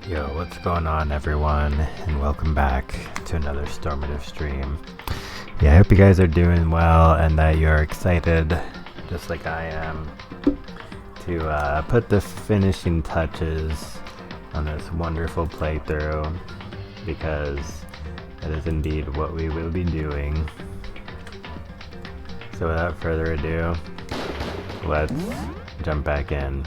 Yo, what's going on, everyone, and welcome back to another Stormative stream. Yeah, I hope you guys are doing well and that you're excited, just like I am, to put the finishing touches on this wonderful playthrough, because that is indeed what we will be doing. So without further ado, let's jump back in.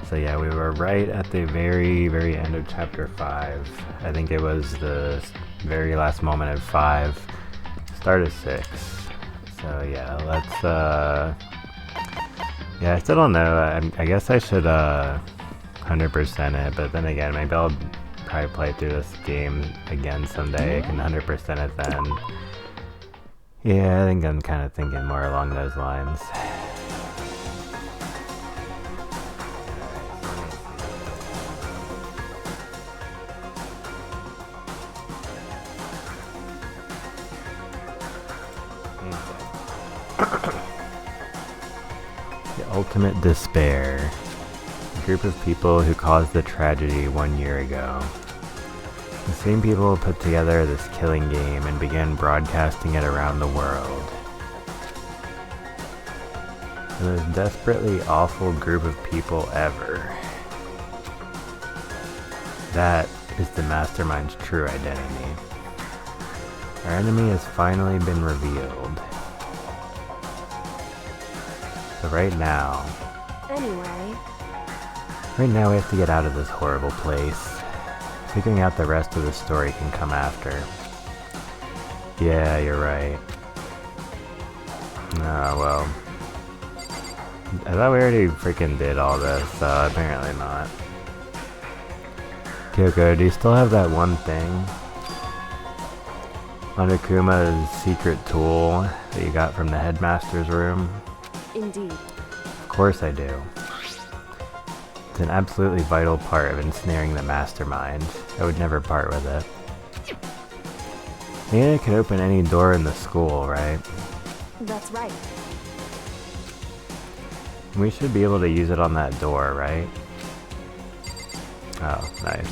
So yeah, we were right at the very end of chapter 5. I think it was the very last moment of 5, start of 6. So yeah, let's yeah, I still don't know. I guess I should 100% it, but then again, maybe I'll probably play through this game again someday. I can 100% it then. Yeah, I think I'm kind of thinking more along those lines. The ultimate despair. A group of people who caused the tragedy 1 year ago. The same people put together this killing game and began broadcasting it around the world. The most desperately awful group of people ever. That is the mastermind's true identity. Our enemy has finally been revealed. But right now we have to get out of this horrible place. Figuring out the rest of the story can come after. Yeah, you're right. Oh, well. I thought we already freaking did all this, so apparently not. Kyoko, do you still have that one thing? Monokuma's secret tool that you got from the headmaster's room? Indeed. Of course I do. It's an absolutely vital part of ensnaring the mastermind. I would never part with it. And it could open any door in the school, right? That's right. We should be able to use it on that door, right? Oh, nice.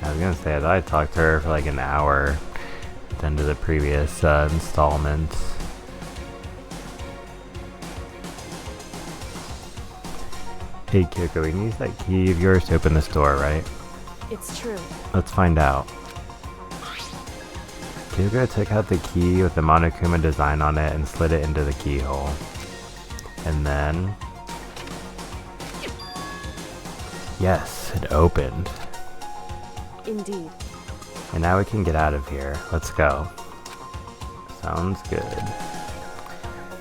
I was gonna say, I thought I talked to her for like an hour at the end of the previous installments. Hey Kyoko, we can use that key of yours to open this door, right? It's true. Let's find out. Kyoko took out the key with the Monokuma design on it and slid it into the keyhole. And then... yes, it opened. Indeed. And now we can get out of here. Let's go. Sounds good.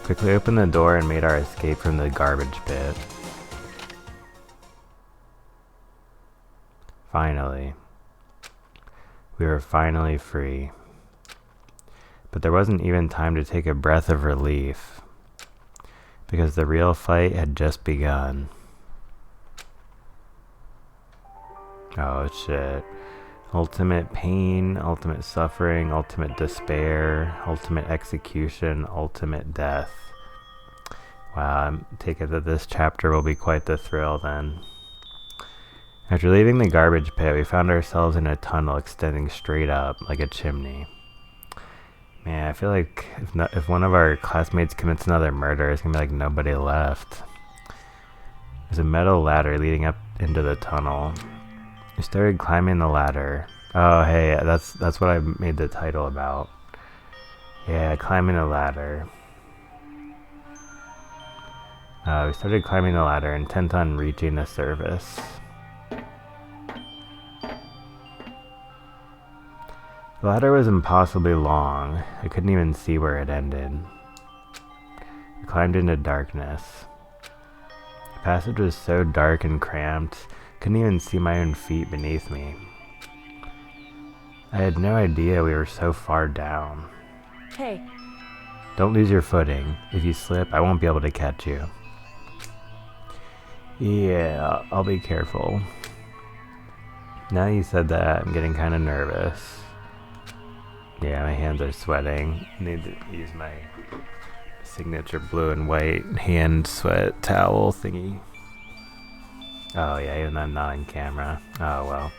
Quickly opened the door and made our escape from the garbage pit. Finally. We were finally free. But there wasn't even time to take a breath of relief, because the real fight had just begun. Oh shit. Ultimate pain, ultimate suffering, ultimate despair, ultimate execution, ultimate death. Wow, I take it that this chapter will be quite the thrill then. After leaving the garbage pit, we found ourselves in a tunnel extending straight up like a chimney. Man, I feel like if one of our classmates commits another murder, it's gonna be like nobody left. There's a metal ladder leading up into the tunnel. We started climbing the ladder. Oh, hey, that's what I made the title about. Yeah, climbing the ladder. We started climbing the ladder, intent on reaching the surface. The ladder was impossibly long. I couldn't even see where it ended. I climbed into darkness. The passage was so dark and cramped, couldn't even see my own feet beneath me. I had no idea we were so far down. Hey. Don't lose your footing. If you slip, I won't be able to catch you. Yeah, I'll be careful. Now you said that, I'm getting kind of nervous. Yeah, my hands are sweating. I need to use my signature blue and white hand sweat towel thingy. Oh yeah, even though I'm not on camera. Oh well.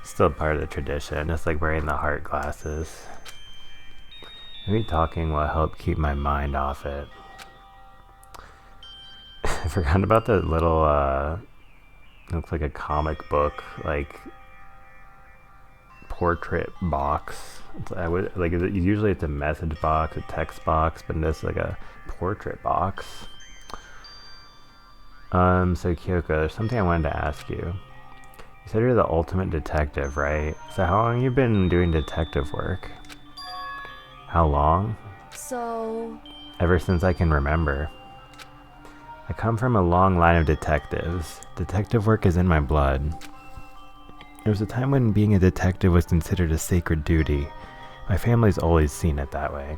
Still part of the tradition, just like wearing the heart glasses. Maybe talking will help keep my mind off it. I forgot about the little, looks like a comic book, like, portrait box. I would, like, usually it's a message box, a text box, but this is like a portrait box. So Kyoko, there's something I wanted to ask you. You said you're the ultimate detective, right? So how long have you been doing detective work? How long? So... Ever since I can remember. I come from a long line of detectives. Detective work is in my blood. There was a time when being a detective was considered a sacred duty. My family's always seen it that way.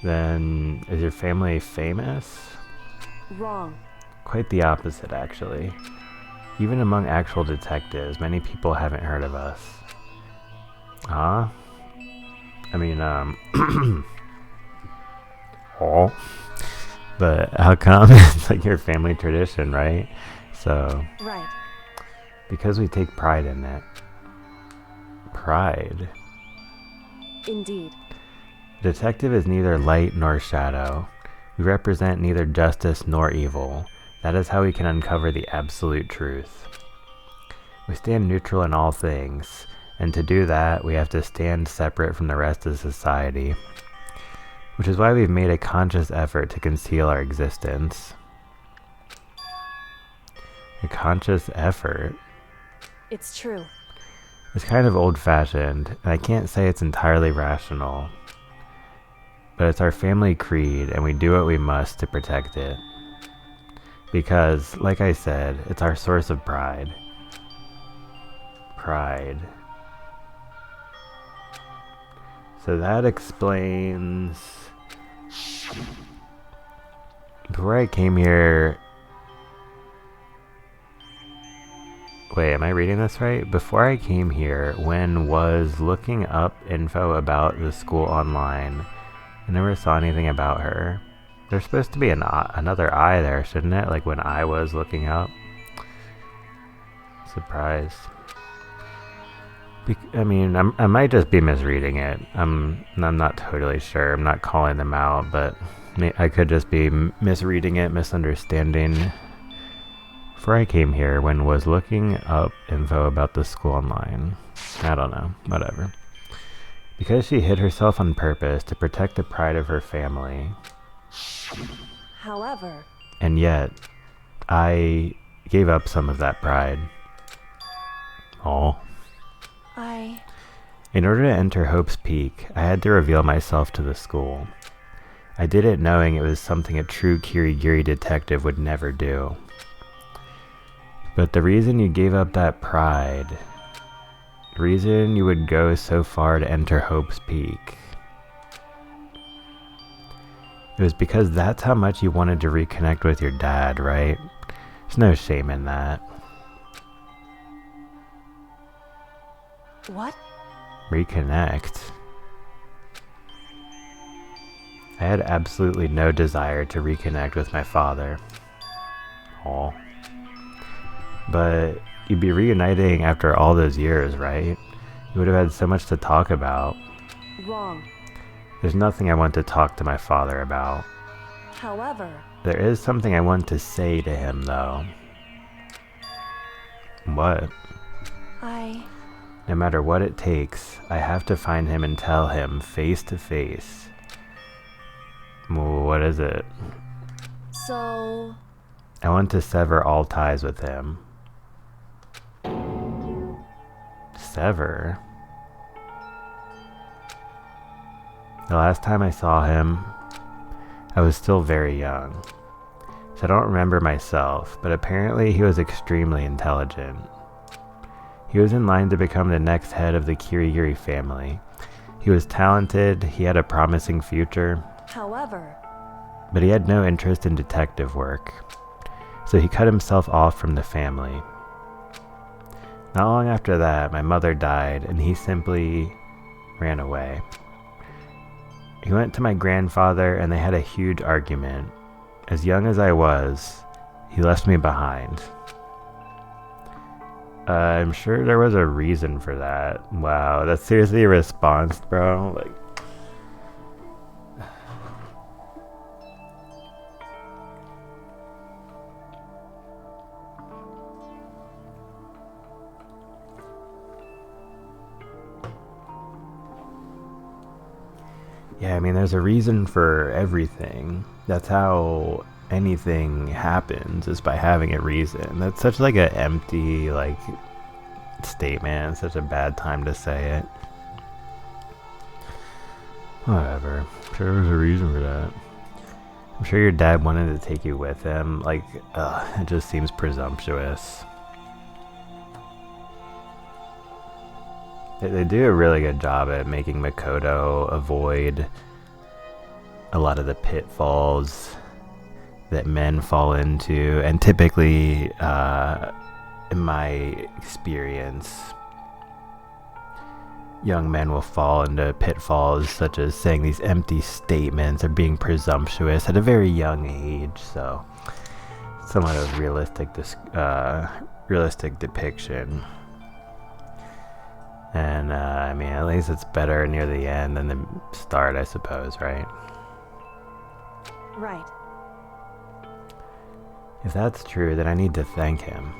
Then, is your family famous? Wrong. Quite the opposite, actually. Even among actual detectives, many people haven't heard of us. Huh? I mean, oh. But how come? It's like your family tradition, right? So, Right. because we take pride in it. Pride? Indeed. Detective is neither light nor shadow. We represent neither justice nor evil. That is how we can uncover the absolute truth. We stand neutral in all things, and to do that, we have to stand separate from the rest of society. Which is why we've made a conscious effort to conceal our existence. A conscious effort? It's true. It's kind of old-fashioned, and I can't say it's entirely rational. But it's our family creed, and we do what we must to protect it. Because, like I said, it's our source of pride. Pride. So that explains... Before I came here... Wait, am I reading this right? Before I came here, Wen was looking up info about the school online. I never saw anything about her. There's supposed to be another eye there, shouldn't it? Like when I was looking up. Surprised. I mean, I might just be misreading it. I'm not totally sure. I'm not calling them out, but I could just be misreading it, misunderstanding. Before I came here, Wen was looking up info about the school online. I don't know. Whatever. Because she hid herself on purpose to protect the pride of her family. However... And yet, I gave up some of that pride. Oh. In order to enter Hope's Peak, I had to reveal myself to the school. I did it knowing it was something a true Kirigiri detective would never do. But the reason you gave up that pride, the reason you would go so far to enter Hope's Peak, it was because that's how much you wanted to reconnect with your dad, right? There's no shame in that. What? Reconnect? I had absolutely no desire to reconnect with my father. Aw. But you'd be reuniting after all those years, right? You would have had so much to talk about. Wrong. There's nothing I want to talk to my father about. However... There is something I want to say to him, though. What? No matter what it takes, I have to find him and tell him face to face. What is it? So... I want to sever all ties with him. Sever? The last time I saw him, I was still very young. So I don't remember myself, but apparently he was extremely intelligent. He was in line to become the next head of the Kirigiri family. He was talented, he had a promising future. However... But he had no interest in detective work, so he cut himself off from the family. Not long after that, my mother died, and he simply ran away. He went to my grandfather, and they had a huge argument. As young as I was, He left me behind. I'm sure there was a reason for that. Wow, that's seriously a response, bro. Like, yeah, I mean, there's a reason for everything. That's how anything happens, is by having a reason. That's such like an empty, like, statement. It's such a bad time to say it. Whatever. I'm sure there was a reason for that. I'm sure your dad wanted to take you with him. Like, it just seems presumptuous. They do a really good job at making Makoto avoid a lot of the pitfalls that men fall into, and typically, in my experience, young men will fall into pitfalls such as saying these empty statements or being presumptuous at a very young age. So, somewhat of realistic depiction. And, I mean, at least it's better near the end than the start, I suppose, right? Right. If that's true, then I need to thank him.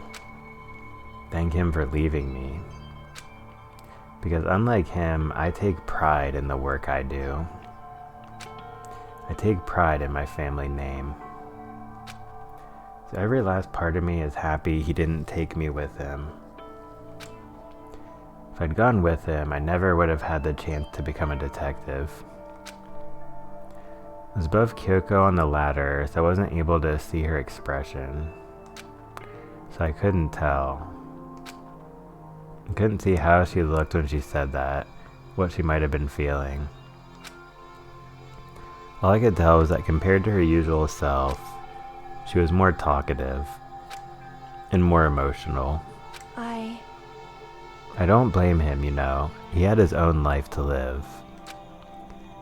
Thank him for leaving me. Because unlike him, I take pride in the work I do. I take pride in my family name. So every last part of me is happy he didn't take me with him. If I'd gone with him, I never would have had the chance to become a detective. I was above Kyoko on the ladder, so I wasn't able to see her expression. So I couldn't tell. I couldn't see how she looked when she said that, what she might have been feeling. All I could tell was that compared to her usual self, she was more talkative and more emotional. I don't blame him, you know. He had his own life to live.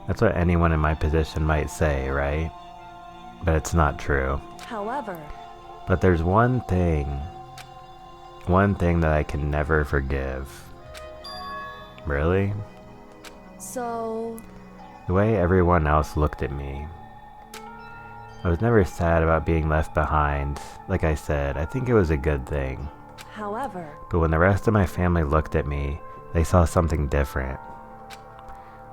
That's what anyone in my position might say, right? But it's not true. However... But there's one thing that I can never forgive. Really? So... The way everyone else looked at me. I was never sad about being left behind. Like I said, I think it was a good thing. However... But when the rest of my family looked at me, they saw something different.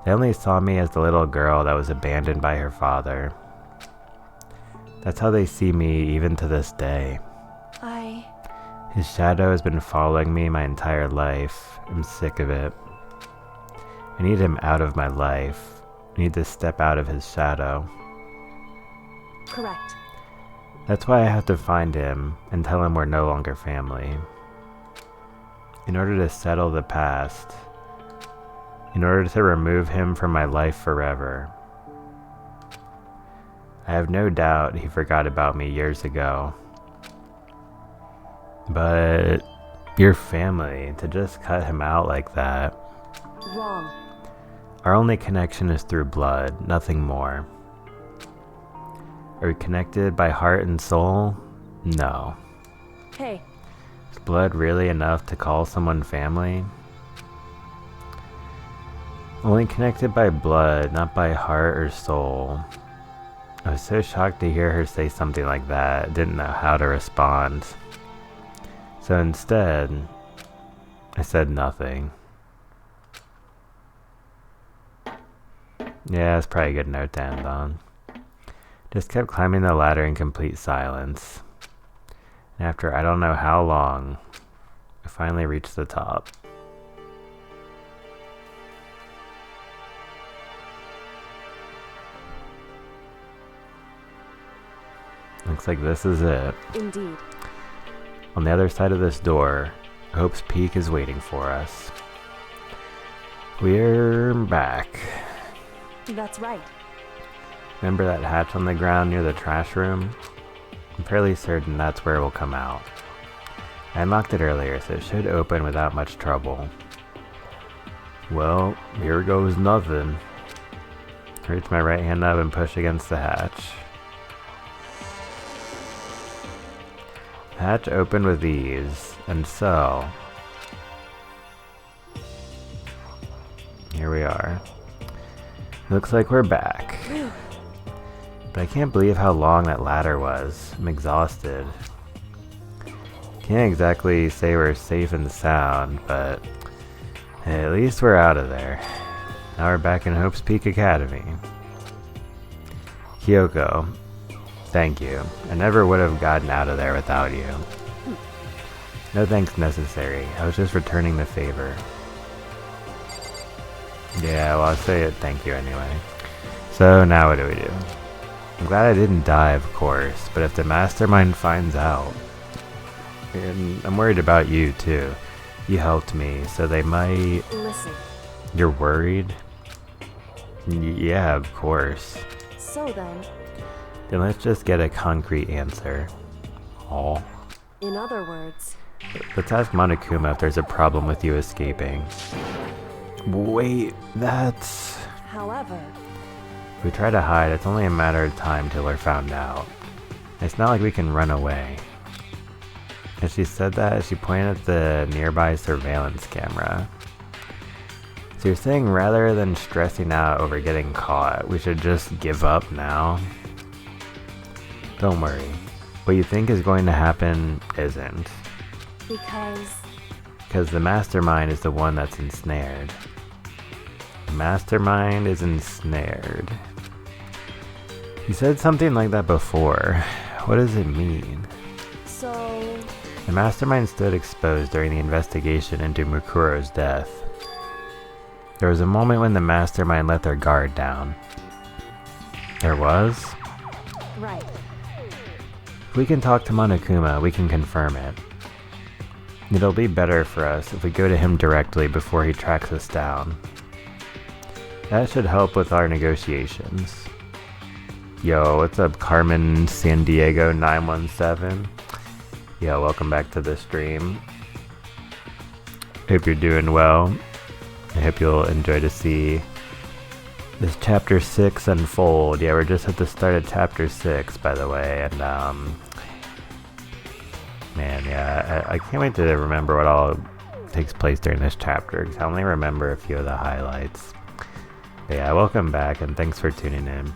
They only saw me as the little girl that was abandoned by her father. That's how they see me even to this day. His shadow has been following me my entire life. I'm sick of it. I need him out of my life. I need to step out of his shadow. Correct. That's why I have to find him and tell him we're no longer family. In order to settle the past, in order to remove him from my life forever. I have no doubt he forgot about me years ago. But your family, to just cut him out like that. Wrong. Our only connection is through blood, nothing more. Are we connected by heart and soul? No. Hey. Is blood really enough to call someone family? Only connected by blood, not by heart or soul. I was so shocked to hear her say something like that, didn't know how to respond. So instead, I said nothing. Yeah, it's probably a good note to end on. Just kept climbing the ladder in complete silence. And after I don't know how long, I finally reached the top. Looks like this is it. Indeed. On the other side of this door, Hope's Peak is waiting for us. We're back. That's right. Remember that hatch on the ground near the trash room? I'm fairly certain that's where it will come out. I unlocked it earlier, so it should open without much trouble. Well, here goes nothing. I reach my right hand up and push against the hatch. Hatch opened with ease, and so... here we are. Looks like we're back. But I can't believe how long that ladder was. I'm exhausted. Can't exactly say we're safe and sound, but at least we're out of there. Now we're back in Hope's Peak Academy. Kyoko, thank you. I never would have gotten out of there without you. No thanks necessary. I was just returning the favor. Yeah, well, I'll say it thank you anyway. So now what do we do? I'm glad I didn't die, of course, but if the mastermind finds out... and I'm worried about you, too. You helped me, so they might... Listen. You're worried? Yeah, of course. So then... then let's just get a concrete answer. Oh. in other words... Let's ask Monokuma if there's a problem with you escaping. Wait, that's... However... if we try to hide, it's only a matter of time till we're found out. It's not like we can run away. As she said that, she pointed at the nearby surveillance camera. So you're saying rather than stressing out over getting caught, we should just give up now? Don't worry. What you think is going to happen isn't. Because the mastermind is the one that's ensnared. The mastermind is ensnared. You said something like that before. What does it mean? So... the mastermind stood exposed during the investigation into Mukuro's death. There was a moment when the mastermind let their guard down. There was? Right. If we can talk to Monokuma, we can confirm it. It'll be better for us if we go to him directly before he tracks us down. That should help with our negotiations. Yo, what's up, Carmen San Diego 917? Yo, welcome back to the stream. Hope you're doing well. I hope you'll enjoy to see this chapter 6 unfold. Yeah, we're just at the start of chapter 6, by the way, and man, yeah, I can't wait to remember what all takes place during this chapter, because I only remember a few of the highlights. But yeah, welcome back, and thanks for tuning in.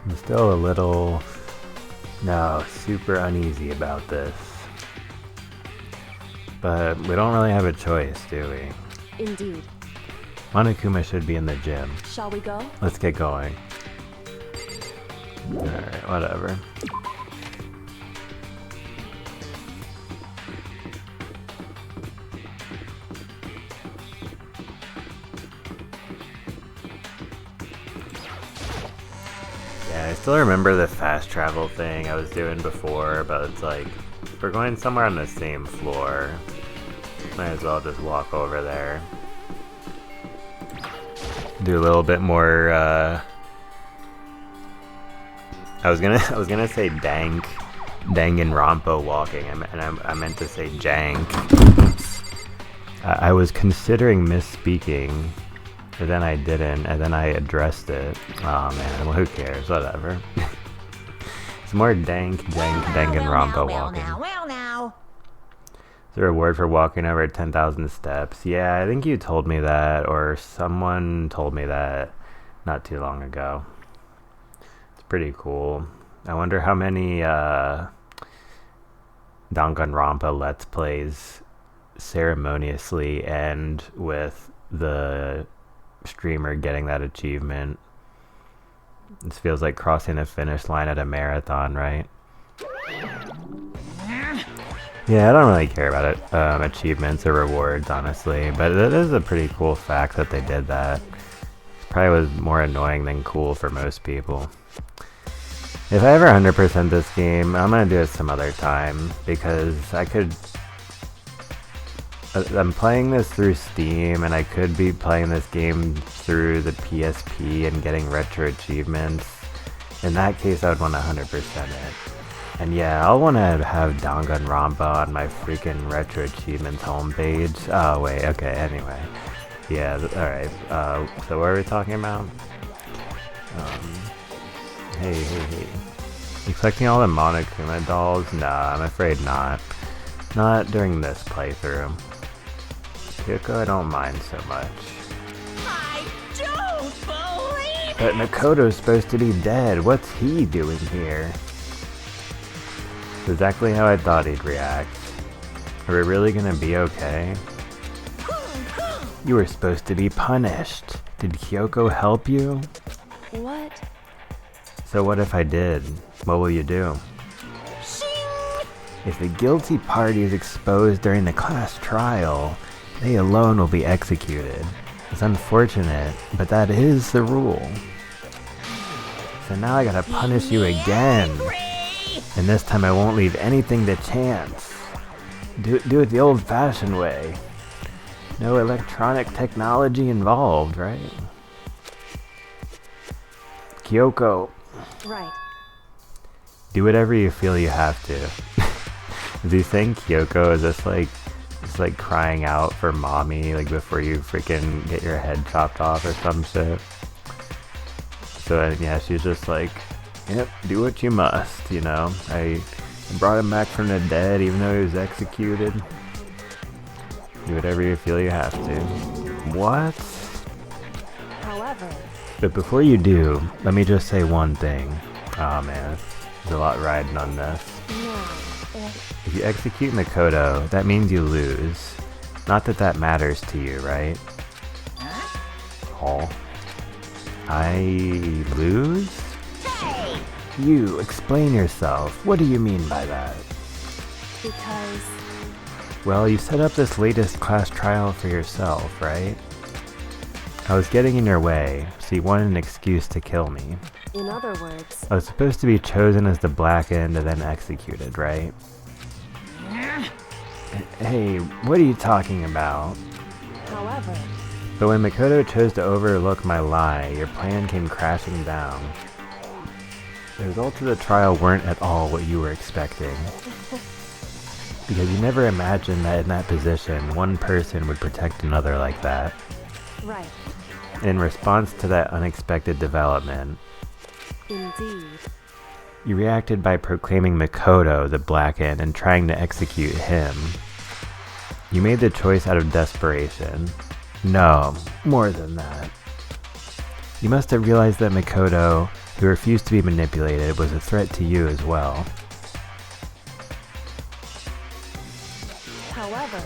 I'm still a little, super uneasy about this. But we don't really have a choice, do we? Indeed. Monokuma should be in the gym. Shall we go? Let's get going. Alright, whatever. Yeah, I still remember the fast travel thing I was doing before, but it's like, if we're going somewhere on the same floor, might as well just walk over there. Do a little bit more, I was gonna say Danganronpa walking, and I meant to say jank. Oops. I was considering misspeaking, but then I didn't, and then I addressed it. Oh man, well who cares, whatever. It's more Danganronpa walking. Well now. The reward for walking over 10,000 steps. Yeah, I think you told me that, or someone told me that not too long ago. It's pretty cool. I wonder how many Danganronpa Let's Plays ceremoniously end with the streamer getting that achievement. This feels like crossing the finish line at a marathon, right? Yeah, I don't really care about it, achievements or rewards, honestly, but it is a pretty cool fact that they did that. Probably was more annoying than cool for most people. If I ever 100% this game, I'm gonna do it some other time, because I'm playing this through Steam, and I could be playing this game through the PSP and getting retro achievements. In that case, I would want to 100% it. And yeah, I'll want to have Danganronpa on my freaking retro achievements homepage. Oh wait, okay, anyway. Yeah, alright. So what are we talking about? Hey. You collecting all the Monokuma dolls? Nah, I'm afraid not. Not during this playthrough. Kyoko, I don't mind so much. I don't believe But it! Makoto's supposed to be dead. What's he doing here? It's exactly how I thought he'd react. Are we really gonna be okay? You were supposed to be punished. Did Kyoko help you? What? So what if I did? What will you do? If the guilty party is exposed during the class trial, they alone will be executed. It's unfortunate, but that is the rule. So now I gotta punish you again. And this time I won't leave anything to chance. Do it the old-fashioned way. No electronic technology involved, right? Kyoko, Right. do whatever you feel you have to. Do you think Kyoko is just like crying out for mommy like before you freaking get your head chopped off or some shit? So yeah, she's just like, yep, do what you must, you know. I brought him back from the dead even though he was executed. Do whatever you feel you have to. What? However, But before you do, let me just say one thing. Oh man, there's a lot riding on this. no. If you execute Makoto, that means you lose. Not that that matters to you, right? Oh. I lose? Hey! You, explain yourself. What do you mean by that? Because Well, you set up this latest class trial for yourself, right? I was getting in your way, so you wanted an excuse to kill me. in other words, I was supposed to be chosen as the black end and then executed, right? Hey, what are you talking about? however, But when Makoto chose to overlook my lie, your plan came crashing down. The results of the trial weren't at all what you were expecting. Because you never imagined that in that position, one person would protect another like that. right. In response to that unexpected development, Indeed. you reacted by proclaiming Makoto the black end and trying to execute him. You made the choice out of desperation. No, more than that. You must have realized that Makoto, who refused to be manipulated, was a threat to you as well. However,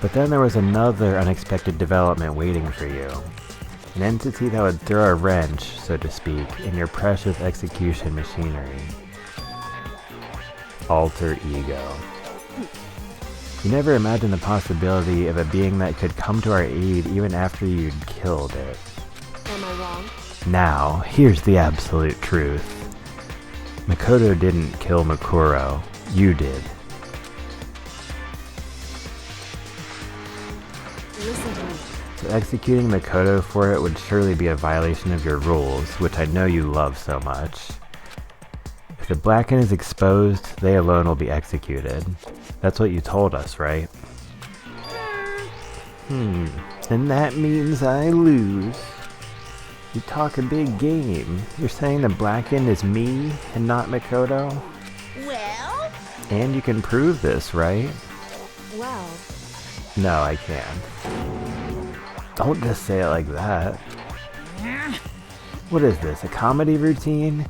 But then there was another unexpected development waiting for you. An entity that would throw a wrench, so to speak, in your precious execution machinery. Alter ego. You never imagined the possibility of a being that could come to our aid even after you'd killed it. am I wrong? Now, here's the absolute truth. Makoto didn't kill Makuro. You did. Listen to me. So executing Makoto for it would surely be a violation of your rules, which I know you love so much. If the Blacken is exposed, they alone will be executed. That's what you told us, right? And that means I lose. You talk a big game. You're saying the Blacken is me and not Makoto? Well? And you can prove this, right? Well, No, I can't. Don't just say it like that. What is this, a comedy routine?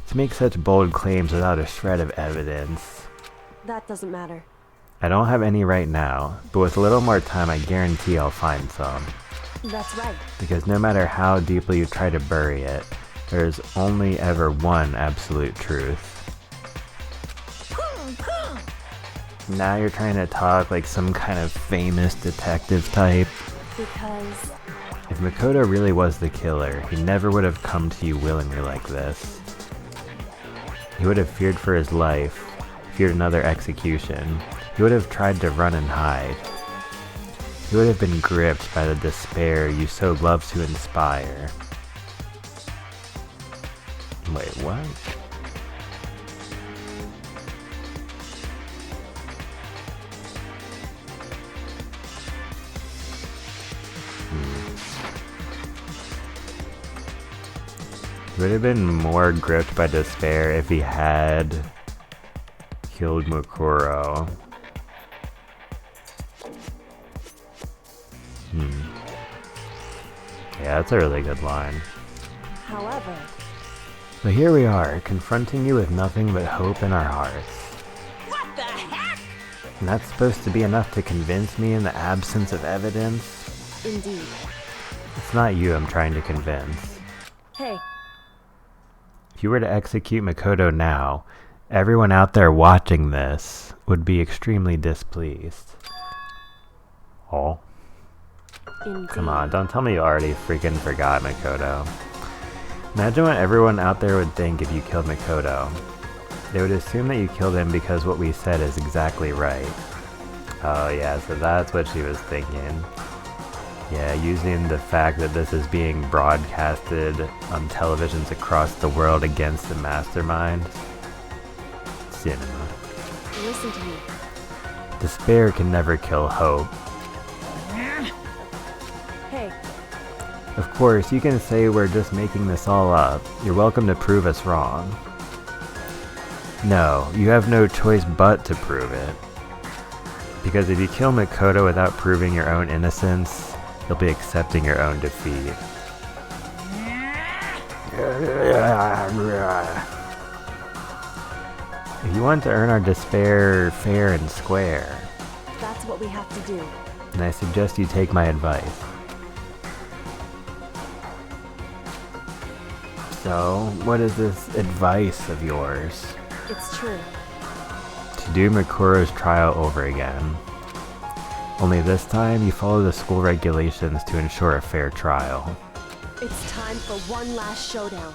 To make such bold claims without a shred of evidence. that doesn't matter. I don't have any right now, but with a little more time I guarantee I'll find some. That's right. Because no matter how deeply you try to bury it, there's only ever one absolute truth. Now you're trying to talk like some kind of famous detective type. Because If Makoto really was the killer, he never would have come to you willingly like this. He would have feared for his life, feared another execution. He would have tried to run and hide. He would have been gripped by the despair you so love to inspire. Wait, what? He would have been more gripped by despair if he had killed Mukuro. Yeah, that's a really good line. However, But here we are, confronting you with nothing but hope in our hearts. What the heck? And that's supposed to be enough to convince me in the absence of evidence? indeed. It's not you I'm trying to convince. Hey, If you were to execute Makoto now, everyone out there watching this would be extremely displeased. Oh, indeed. come on, don't tell me you already freaking forgot Makoto. Imagine what everyone out there would think if you killed Makoto. They would assume that you killed him because what we said is exactly right. Oh yeah, so that's what she was thinking. Yeah, using the fact that this is being broadcasted on televisions across the world against the mastermind. Cinema. Listen to me. Despair can never kill hope. Hey, Of course, you can say we're just making this all up. You're welcome to prove us wrong. No, you have no choice but to prove it. Because if you kill Makoto without proving your own innocence, you'll be accepting your own defeat. If you want to earn our despair fair and square, that's what we have to do. then I suggest you take my advice. So, what is this advice of yours? It's true. To do Makuro's trial over again. Only this time, you follow the school regulations to ensure a fair trial. It's time for one last showdown.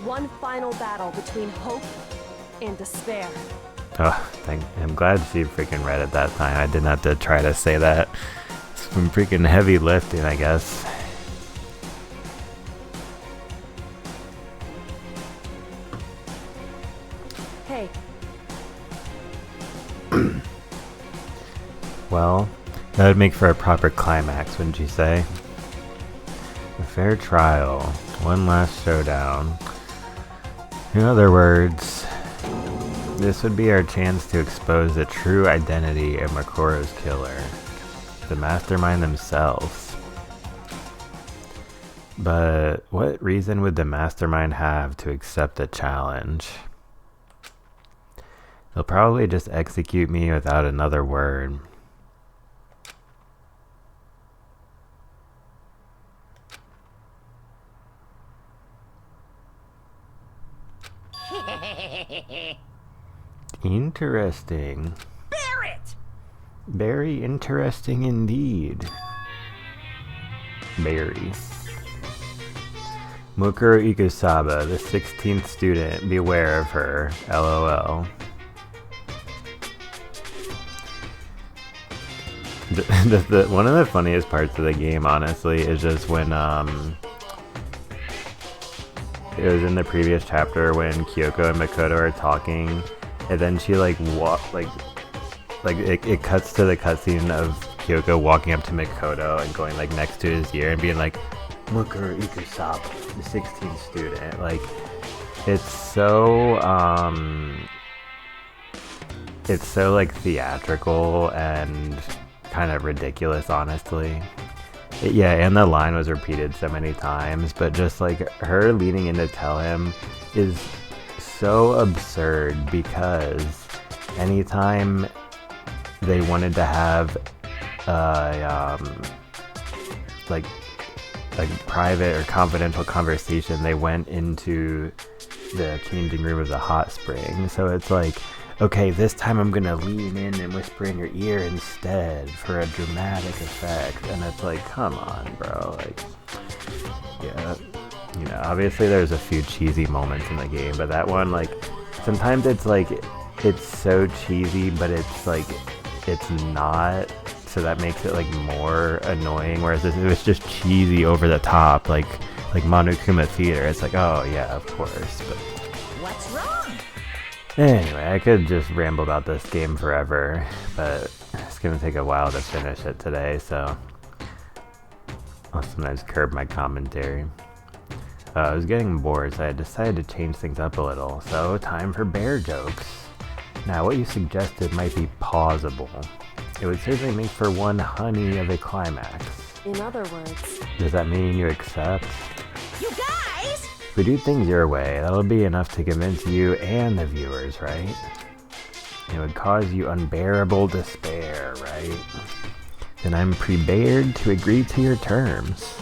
One final battle between hope and despair. Oh, I'm glad she freaking read it that time. I didn't have to try to say that. Some freaking heavy lifting, I guess. Hey, Well, that would make for a proper climax, wouldn't you say? A fair trial. One last showdown. In other words, this would be our chance to expose the true identity of Makuro's killer. The mastermind themselves. But what reason would the mastermind have to accept the challenge? They'll probably just execute me without another word. Interesting. Barrett! Very interesting indeed. Berry. Mukuro Ikusaba, the 16th student, beware of her. LOL. One of the funniest parts of the game, honestly, is just when it was in the previous chapter when Kyoko and Makoto are talking, and then she it cuts to the cutscene of Kyoko walking up to Makoto and going like next to his ear and being like, Mukuro Ikusaba, the 16th student. Like, it's so like theatrical and kind of ridiculous, honestly. Yeah, and the line was repeated so many times, but just like her leaning in to tell him is so absurd, because anytime they wanted to have like private or confidential conversation, they went into the changing room of the hot spring. So it's like, okay, this time I'm gonna lean in and whisper in your ear instead for a dramatic effect. And it's like, come on, bro. Like, yeah, you know, obviously there's a few cheesy moments in the game, but that one, like, sometimes it's like, it's so cheesy, but it's like, it's not. So that makes it like more annoying. Whereas if it was just cheesy over the top, like Monokuma Theater, it's like, oh yeah, of course. But What's wrong? anyway, I could just ramble about this game forever, but it's gonna take a while to finish it today, so I'll sometimes curb my commentary. I was getting bored, so I decided to change things up a little. So, time for bear jokes. Now, what you suggested might be plausible. It would certainly make for one honey of a climax. In other words, Does that mean you accept? You guys! If we do things your way, that'll be enough to convince you and the viewers, right? It would cause you unbearable despair, right? Then I'm prepared to agree to your terms.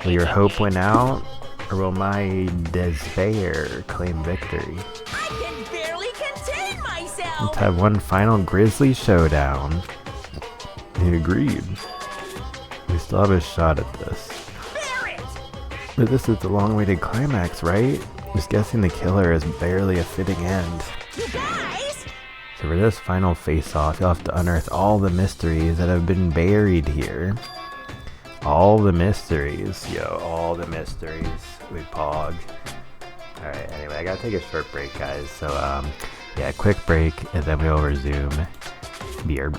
Will your hope win out, or will my despair claim victory? I can barely contain myself! Let's have one final grisly showdown. He agreed. We still have a shot at this. Bear it! But this is the long-awaited climax, right? Just guessing the killer is barely a fitting end. You guys! So for this final face-off, you'll have to unearth all the mysteries that have been buried here. All the mysteries, all the mysteries with Pog. Alright, anyway, I gotta take a short break, guys. So, yeah, quick break, and then we'll resume. Beer.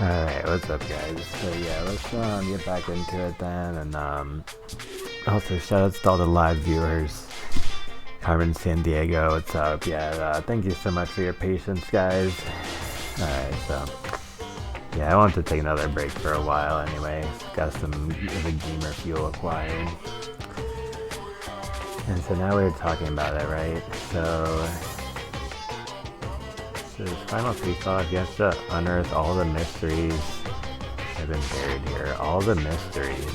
Alright, what's up guys? So yeah, let's get back into it then, and also shoutouts to all the live viewers. Carmen San Diego, what's up? Yeah, thank you so much for your patience guys. Alright, so yeah, I want to take another break for a while anyway. Got some of the gamer fuel acquired. And so now we're talking about it, right? So this final face-off, you have to unearth all the mysteries that have been buried here. All the mysteries.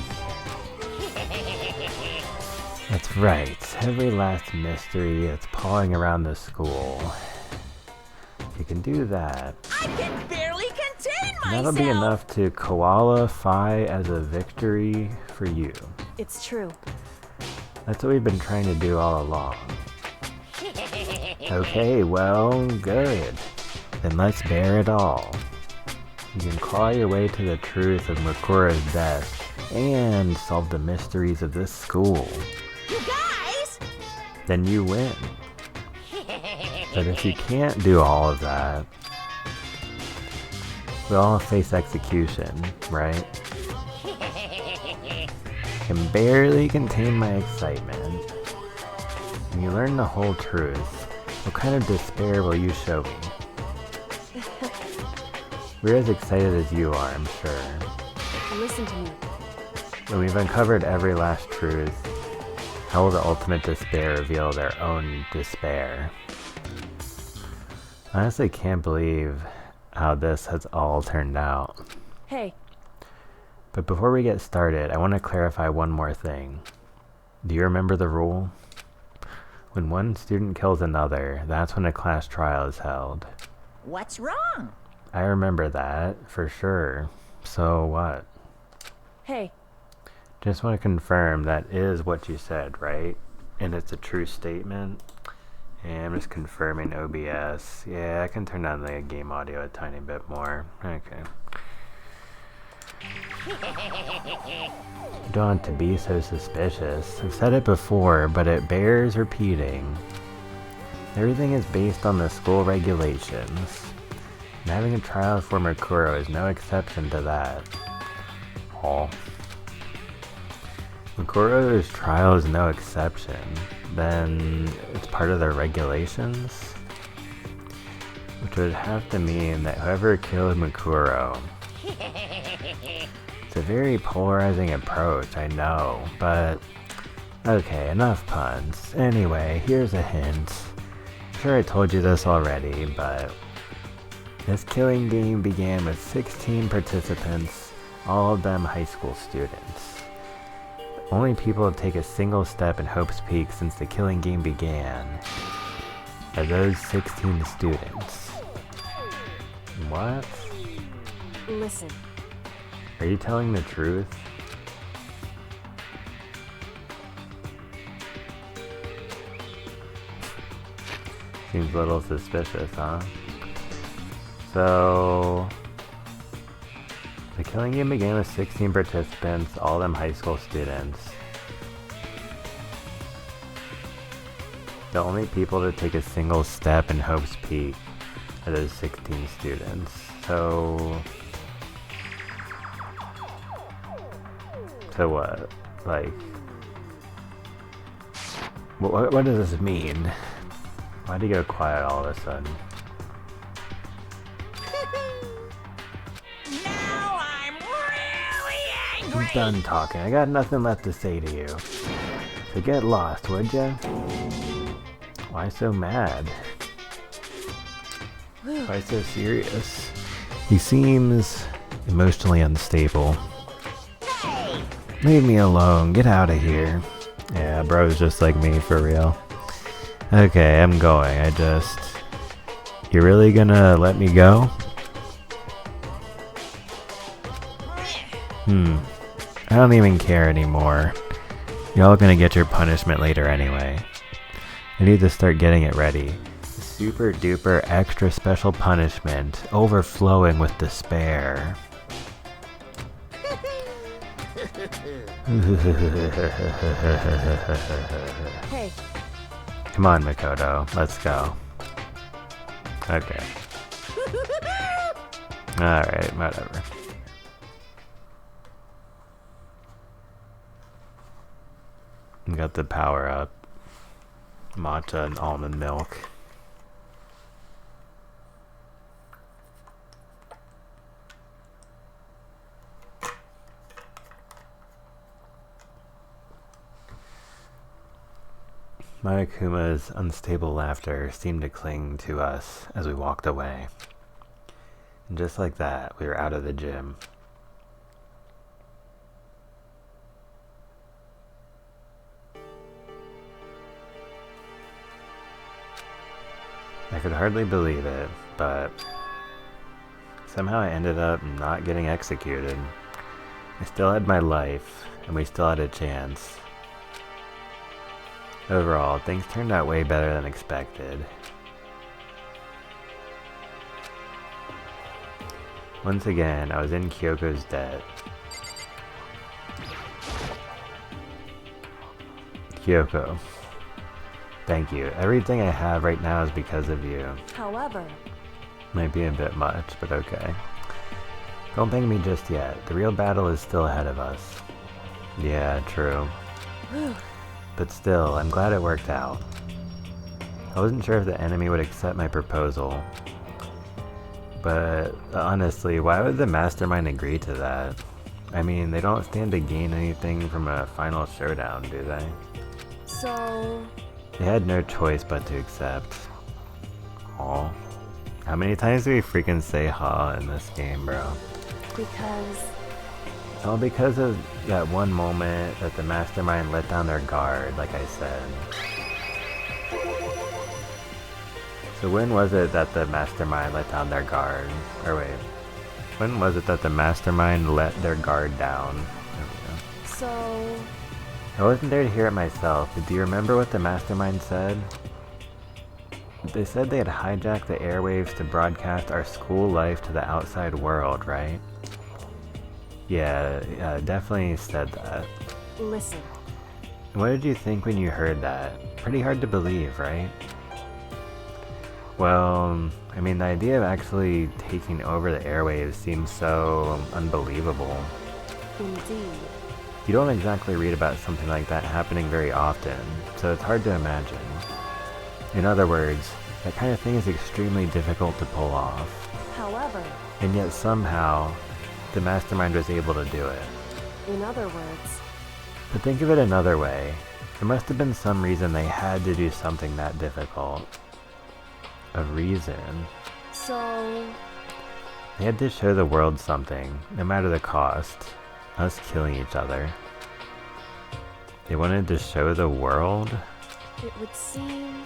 That's right. Every last mystery that's pawing around the school. You can do that. I can barely contain myself. That'll be enough to qualify as a victory for you. It's true. That's what we've been trying to do all along. Okay, well, good. Then let's bear it all. You can claw your way to the truth of Makura's death and solve the mysteries of this school. You guys! Then you win. But if you can't do all of that, we all face execution, right? I can barely contain my excitement. When you learn the whole truth, what kind of despair will you show me? We're as excited as you are, I'm sure. Listen to me. When we've uncovered every last truth, how will the ultimate despair reveal their own despair? I honestly can't believe how this has all turned out. Hey, But before we get started, I want to clarify one more thing. Do you remember the rule? When one student kills another, that's when a class trial is held. What's wrong? I remember that, for sure. So what? hey, Just want to confirm that is what you said, right? And it's a true statement? And I'm just confirming OBS. Yeah, I can turn down the game audio a tiny bit more. Okay. You don't have to be so suspicious. I've said it before, but it bears repeating. Everything is based on the school regulations. And having a trial for Makuro is no exception to that. Oh. Makuro's trial is no exception. Then it's part of the regulations? Which would have to mean that whoever killed Makuro. It's a very polarizing approach, I know, but okay, enough puns. Anyway, here's a hint. I'm sure I told you this already, but this killing game began with 16 participants, all of them high school students. The only people to take a single step in Hope's Peak since the killing game began are those 16 students. What? listen. Are you telling the truth? Seems a little suspicious, huh? So, the killing game began with 16 participants, all of them high school students. The only people to take a single step in Hope's Peak are those 16 students. So what? Like, what does this mean? Why'd you go quiet all of a sudden? Now I'm really angry. I'm done talking. I got nothing left to say to you. So get lost, would ya? Why so mad? Why so serious? He seems emotionally unstable. Hey! Leave me alone. Get out of here. Yeah, bro's just like me, for real. Okay, I'm going. You really gonna let me go? I don't even care anymore. Y'all gonna get your punishment later anyway. I need to start getting it ready. Super duper extra special punishment, overflowing with despair. Hey, Come on, Makoto, let's go. Okay. Alright, whatever. Got the power up. Matcha and almond milk. Monokuma's unstable laughter seemed to cling to us as we walked away. And just like that, we were out of the gym. I could hardly believe it, but somehow I ended up not getting executed. I still had my life, and we still had a chance. Overall, things turned out way better than expected. Once again, I was in Kyoko's debt. Kyoko. Thank you. Everything I have right now is because of you. However, Might be a bit much, but okay. Don't thank me just yet. The real battle is still ahead of us. Yeah, true. But still, I'm glad it worked out. I wasn't sure if the enemy would accept my proposal. But honestly, why would the mastermind agree to that? I mean, they don't stand to gain anything from a final showdown, do they? so They had no choice but to accept. Aw. How many times do we freaking say ha in this game, bro? because All because of that one moment that the mastermind let down their guard, like I said. So when was it that the mastermind let down their guard? Or wait, when was it that the mastermind let their guard down? There we go. so I wasn't there to hear it myself, but do you remember what the mastermind said? They said they had hijacked the airwaves to broadcast our school life to the outside world, right? Yeah, definitely said that. listen. What did you think when you heard that? Pretty hard to believe, right? Well, I mean, the idea of actually taking over the airwaves seems so unbelievable. Indeed. You don't exactly read about something like that happening very often, so it's hard to imagine. In other words, that kind of thing is extremely difficult to pull off. However, And yet somehow, the mastermind was able to do it. in other words, But think of it another way. There must have been some reason they had to do something that difficult. A reason. so They had to show the world something, no matter the cost. Us killing each other. They wanted to show the world? it would seem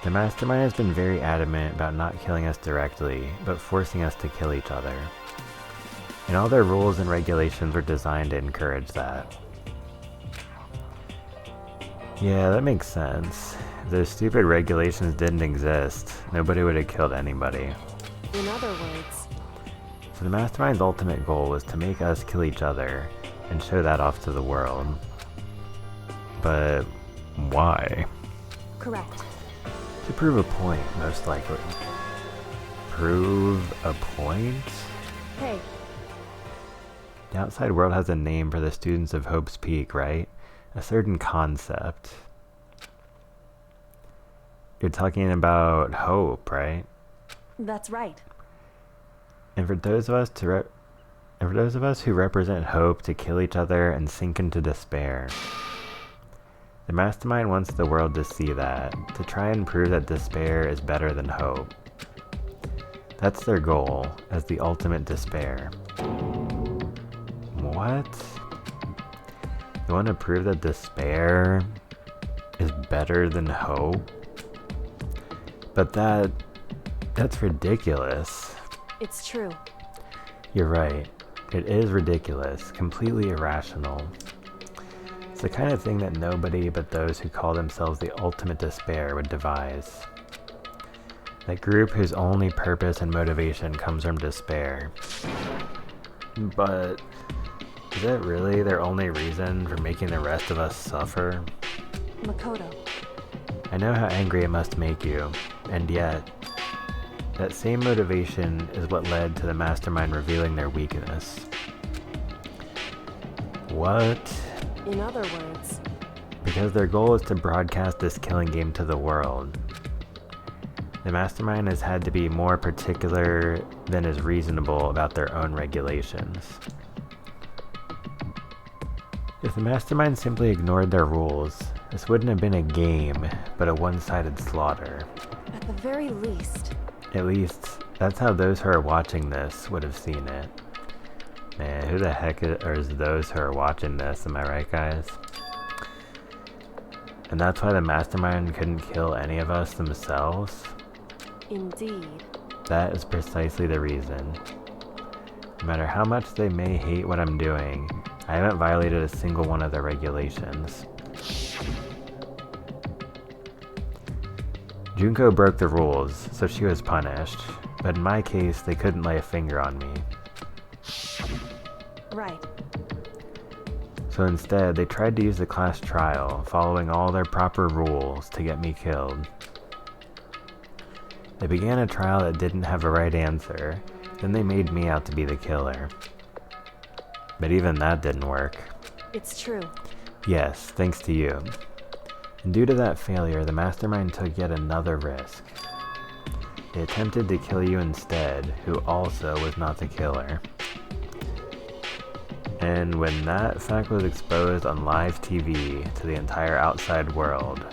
The mastermind has been very adamant about not killing us directly, but forcing us to kill each other. And all their rules and regulations were designed to encourage that. Yeah, that makes sense. If those stupid regulations didn't exist, nobody would have killed anybody. in other words, So the mastermind's ultimate goal was to make us kill each other and show that off to the world. But why? correct. To prove a point, most likely. Prove a point? Hey, The outside world has a name for the students of Hope's Peak, right? A certain concept. You're talking about hope, right? that's right. And for those of us who represent hope to kill each other and sink into despair. The mastermind wants the world to see that, to try and prove that despair is better than hope. That's their goal, as the ultimate despair. What? They want to prove that despair is better than hope? But that's ridiculous. It's true. You're right. It is ridiculous, completely irrational. It's the kind of thing that nobody but those who call themselves the ultimate despair would devise. That group whose only purpose and motivation comes from despair. But is that really their only reason for making the rest of us suffer? Makoto, I know how angry it must make you, and yet, That same motivation is what led to the mastermind revealing their weakness. What? In other words, Because their goal is to broadcast this killing game to the world. The mastermind has had to be more particular than is reasonable about their own regulations. If the mastermind simply ignored their rules, this wouldn't have been a game, but a one-sided slaughter. at the very least, At least, that's how those who are watching this would have seen it. Man, who the heck is those who are watching this, am I right, guys? And that's why the mastermind couldn't kill any of us themselves? indeed. That is precisely the reason. No matter how much they may hate what I'm doing, I haven't violated a single one of their regulations. Junko broke the rules, so she was punished, but in my case, they couldn't lay a finger on me. Right. So instead, they tried to use the class trial, following all their proper rules, to get me killed. They began a trial that didn't have a right answer, then they made me out to be the killer. But even that didn't work. It's true. Yes, thanks to you. And due to that failure, the mastermind took yet another risk. They attempted to kill you instead, who also was not the killer. And when that fact was exposed on live TV to the entire outside world,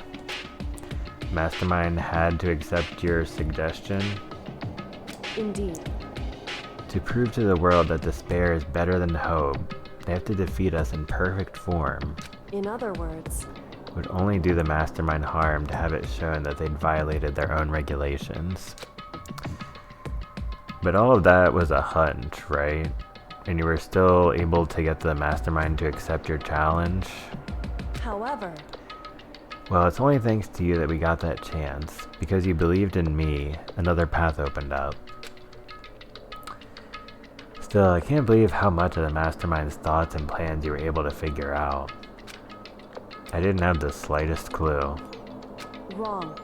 Mastermind had to accept your suggestion Indeed. to prove to the world that despair is better than hope. They have to defeat us in perfect form. In other words, It would only do the mastermind harm to have it shown that they'd violated their own regulations. But all of that was a hunch, right? And you were still able to get the mastermind to accept your challenge? however, Well, it's only thanks to you that we got that chance. Because you believed in me, another path opened up. Still, I can't believe how much of the mastermind's thoughts and plans you were able to figure out. I didn't have the slightest clue. wrong.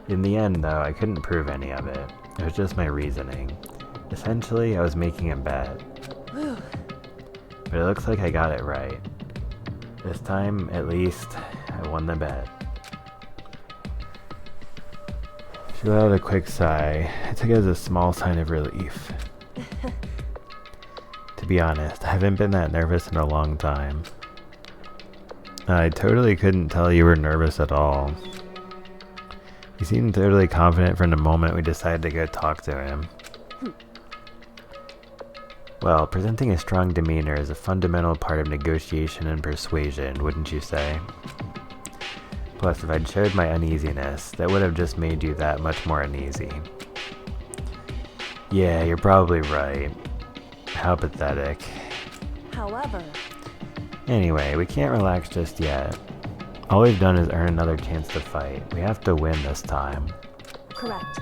In the end, though, I couldn't prove any of it. It was just my reasoning. Essentially, I was making a bet. Whew. But it looks like I got it right. This time, at least, I won the bet. She let out a quick sigh. I took it as a small sign of relief. To be honest, I haven't been that nervous in a long time. I totally couldn't tell you were nervous at all. You seemed totally confident from the moment we decided to go talk to him. Well, presenting a strong demeanor is a fundamental part of negotiation and persuasion, wouldn't you say? Plus, if I'd showed my uneasiness, that would have just made you that much more uneasy. Yeah, you're probably right. How pathetic. However, Anyway, we can't relax just yet. All we've done is earn another chance to fight. We have to win this time. correct.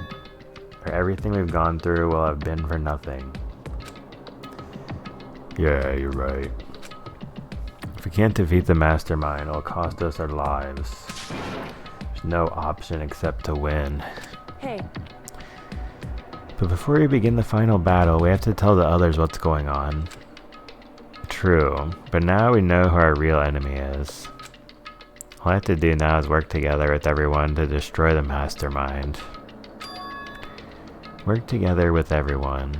For everything we've gone through will have been for nothing. Yeah, you're right. If we can't defeat the mastermind, it'll cost us our lives. There's no option except to win. Hey, But before we begin the final battle, we have to tell the others what's going on. True, but now we know who our real enemy is. All I have to do now is work together with everyone to destroy the mastermind. Work together with everyone.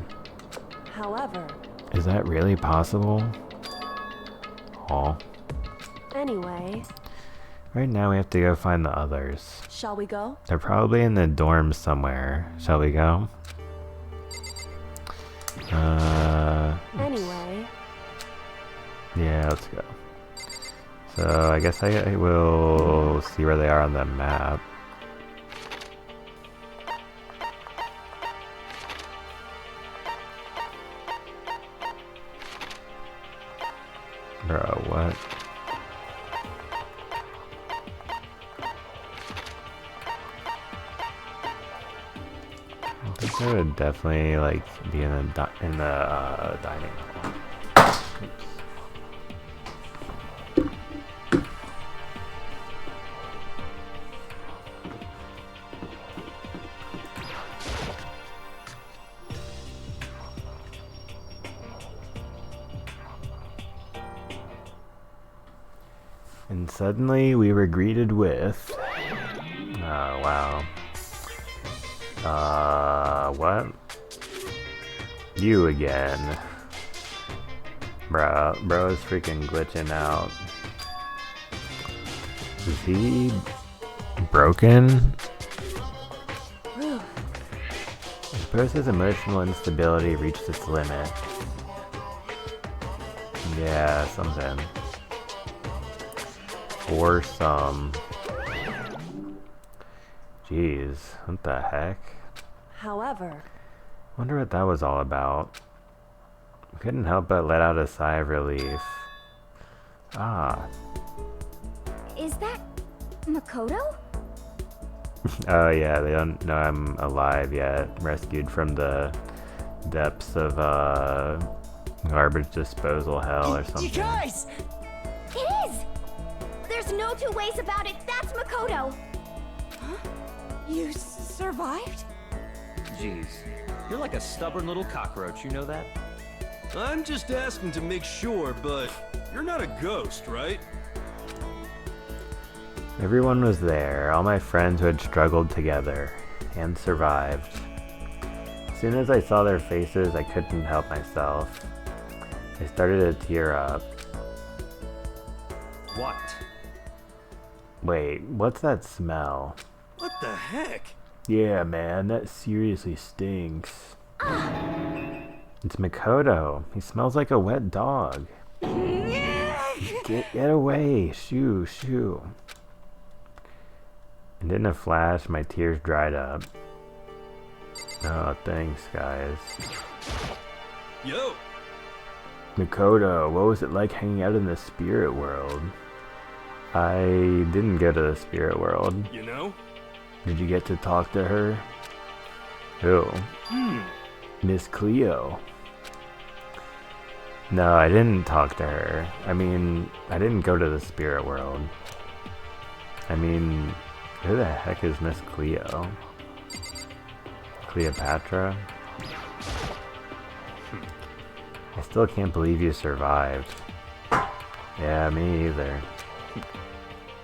however, Is that really possible? Aw. anyway, Right now we have to go find the others. shall we go? They're probably in the dorms somewhere. Shall we go? Anyway, Yeah, let's go. So I guess I will see where they are on the map. Bro, what? I think I would definitely like be in the dining hall. Oops. And suddenly we were greeted with... Oh, wow. What? You again. Bro is freaking glitching out. Is he broken? I suppose his emotional instability reached its limit. Yeah, something. Or some. Jeez, what the heck? However, Wonder what that was all about. Couldn't help but let out a sigh of relief. Ah. Is that Makoto? Oh yeah, they don't know I'm alive yet. Rescued from the depths of garbage disposal hell or something. You guys! It is! There's no two ways about it. That's Makoto. you survived? Jeez, you're like a stubborn little cockroach, you know that? I'm just asking to make sure, but you're not a ghost, right? Everyone was there, all my friends who had struggled together and survived. As soon as I saw their faces, I couldn't help myself. I started to tear up. What? Wait, what's that smell? What the heck? Yeah, man, that seriously stinks. It's Makoto. He smells like a wet dog. Get away. Shoo. And in a flash, my tears dried up. Oh, thanks, guys. Yo! Makoto, what was it like hanging out in the spirit world? I didn't go to the spirit world. You know? Did you get to talk to her? Who? Miss Cleo. No, I didn't talk to her. I mean, I didn't go to the spirit world. I mean, who the heck is Miss Cleo? Cleopatra? I still can't believe you survived. Yeah, me either.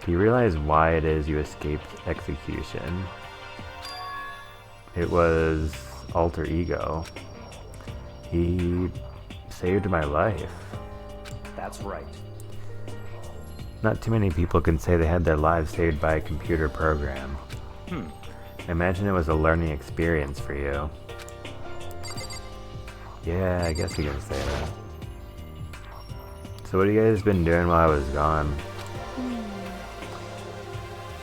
Do you realize why it is you escaped execution? It was alter ego. He saved my life. That's right. Not too many people can say they had their lives saved by a computer program. I imagine it was a learning experience for you. Yeah, I guess you can say that. So what have you guys been doing while I was gone?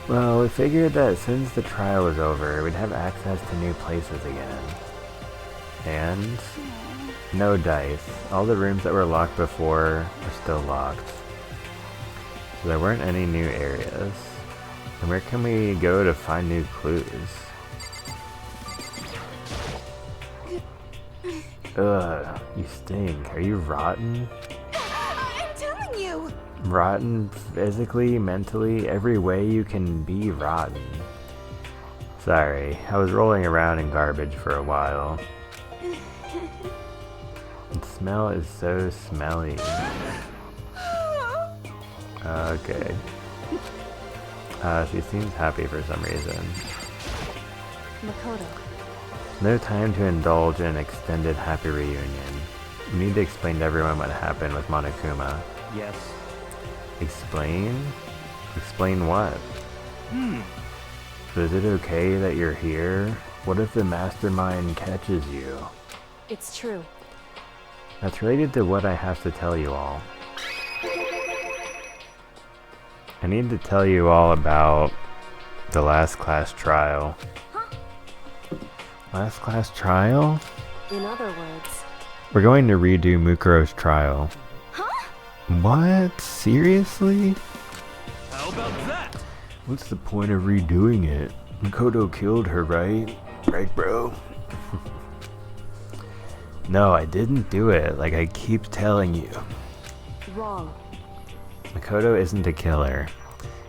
Well, we figured that since the trial was over, we'd have access to new places again. And no dice. All the rooms that were locked before are still locked. So there weren't any new areas. And where can we go to find new clues? Ugh, you stink. Are you rotten? I'm telling you. Rotten physically, mentally, every way you can be rotten. Sorry, I was rolling around in garbage for a while. The smell is so smelly. Okay. She seems happy for some reason. Makoto. No time to indulge in an extended happy reunion. We need to explain to everyone what happened with Monokuma. Yes. Explain? Explain what? So is it okay that you're here? What if the mastermind catches you? It's true. That's related to what I have to tell you all. I need to tell you all about the last class trial. Last class trial? In other words, We're going to redo Mukuro's trial. Huh? What? Seriously? How about that? What's the point of redoing it? Makoto killed her, right? Right, bro? No, I didn't do it, like I keep telling you. wrong. Makoto isn't a killer.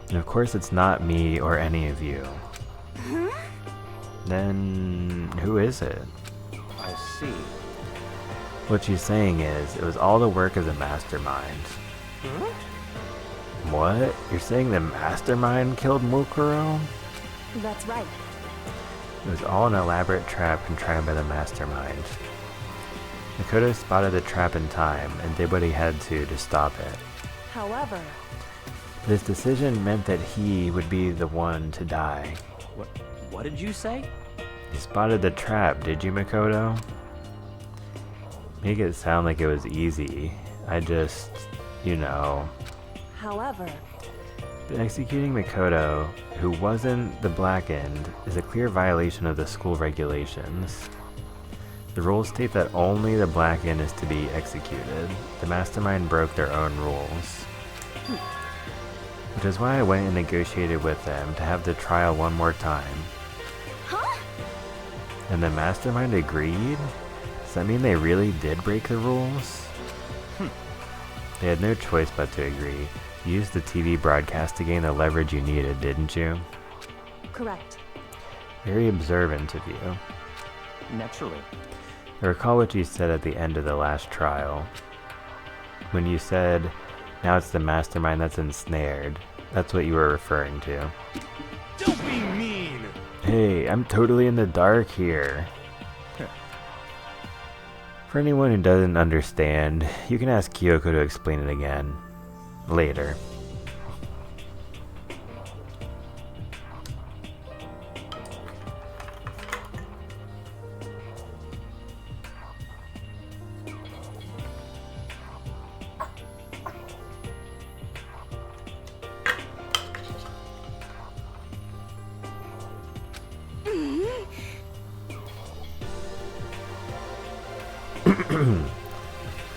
And of course it's not me or any of you. Then who is it? I see. What she's saying is, it was all the work of the mastermind. What? You're saying the mastermind killed Mukuro? That's right. It was all an elaborate trap contrived by the mastermind. Makoto spotted the trap in time and did what he had to stop it. However, This decision meant that he would be the one to die. What did you say? You spotted the trap, did you, Makoto? Make it sound like it was easy. I just, you know. however, But executing Makoto, who wasn't the Blackened, is a clear violation of the school regulations. The rules state that only the Blackened is to be executed. The mastermind broke their own rules. Which is why I went and negotiated with them to have the trial one more time. Huh? And the mastermind agreed? Does that mean they really did break the rules? They had no choice but to agree. You used the TV broadcast to gain the leverage you needed, didn't you? correct. Very observant of you. Naturally. I recall what you said at the end of the last trial. When you said, now it's the mastermind that's ensnared. That's what you were referring to. Don't be mean! Hey, I'm totally in the dark here. For anyone who doesn't understand, you can ask Kyoko to explain it again. Later.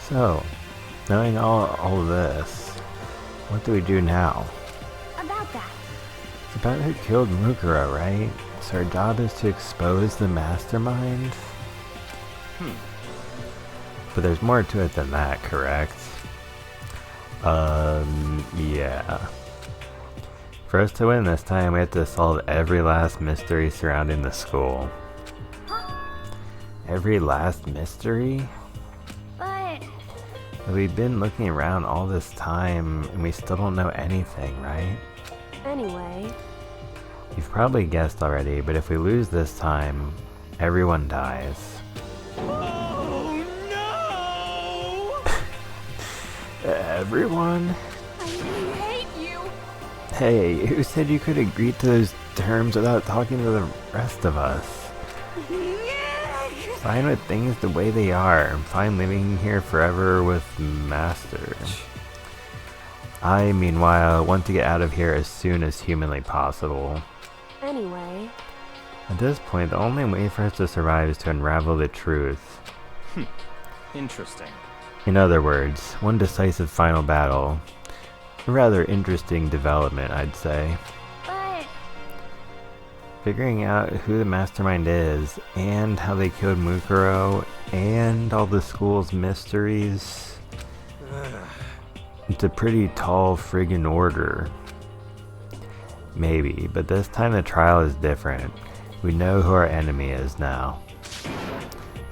So, knowing all of this, what do we do now? About that. It's about who killed Mukuro, right? So our job is to expose the mastermind? But there's more to it than that, correct? Yeah. For us to win this time, we have to solve every last mystery surrounding the school. Every last mystery? But We've been looking around all this time and we still don't know anything, right? Anyway, You've probably guessed already, but if we lose this time, everyone dies. Oh no! Everyone? I hate you. Hey, who said you could agree to those terms without talking to the rest of us? Fine with things the way they are. I'm fine living here forever with Master. I, meanwhile, want to get out of here as soon as humanly possible. anyway, At this point, the only way for us to survive is to unravel the truth. Interesting. In other words, one decisive final battle. A rather interesting development, I'd say. But Figuring out who the mastermind is, and how they killed Mukuro, and all the school's mysteries. It's a pretty tall friggin' order. Maybe, but this time the trial is different. We know who our enemy is now.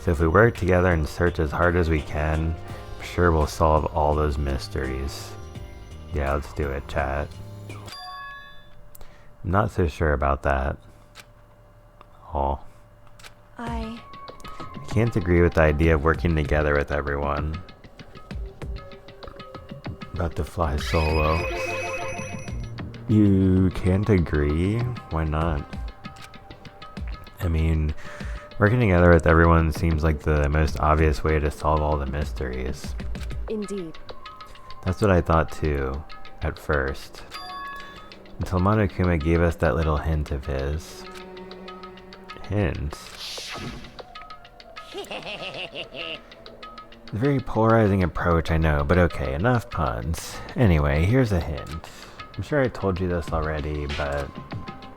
So if we work together and search as hard as we can, I'm sure we'll solve all those mysteries. Yeah, let's do it, chat. I'm not so sure about that. Oh. I Can't agree with the idea of working together with everyone. About to fly solo. You can't agree? Why not? I mean, working together with everyone seems like the most obvious way to solve all the mysteries. indeed. That's what I thought too, at first. Until Monokuma gave us that little hint of his. Hint? A very polarizing approach, I know, but okay, enough puns. Anyway, here's a hint. I'm sure I told you this already, but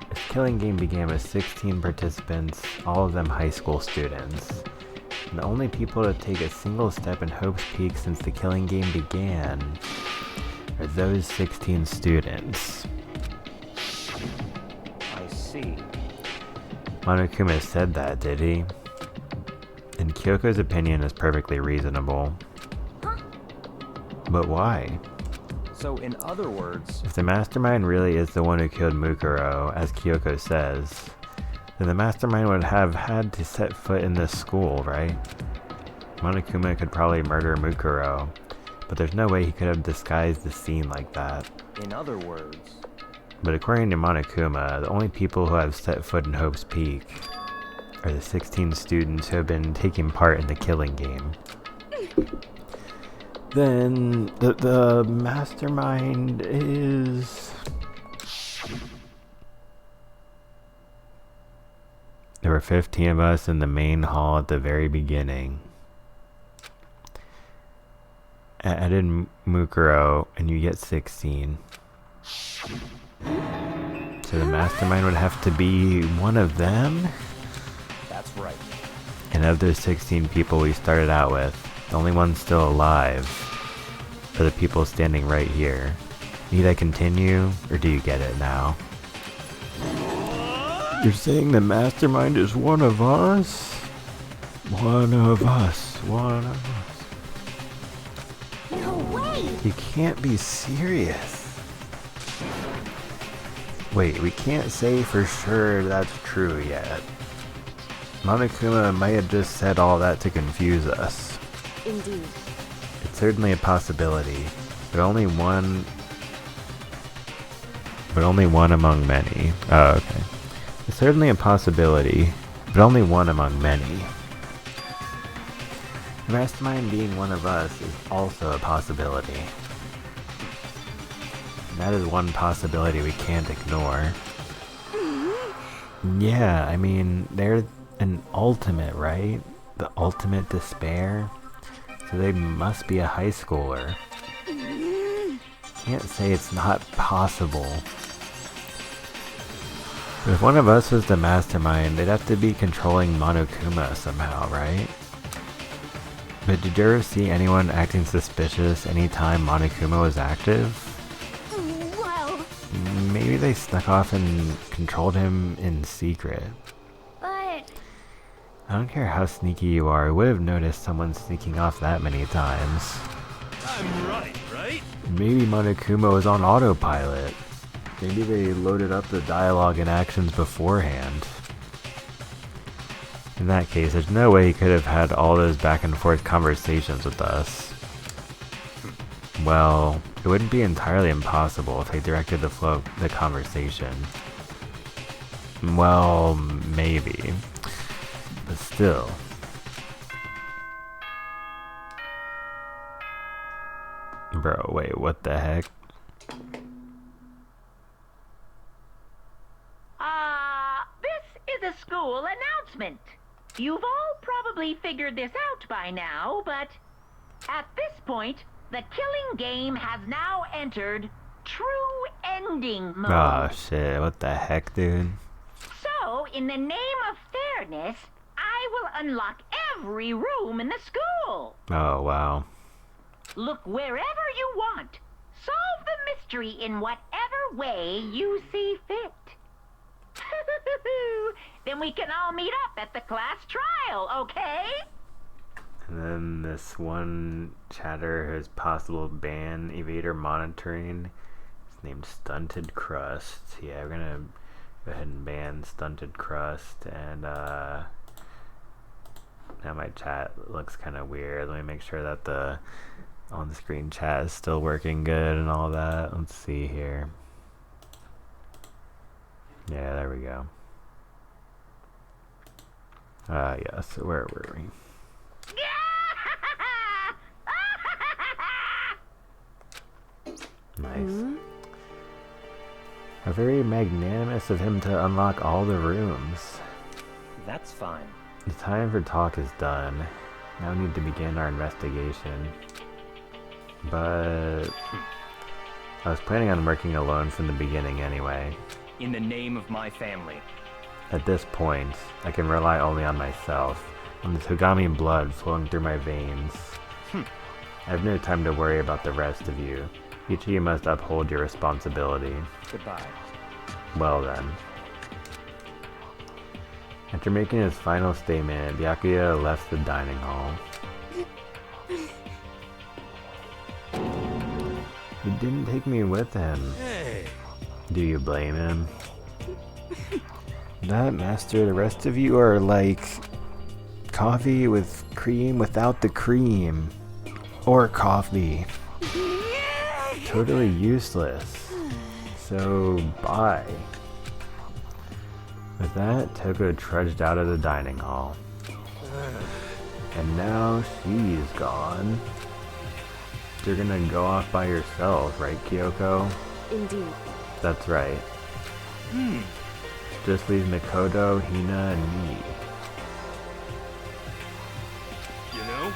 this killing game began with 16 participants, all of them high school students. And the only people to take a single step in Hope's Peak since the killing game began are those 16 students. I see. Monokuma said that, did he? And Kyoko's opinion is perfectly reasonable. Huh? But why? So, in other words, If the mastermind really is the one who killed Mukuro, as Kyoko says, then the mastermind would have had to set foot in this school, right? Monokuma could probably murder Mukuro, but there's no way he could have disguised the scene like that. in other words, But according to Monokuma, the only people who have set foot in Hope's Peak are the 16 students who have been taking part in the killing game. Then the mastermind is... There were 15 of us in the main hall at the very beginning. Added Mukuro, and you get 16. So the mastermind would have to be one of them? that's right. And of those 16 people we started out with, the only ones still alive are the people standing right here. Need I continue, or do you get it now? You're saying the mastermind is one of us? One of us. One of us. No way! You can't be serious. Wait, we can't say for sure that's true yet. Monokuma might have just said all that to confuse us. Indeed. It's certainly a possibility, but only one among many. Oh, okay. It's certainly a possibility, but only one among many. The mastermind being one of us is also a possibility. And that is one possibility we can't ignore. Yeah, I mean, they're an ultimate, right? The ultimate despair. So they must be a high schooler. Can't say it's not possible. But if one of us was the mastermind, they'd have to be controlling Monokuma somehow, right? But did you ever see anyone acting suspicious anytime Monokuma was active? Well, Maybe they snuck off and controlled him in secret. but I don't care how sneaky you are, I would have noticed someone sneaking off that many times. I'm right, right? Maybe Monokuma was on autopilot. Maybe they loaded up the dialogue and actions beforehand. In that case, there's no way he could have had all those back and forth conversations with us. Well, it wouldn't be entirely impossible if they directed the flow of the conversation. Well, maybe. But still. Bro, wait, what the heck? This is a school announcement. You've all probably figured this out by now, but at this point, the killing game has now entered true ending mode. Oh shit, what the heck, dude? So, in the name of fairness, I will unlock every room in the school. Oh wow. Look wherever you want. Solve the mystery in whatever way you see fit. Then we can all meet up at the class trial, okay? And then this one chatter who's possible ban evader monitoring is named Stunted Crust. Yeah, we're gonna go ahead and ban Stunted Crust, and now my chat looks kind of weird. Let me make sure that the on-screen chat is still working good and all that. Let's see here. Yeah, there we go. Yes, where were we? Nice. How very magnanimous of him to unlock all the rooms. That's fine. The time for talk is done. Now we need to begin our investigation. But I was planning on working alone from the beginning anyway. In the name of my family. At this point, I can rely only on myself, on the Togami blood flowing through my veins. I have no time to worry about the rest of you. Each of you must uphold your responsibility. Goodbye. Well then. After making his final statement, Byakuya left the dining hall. He didn't take me with him. Hey. Do you blame him? That, Master, the rest of you are like coffee with cream without the cream. Or coffee. Totally useless. So, bye. With that, Toko trudged out of the dining hall. And now she's gone. You're gonna go off by yourself, right, Kyoko? Indeed. That's right. Just leave Mikoto, Hina, and me. You know?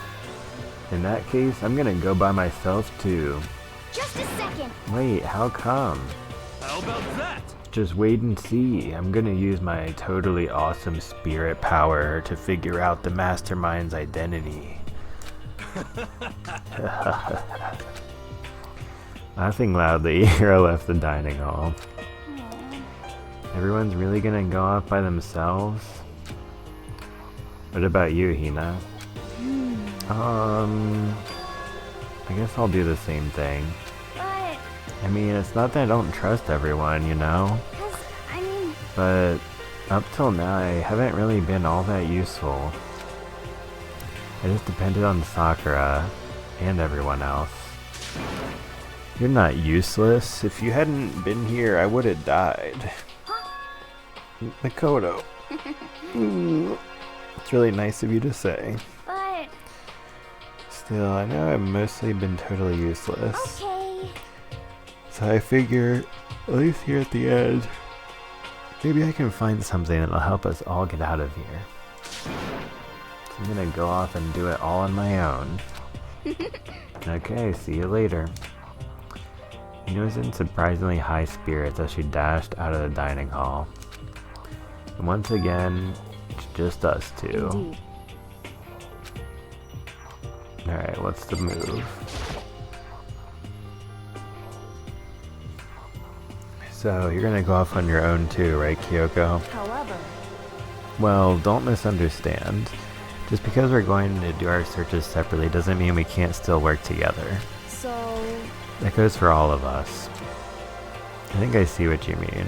In that case, I'm gonna go by myself too. Just a second. Wait, how come? How about that? Just wait and see. I'm gonna use my totally awesome spirit power to figure out the mastermind's identity. Laughing loudly, Hiro left the dining hall. Everyone's really gonna go off by themselves? What about you, Hina? I guess I'll do the same thing. But, I mean, it's not that I don't trust everyone, you know? But up till now, I haven't really been all that useful. I just depended on Sakura and everyone else. You're not useless. If you hadn't been here, I would have died. Mikoto. It's really nice of you to say. but, Still, I know I've mostly been totally useless. okay. So I figure, at least here at the end, maybe I can find something that'll help us all get out of here. So I'm gonna go off and do it all on my own. Okay, see you later. Hina was in surprisingly high spirits as she dashed out of the dining hall. And once again, it's just us two. Indeed. Alright, what's the move? So, you're gonna go off on your own too, right, Kyoko? However, Well, don't misunderstand. Just because we're going to do our searches separately doesn't mean we can't still work together. so That goes for all of us. I think I see what you mean.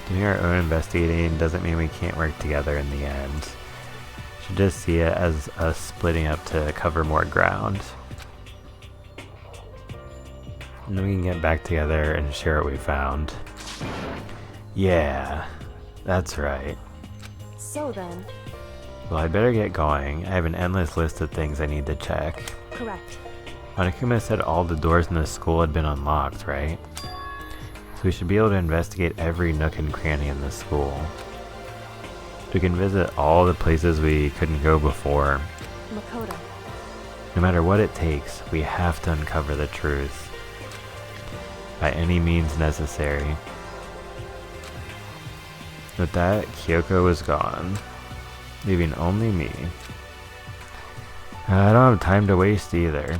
Doing our own investigating doesn't mean we can't work together in the end. You should just see it as us splitting up to cover more ground. And then we can get back together and share what we found. Yeah, that's right. so then, Well, I better get going. I have an endless list of things I need to check. correct. Monokuma said all the doors in the school had been unlocked, right? So we should be able to investigate every nook and cranny in the school. We can visit all the places we couldn't go before. Makoto. No matter what it takes, we have to uncover the truth. By any means necessary. With that, Kyoko was gone, leaving only me. I don't have time to waste either.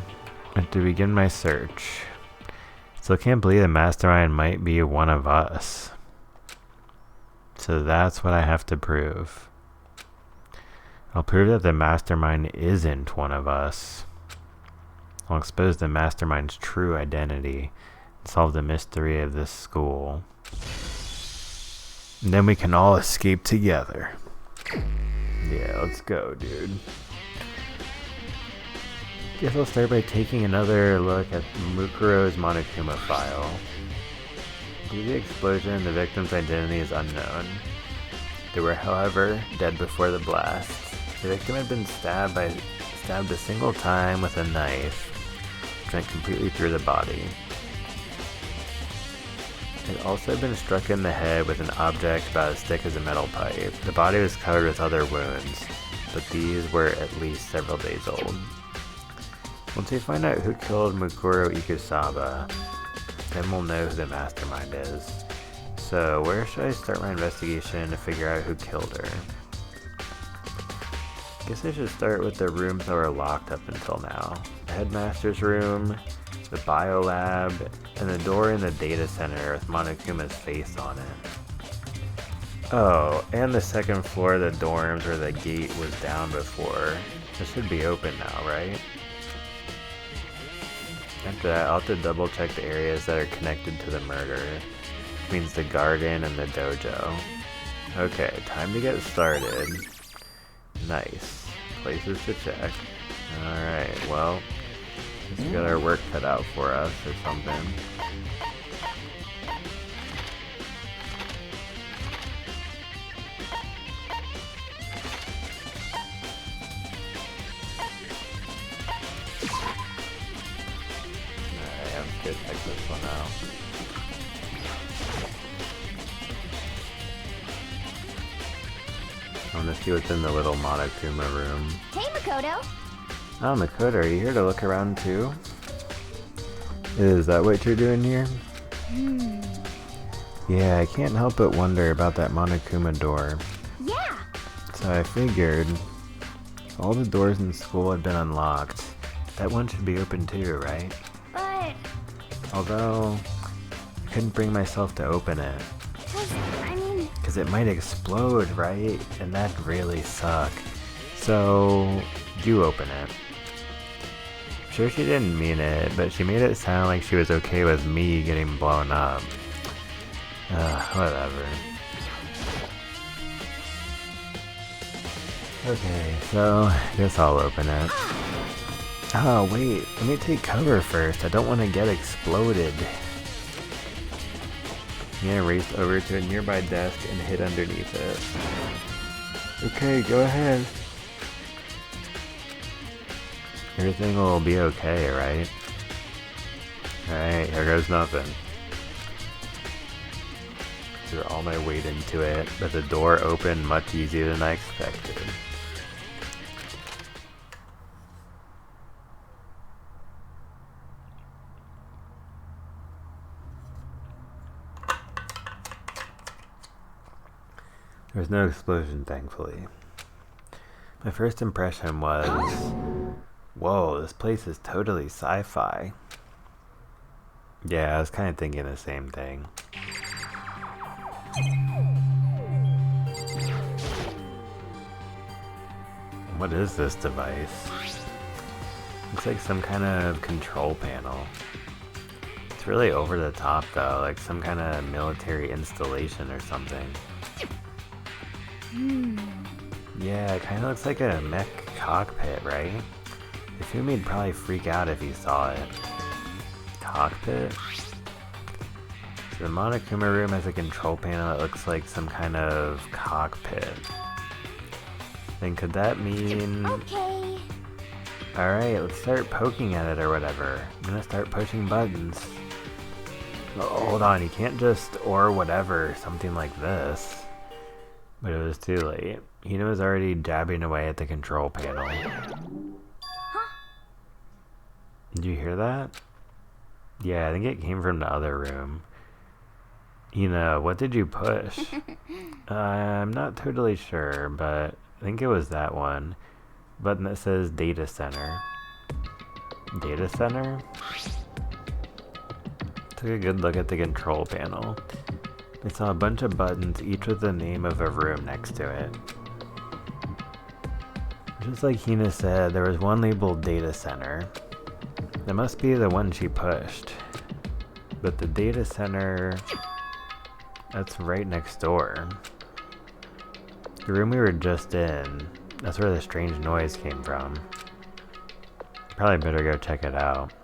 I have to begin my search. Still can't believe the mastermind might be one of us. So that's what I have to prove. I'll prove that the mastermind isn't one of us. I'll expose the mastermind's true identity and solve the mystery of this school. And then we can all escape together. Yeah, let's go, dude. Guess I'll start by taking another look at Mukuro's Monokuma file. Due to the explosion, the victim's identity is unknown. They were, however, dead before the blast. The victim had been stabbed a single time with a knife, which went completely through the body. It had also been struck in the head with an object about as thick as a metal pipe. The body was covered with other wounds, but these were at least several days old. Once we find out who killed Mukuro Ikusaba, then we'll know who the mastermind is. So, where should I start my investigation to figure out who killed her? Guess I should start with the rooms that were locked up until now. The headmaster's room, the biolab, and the door in the data center with Monokuma's face on it. Oh, and the second floor of the dorms where the gate was down before. It should be open now, right? After that, I'll have to double check the areas that are connected to the murder. Which means the garden and the dojo. Okay, time to get started. Nice. Places to check. Alright, well, we got our work cut out for us or something. Alright, let's go check this one out. I want to see what's in the little Monokuma room. Hey, Makoto. Oh, Makoto, are you here to look around too? Is that what you're doing here? Yeah, I can't help but wonder about that Monokuma door. Yeah. So I figured, if all the doors in school had been unlocked, that one should be open too, right? But, Although, I couldn't bring myself to open it. Because it might explode, right? And that'd really suck. So, you open it. I'm sure she didn't mean it, but she made it sound like she was okay with me getting blown up. Whatever. Okay, so, I guess I'll open it. Oh, wait, let me take cover first. I don't want to get exploded. Nina raced over to a nearby desk and hid underneath it. Okay, go ahead. Everything will be okay, right? Alright, here goes nothing. Threw all my weight into it, but the door opened much easier than I expected. There was no explosion, thankfully. My first impression was, whoa, this place is totally sci-fi. Yeah, I was kind of thinking the same thing. What is this device? Looks like some kind of control panel. It's really over the top though, like some kind of military installation or something. Yeah, it kind of looks like a mech cockpit, right? Ifumi'd probably freak out if he saw it. Cockpit? So the Monokuma room has a control panel that looks like some kind of cockpit. Then could that mean... Okay. Alright, let's start poking at it or whatever. I'm gonna start pushing buttons. Oh, hold on, you can't just or whatever, something like this. But it was too late. Hina was already jabbing away at the control panel. Huh? Did you hear that? Yeah, I think it came from the other room. Hina, what did you push? I'm not totally sure, but I think it was that one. Button that says Data Center. Data Center? Took a good look at the control panel. I saw a bunch of buttons, each with the name of a room next to it. Just like Hina said, there was one labeled Data Center. That must be the one she pushed. But the Data Center... that's right next door. The room we were just in, that's where the strange noise came from. Probably better go check it out.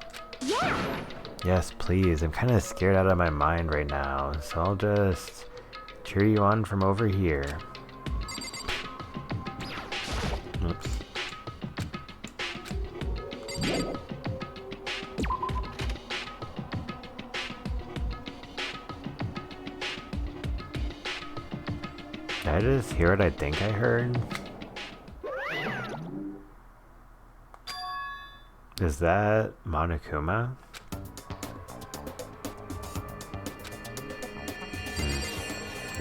Yeah. Yes, please. I'm kind of scared out of my mind right now, so I'll just cheer you on from over here. Oops. Did I just hear what I think I heard? Is that Monokuma?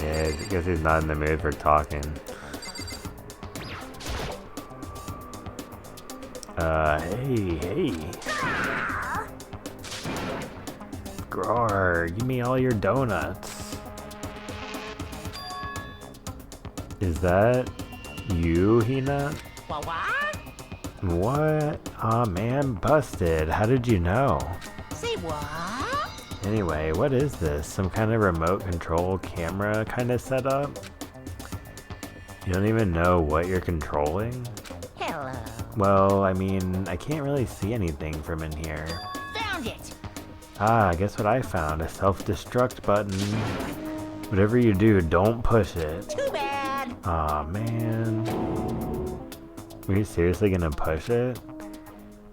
Yeah, I guess he's not in the mood for talking. Hey. Grar, give me all your donuts. Is that you, Hina? What? What? Aw, man, busted. How did you know? Anyway, what is this? Some kind of remote control camera kind of setup? You don't even know what you're controlling? Hello. Well, I mean, I can't really see anything from in here. Found it. Ah, guess what I found? A self-destruct button. Whatever you do, don't push it. Too bad. Aw, man. Were you seriously gonna push it?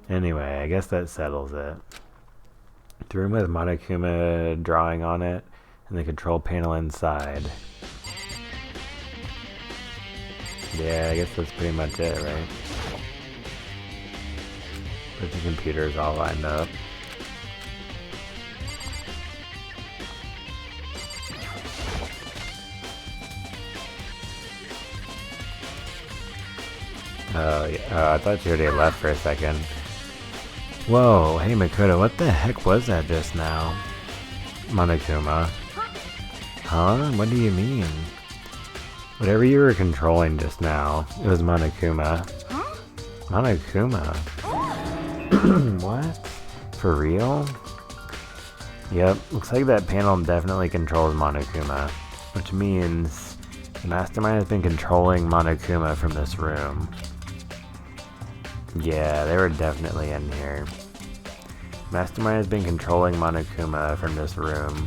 Anyway, I guess that settles it. The room with Monokuma drawing on it and the control panel inside. Yeah, I guess that's pretty much it, right? But the computer's all lined up. Oh, yeah. I thought you already left for a second. Whoa, hey Makoto, what the heck was that just now? Monokuma. Huh? What do you mean? Whatever you were controlling just now, it was Monokuma. Huh? Monokuma? What? For real? Yep, looks like that panel definitely controls Monokuma. Which means the mastermind has been controlling Monokuma from this room. Yeah, they were definitely in here. Mastermind has been controlling Monokuma from this room.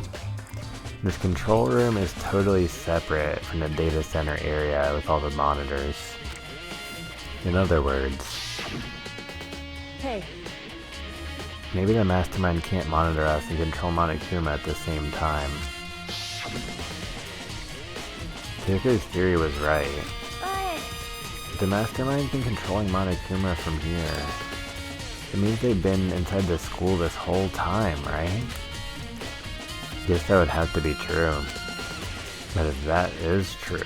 This control room is totally separate from the data center area with all the monitors. In other words, Hey, maybe the Mastermind can't monitor us and control Monokuma at the same time. Keiko's theory was right. But The Mastermind's been controlling Monokuma from here. It means they've been inside the school this whole time, right? Guess that would have to be true. But if that is true...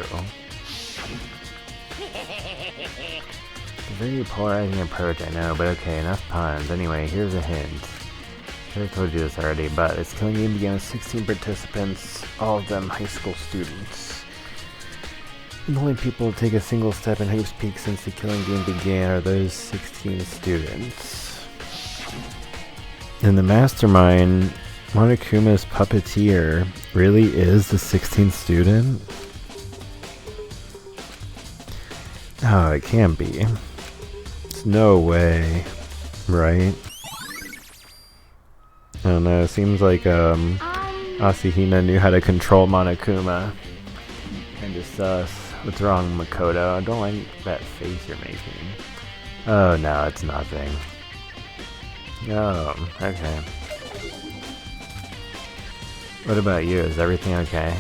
It's a very polarizing approach, I know, but okay, enough puns. Anyway, here's a hint. I should have told you this already, but this killing game began with 16 participants, all of them high school students. The only people to take a single step in Hope's Peak since the killing game began are those 16 students. And the mastermind, Monokuma's puppeteer, really is the 16th student? Oh, it can't be. It's no way, right? I don't know, it seems like Asahina knew how to control Monokuma. Kinda sus. What's wrong, Makoto? I don't like that face you're making. Oh, no, it's nothing. Oh, okay. What about you? Is everything okay?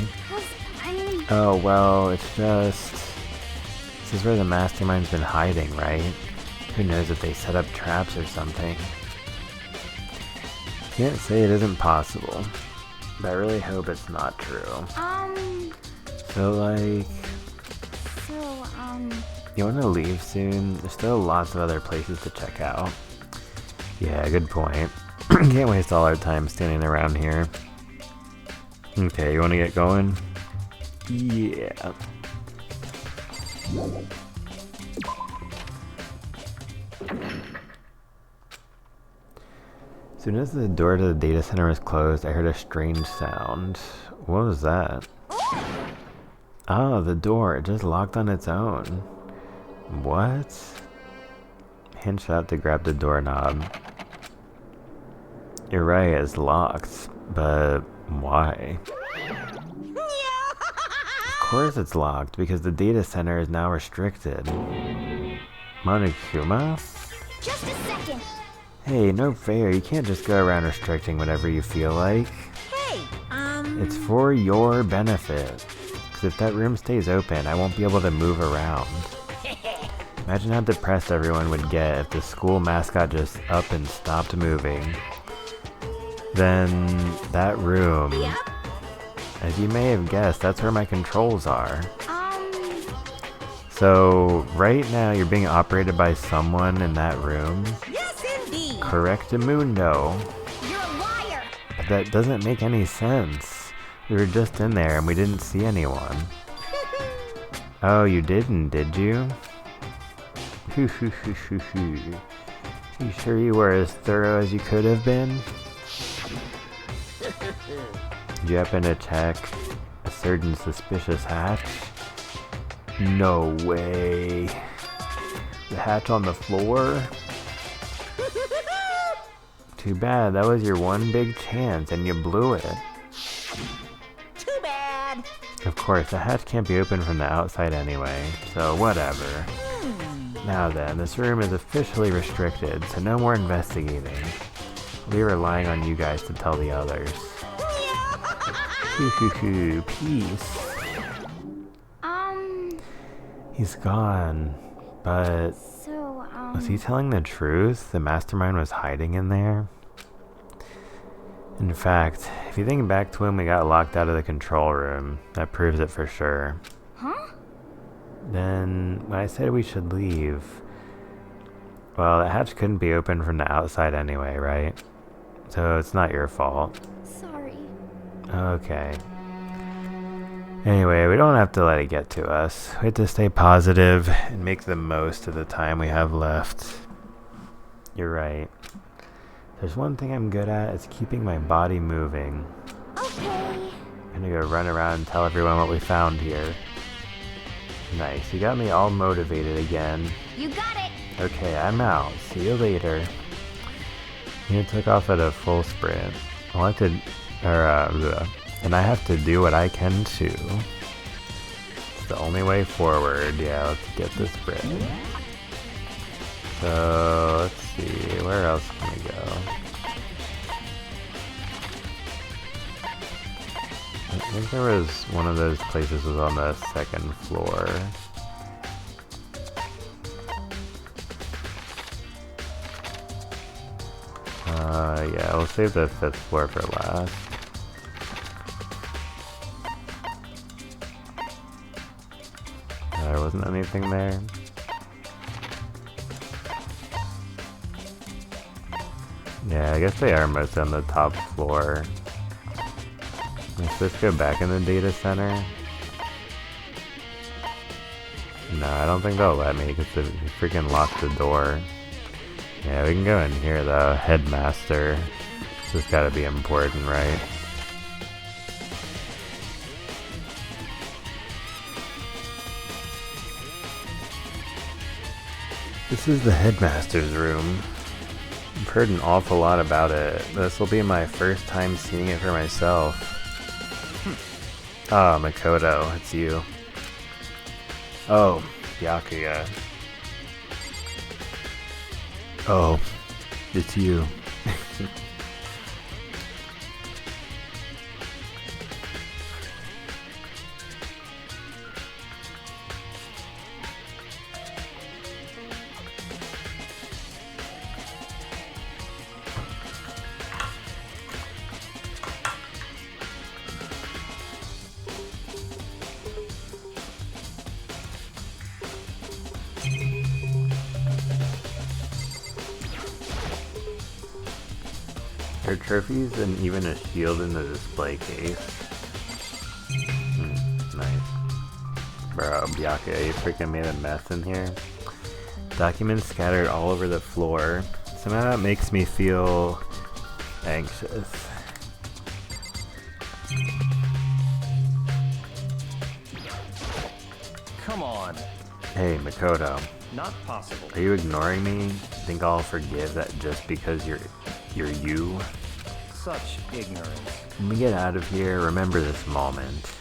Oh, well, it's just... This is where the mastermind's been hiding, right? Who knows if they set up traps or something. Can't say it isn't possible, but I really hope it's not true. So, you want to leave soon? There's still lots of other places to check out. Yeah, good point. Can't waste all our time standing around here. Okay, you want to get going? Yeah. As soon as the door to the data center was closed, I heard a strange sound. What was that? Oh, the door. It just locked on its own. What? Hinge out to grab the doorknob. You're right, it's locked. But why? Of course it's locked, because the data center is now restricted. Monokuma? just a second. Hey, no fair. You can't just go around restricting whatever you feel like. Hey, It's for your benefit. Because if that room stays open, I won't be able to move around. Imagine how depressed everyone would get if the school mascot just up and stopped moving. Then that room, Yep. as you may have guessed, that's where my controls are. So right now you're being operated by someone in that room. Yes, indeed. Correctamundo. You're a liar. But that doesn't make any sense. We were just in there and we didn't see anyone. Oh, you didn't, did you? You sure you were as thorough as you could have been? Did you happen to check a certain suspicious hatch? No way. The hatch on the floor? Too bad, that was your one big chance and you blew it. Too bad. Of course, the hatch can't be opened from the outside anyway, so whatever. Now then, this room is officially restricted, so no more investigating. We'll be relying on you guys to tell the others. Hoo hoo hoo, peace. He's gone, but So, was he telling the truth? The mastermind was hiding in there? In fact, if you think back to when we got locked out of the control room, that proves it for sure. Huh? Then, when I said we should leave, well, the hatch couldn't be opened from the outside anyway, right? So it's not your fault. Sorry. Okay. Anyway, we don't have to let it get to us. We have to stay positive and make the most of the time we have left. You're right. There's one thing I'm good at, it's keeping my body moving. Okay. I'm gonna go run around and tell everyone what we found here. Nice, you got me all motivated again. You got it. Okay, I'm out. See you later. You took off at a full sprint. I'll have to, and I have to do what I can too. It's the only way forward. Yeah, let's get this sprint. So, let's see, where else can we go? I think there was one of those places was on the second floor. Yeah, we'll save the 5th floor for last. There wasn't anything there. Yeah, I guess they are mostly on the top floor. Am I supposed to go back in the data center? No, I don't think they'll let me because they freaking locked the door. Yeah, we can go in here though. Headmaster. This has gotta be important, right? This is the headmaster's room. I've heard an awful lot about it. This will be my first time seeing it for myself. Oh, Makoto, it's you. Oh, Byakuya. Oh, it's you. There are trophies and even a shield in the display case. Nice. Bro, Byakuya, you freaking made a mess in here. Documents scattered all over the floor. Somehow that makes me feel anxious. Come on. Hey, Makoto. Not possible. Are you ignoring me? Think I'll forgive that just because you're you? Such ignorance. When we get out of here, remember this moment.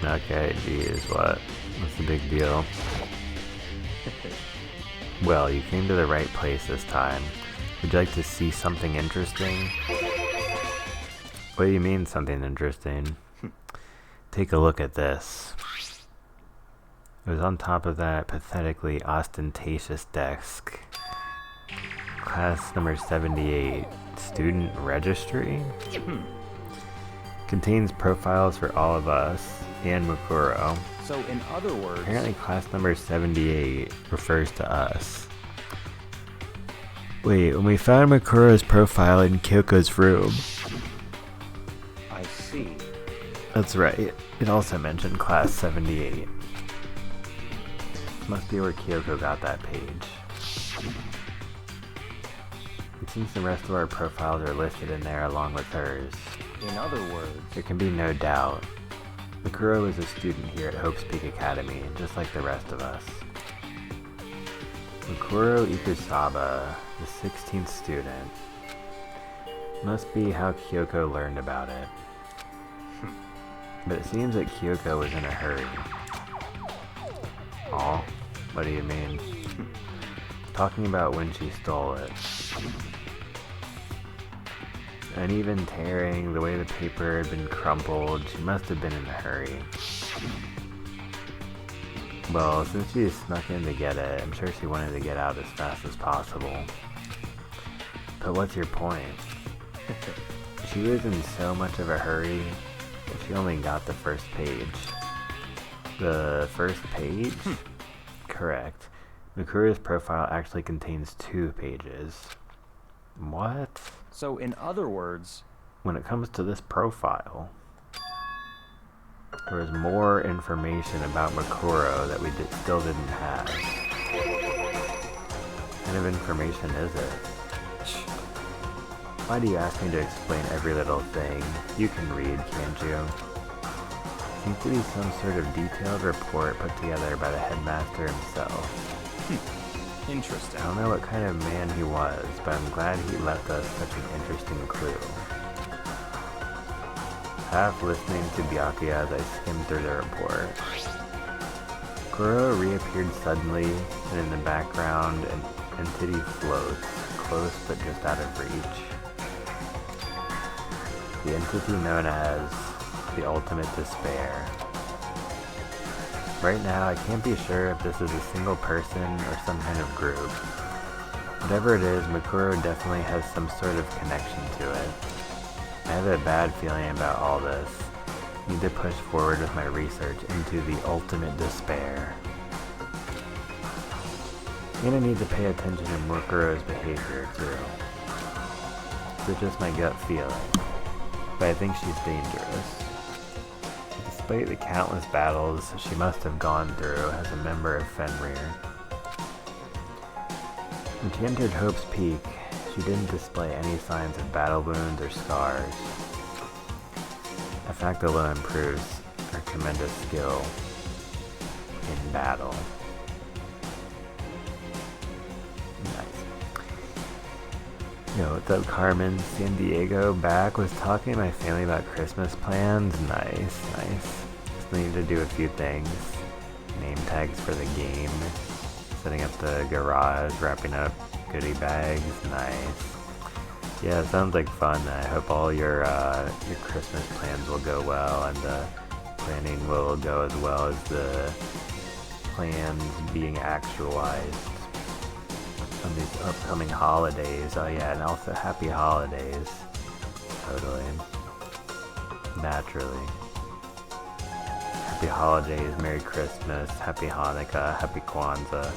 Okay, geez, what? What's the big deal? Well, you came to the right place this time. Would you like to see something interesting? What do you mean, something interesting? Take a look at this. It was on top of that pathetically ostentatious desk. Class number 78, Student Registry? Contains profiles for all of us and Mukuro. So, in other words... Apparently class number 78 refers to us. Wait, when we found Mukuro's profile in Kyoko's room... I see. That's right. It also mentioned class 78. Must be where Kyoko got that page. It's since the rest of our profiles are listed in there along with hers, In other words, there can be no doubt. Mikuro is a student here at Hope's Peak Academy, just like the rest of us. Mikuro Ikusaba, the 16th student. Must be how Kyoko learned about it. But it seems that Kyoko was in a hurry. Aw, what do you mean? Talking about when she stole it. Uneven tearing, the way the paper had been crumpled, she must have been in a hurry. Well, since she snuck in to get it, I'm sure she wanted to get out as fast as possible. But what's your point? She was in so much of a hurry that she only got the first page. The first page? Correct. Mikuro's profile actually contains 2 pages. What? so in other words, When it comes to this profile, there is more information about Mikuro that we still didn't have. What kind of information is it? Why do you ask me to explain every little thing? You can read, can't you? Seems to be some sort of detailed report put together by the headmaster himself. interesting. I don't know what kind of man he was, but I'm glad he left us such an interesting clue. Half listening to Byakuya as I skimmed through the report. Kuro reappeared suddenly, and in the background an entity floats, close but just out of reach. The entity known as the Ultimate Despair. Right now, I can't be sure if this is a single person or some kind of group. Whatever it is, Mikuro definitely has some sort of connection to it. I have a bad feeling about all this. I need to push forward with my research into the Ultimate Despair. I'm gonna need to pay attention to Mukuro's behavior too. It's just my gut feeling, but I think she's dangerous. Despite the countless battles she must have gone through as a member of Fenrir. When she entered Hope's Peak, she didn't display any signs of battle wounds or scars. A fact alone proves her tremendous skill in battle. Nice. Yo, what's up, Carmen? San Diego back. Was talking to my family about Christmas plans. Nice, nice. Just need to do a few things. Name tags for the game. Setting up the garage. Wrapping up goodie bags. Nice. Yeah, it sounds like fun. I hope all your Christmas plans will go well, and the planning will go as well as the plans being actualized on these upcoming holidays. Oh yeah, and also happy holidays. Totally. Naturally. Happy holidays, Merry Christmas, Happy Hanukkah, Happy Kwanzaa.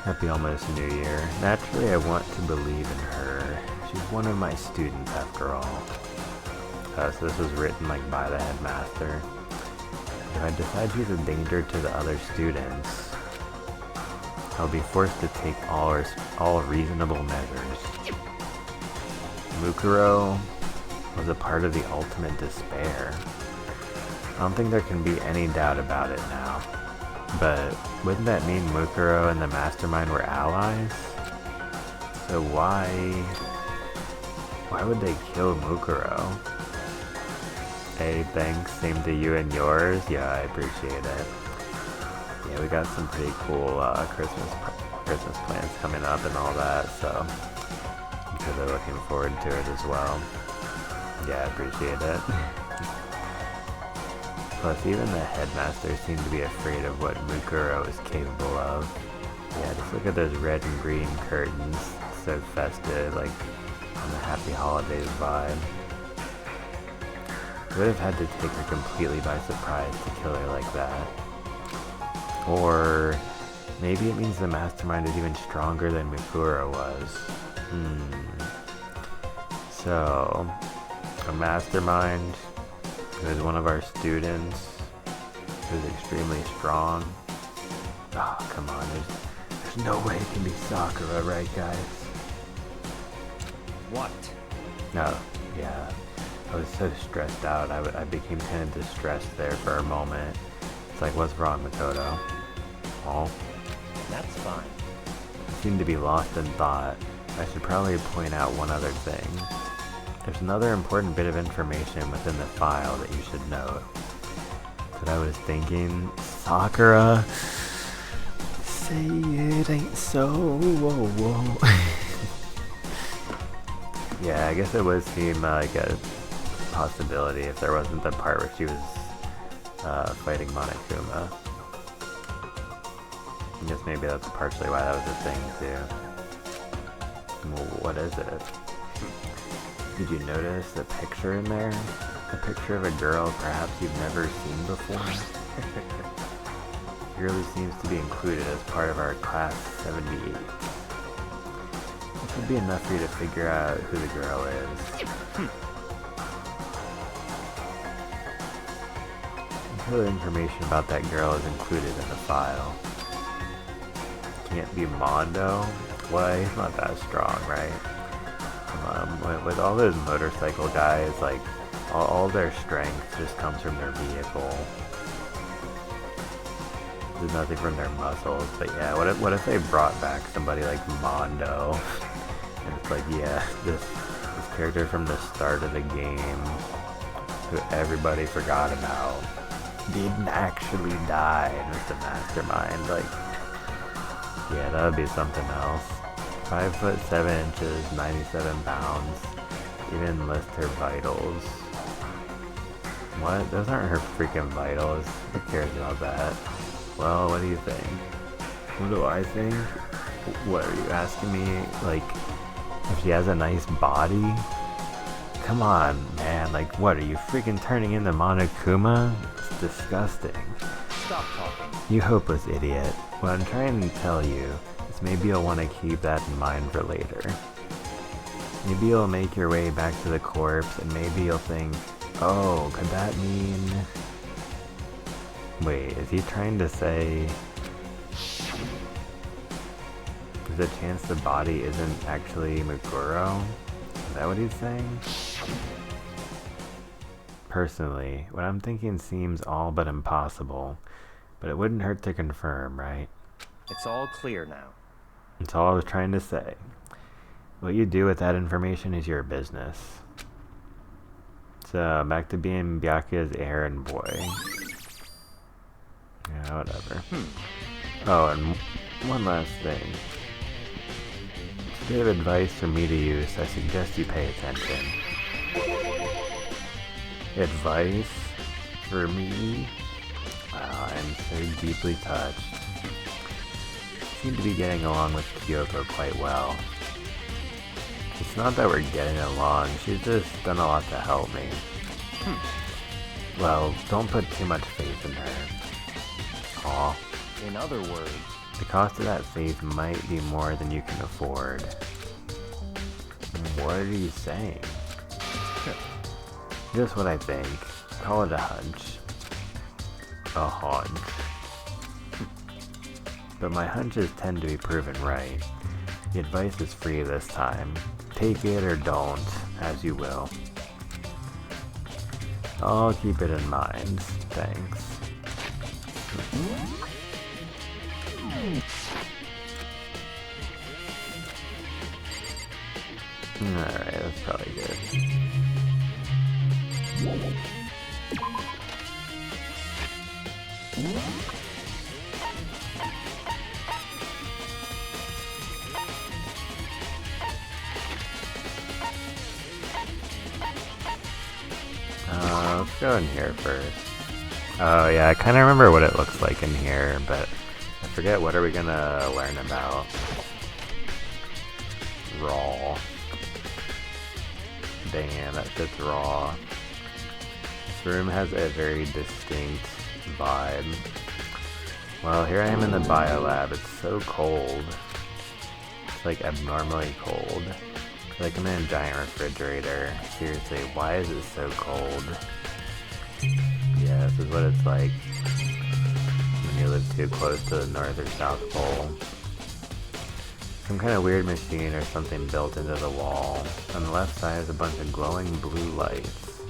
Happy almost New Year. Naturally, I want to believe in her. She's one of my students after all. So this was written like by the headmaster. If I decide she's a danger to the other students, I'll be forced to take all reasonable measures. Mukuro was a part of the Ultimate Despair. I don't think there can be any doubt about it now. But wouldn't that mean Mukuro and the Mastermind were allies? So why would they kill Mukuro? Hey, thanks. Same to you and yours. Yeah, I appreciate it. Yeah, we got some pretty cool Christmas plans coming up and all that, so I'm really looking forward to it as well. Yeah, I appreciate it. Plus, even the headmasters seem to be afraid of what Mukuro is capable of. Yeah, just look at those red and green curtains. So festive, like on the Happy Holidays vibe. I would have had to take her completely by surprise to kill her like that. Or maybe it means the Mastermind is even stronger than Mukuro was. So, a Mastermind who is one of our students, who's extremely strong. Oh, come on, there's There's no way it can be Sakura, right, guys? What? No, yeah. I was so stressed out. I became kind of distressed there for a moment. It's like, what's wrong, Makoto? Oh, That's fine. I seem to be lost in thought. I should probably point out one other thing. There's another important bit of information within the file that you should note. That I was thinking, Sakura, say it ain't so. Whoa, whoa. Yeah, I guess it would seem like a possibility if there wasn't the part where she was fighting Monokuma. I guess maybe that's partially why that was a thing too. Well, what is it? Did you notice the picture in there? A picture of a girl perhaps you've never seen before? The girl who seems to be included as part of our class 78. This would be enough for you to figure out who the girl is. Further information about that girl is included in the file. Can't be Mondo? Why? He's not that strong, right? With all those motorcycle guys, like, all their strength just comes from their vehicle. There's nothing from their muscles. But yeah, what if they brought back somebody like Mondo? And it's like, yeah, this character from the start of the game, who everybody forgot about, didn't actually die and was the mastermind. Like, yeah, that would be something else. 5'7" inches, 97 pounds. Even list her vitals. What? Those aren't her freaking vitals. Who cares about that? Well, what do you think? What do I think? What are you asking me? Like, if she has a nice body? Come on, man. Like, what? Are you freaking turning into Monokuma? It's disgusting. Stop talking. You hopeless idiot. What I'm trying to tell you is maybe you'll want to keep that in mind for later. Maybe you'll make your way back to the corpse and maybe you'll think, oh, could that mean... Wait, is he trying to say... There's a chance the body isn't actually Meguro? Is that what he's saying? Personally, what I'm thinking seems all but impossible, but it wouldn't hurt to confirm, right? It's all clear now. That's all I was trying to say. What you do with that information is your business. So, back to being Byakuya's errand boy. Yeah, whatever. Oh, and one last thing. It's a bit of advice for me to use. I suggest you pay attention. Advice for me? Wow, I'm so deeply touched. Seem to be getting along with Kyoko quite well. It's not that we're getting along, she's just done a lot to help me. Well, don't put too much faith in her. Aw. In other words, The cost of that faith might be more than you can afford. What are you saying? Just what I think. Call it a hunch. A hunch. But my hunches tend to be proven right. The advice is free this time. Take it or don't, as you will. I'll keep it in mind. Thanks. Alright, that's probably good. Let's go in here first. Oh yeah, I kind of remember what it looks like in here, but I forget what are we gonna learn about. Raw. Damn, that fits raw. This room has a very distinct vibe. Well, here I am in the biolab. It's so cold. It's like abnormally cold. It's like I'm in a giant refrigerator. Seriously, why is it so cold? Yeah, this is what it's like when you live too close to the North or South Pole. Some kind of weird machine or something built into the wall. On the left side is a bunch of glowing blue lights.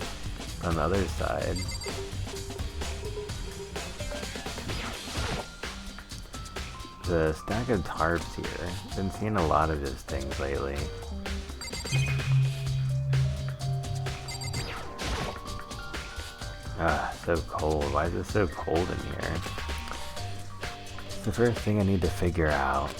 On the other side, the stack of tarps here. Been seeing a lot of these things lately. Ah, so cold. Why is it so cold in here? It's the first thing I need to figure out.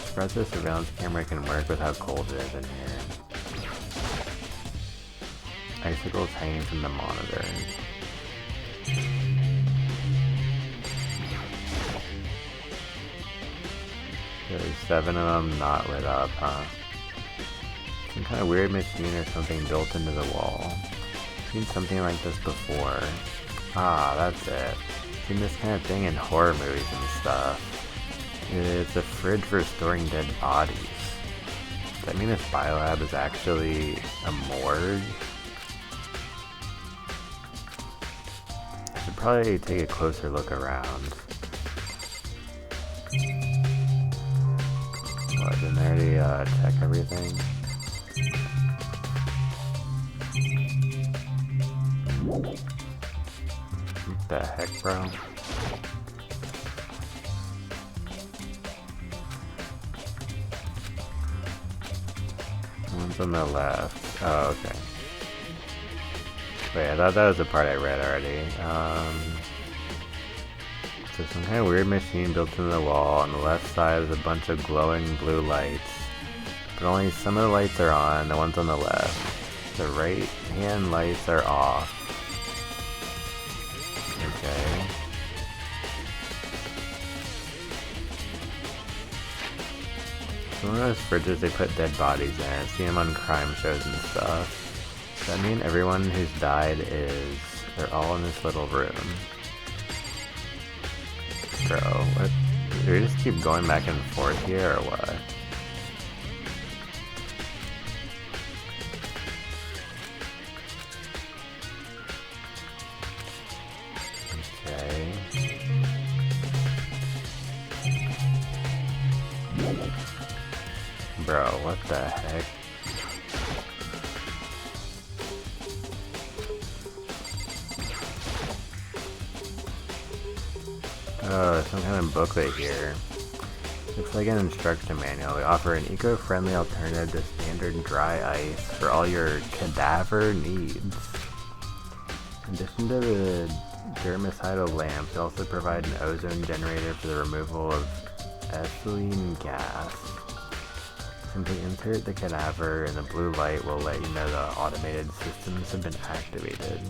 Surprised the surveillance camera can work with how cold it is in here. Icicles hanging from the monitor. There's 7 of them not lit up, huh? Some kind of weird machine or something built into the wall. Seen something like this before. Ah, that's it. Seen this kind of thing in horror movies and stuff. It's a fridge for storing dead bodies. Does that mean this biolab is actually a morgue? I should probably take a closer look around. What, didn't I already check everything? What the heck, bro? One's on the left. Oh, okay. Wait, I thought that was the part I read already. So some kind of weird machine built into the wall. On the left side is a bunch of glowing blue lights. But only some of the lights are on, the ones on the left. The right hand lights are off. Okay. Some of those fridges they put dead bodies in. I see them on crime shows and stuff. Does that mean everyone who's died they're all in this little room? Bro, what? Do we just keep going back and forth here or what? Okay. Bro, what the heck? Oh, some kind of booklet here. Looks like an instruction manual. We offer an eco-friendly alternative to standard dry ice for all your cadaver needs. In addition to the germicidal lamps, we also provide an ozone generator for the removal of ethylene gas. Simply insert the cadaver and the blue light will let you know the automated systems have been activated.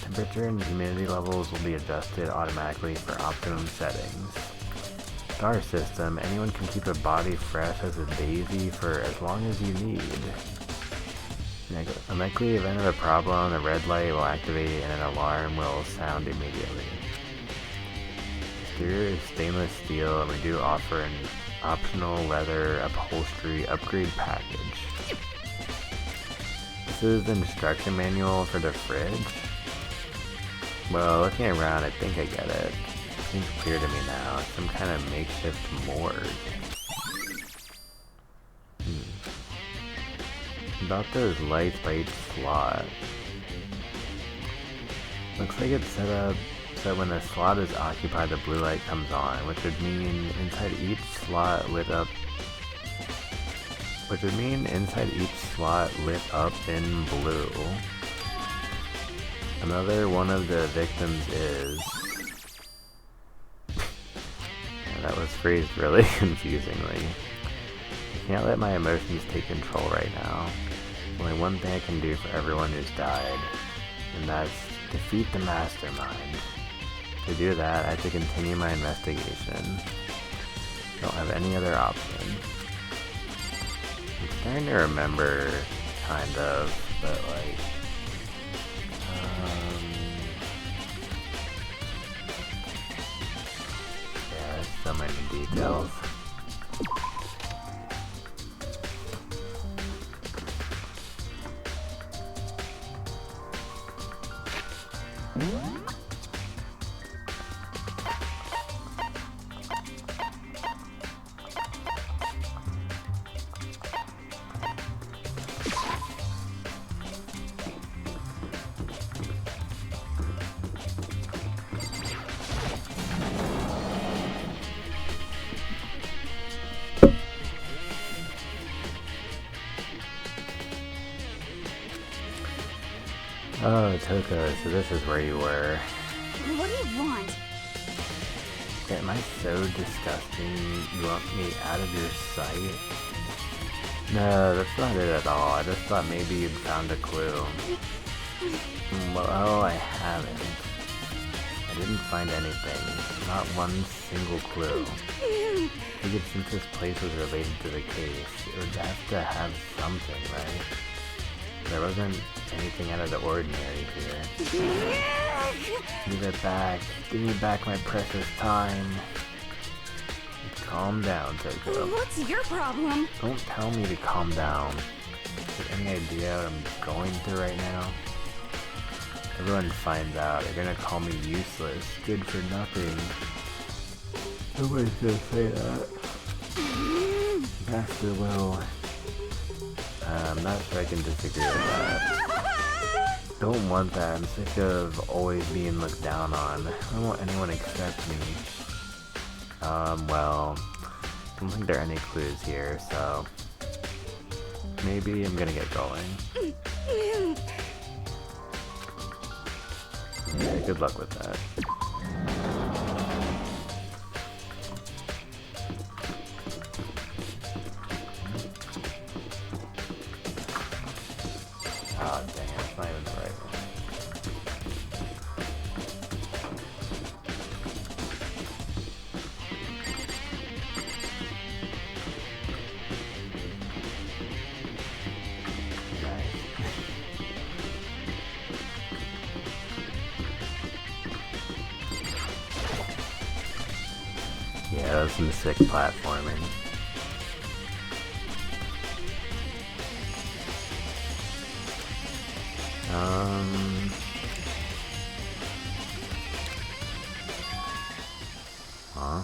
Temperature and humidity levels will be adjusted automatically for optimum settings. Star system, anyone can keep a body fresh as a daisy for as long as you need. In the unlikely event of a problem, the red light will activate and an alarm will sound immediately. Exterior is stainless steel and we do offer an optional leather upholstery upgrade package. This is the instruction manual for the fridge. Well, looking around, I think I get it. It seems clear to me now. It's some kind of makeshift morgue. About those lights by each slot. Looks like it's set up so when the slot is occupied, the blue light comes on, which would mean inside each slot lit up in blue. Another one of the victims is... Yeah, that was phrased really confusingly. I can't let my emotions take control right now. There's only one thing I can do for everyone who's died, and that's defeat the mastermind. To do that, I have to continue my investigation. Don't have any other option. I'm starting to remember, kind of, but like... yeah, there's so many details. Oh, Toko, so this is where you were. What do you want? Am I so disgusting you want me out of your sight? No, that's not it at all. I just thought maybe you'd found a clue. Well, I haven't. I didn't find anything. Not one single clue. Figured since this place was related to the case, it would have to have something, right? There wasn't anything out of the ordinary here. Give it back. Give me back my precious time. Calm down, Toko. What's your problem? Don't tell me to calm down. Have any idea what I'm going through right now? Everyone finds out. They're gonna call me useless, good for nothing. Nobody's gonna say that. Master will. I'm not sure I can disagree with that. Don't want that. I'm sick of always being looked down on. I don't want anyone except me. Well, I don't think there are any clues here, so maybe I'm gonna get going. Yeah, good luck with that. Oh dang, it's not even the right one. Yeah, that was some sick platforming. Huh?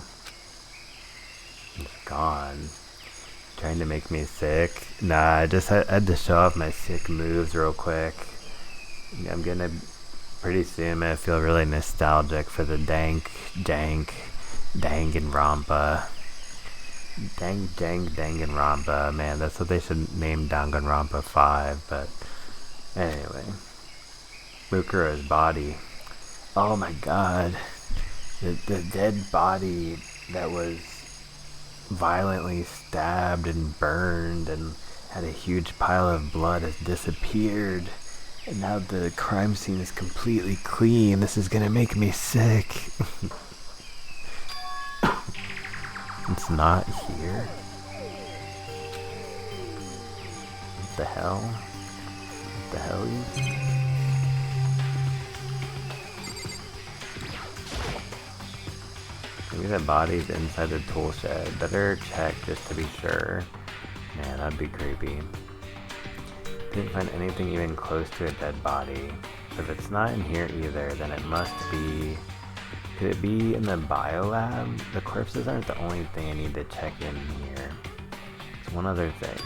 It's gone. Trying to make me sick? Nah, I just had to show off my sick moves real quick. I'm gonna, pretty soon, I'm gonna feel really nostalgic for the Danganronpa. Danganronpa. Man, that's what they should name Danganronpa 5, but anyway. Mukura's body. Oh my god. The dead body that was violently stabbed and burned and had a huge pile of blood has disappeared. And now the crime scene is completely clean. This is gonna make me sick. It's not here. What the hell? What the hell is? Maybe the body's inside the tool shed. Better check just to be sure. Man, that'd be creepy. Didn't find anything even close to a dead body. If it's not in here either, then it must be... Could it be in the biolab? The corpses aren't the only thing I need to check in here. There's one other thing.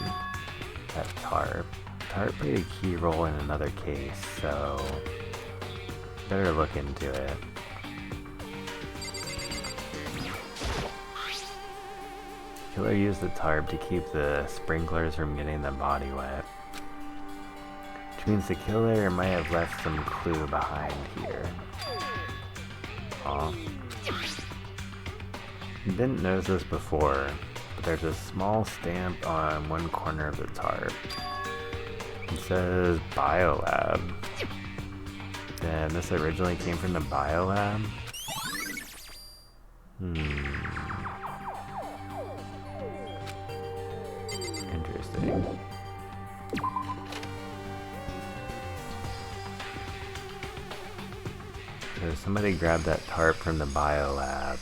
That tarp. Tarp played a key role in another case, so... better look into it. Killer used the tarp to keep the sprinklers from getting the body wet. Which means the killer might have left some clue behind here. Aw. Didn't notice this before, but there's a small stamp on one corner of the tarp. It says Biolab. And this originally came from the Biolab? Interesting. So somebody grabbed that tarp from the biolab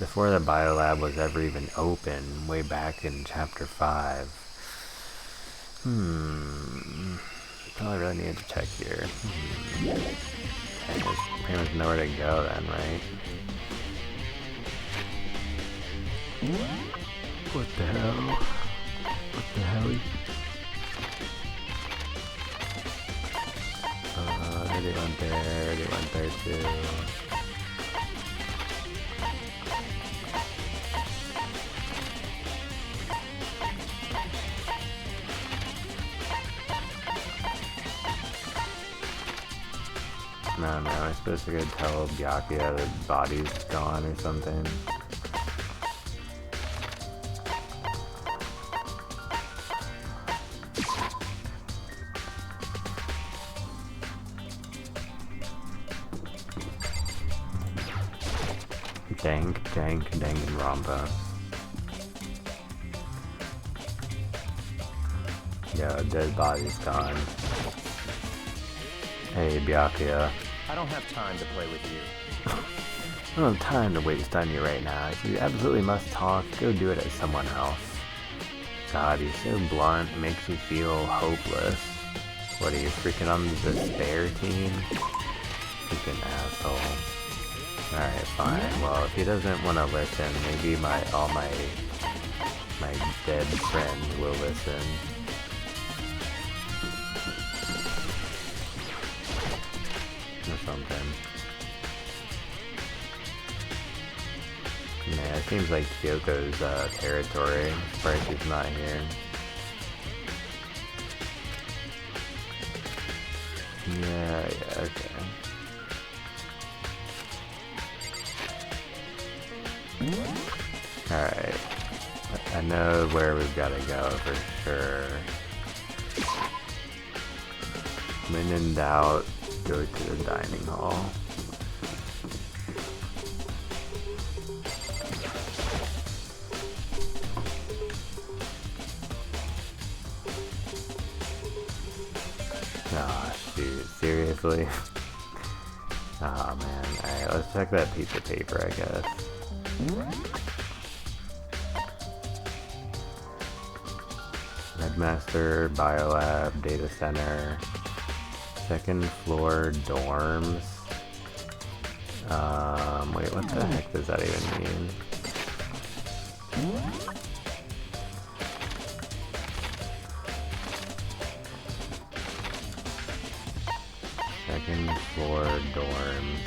before the biolab was ever even open, way back in chapter 5. Probably really need to check here. Okay, there's pretty much nowhere to go then, right? What the hell? What the hell? They went there too. No, no, I'm supposed to go tell Byakuya the body's gone or something. Danganronpa. Yo, dead body's gone. Hey, Byakuya. I don't have time to play with you. I don't have time to waste on you right now. If you absolutely must talk, go do it at someone else. God, he's so blunt, it makes you feel hopeless. What, are you freaking on the despair team? Freaking asshole. Alright, fine. Well, if he doesn't want to listen, maybe all my dead friends will listen. Or something. Man, it seems like Kyoko's territory. I'm surprised he's not here. Yeah, okay. Alright. I know where we've got to go for sure. When in doubt, go to the dining hall. Oh shoot, seriously? Oh man, alright, let's check that piece of paper, I guess. Headmaster, Biolab, Data Center, second floor dorms. Wait, what the heck does that even mean? Second floor dorms.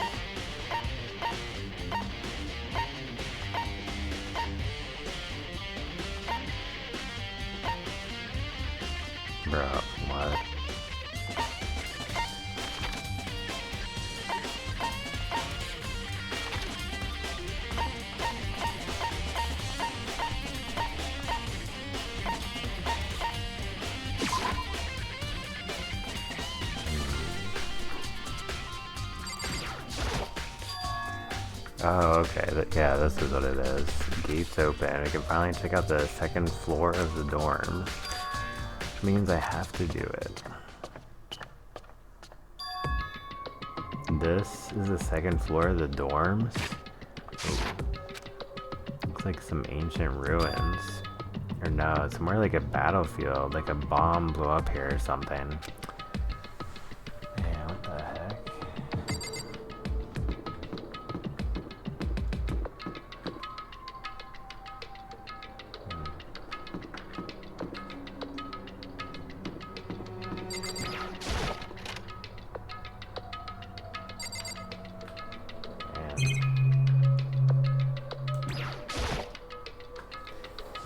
Bro, what? Oh, okay. Yeah, this is what it is. Gates open. We can finally check out the second floor of the dorms. Which means I have to do it. This is the second floor of the dorms? Ooh. Looks like some ancient ruins. Or no, it's more like a battlefield. Like a bomb blew up here or something. Man, what the heck?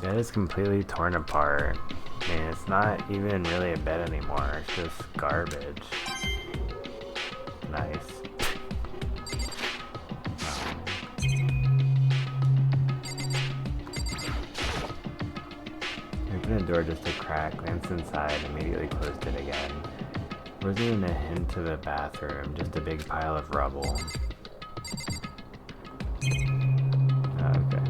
Bed is completely torn apart. I mean, it's not even really a bed anymore. It's just garbage. Nice. Opened the door just a crack, glanced inside, immediately closed it again. There wasn't even a hint of a bathroom, just a big pile of rubble. Okay.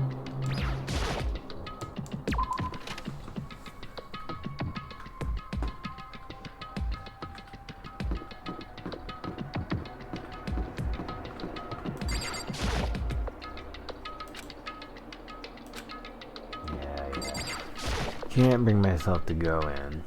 Can't bring myself to go in.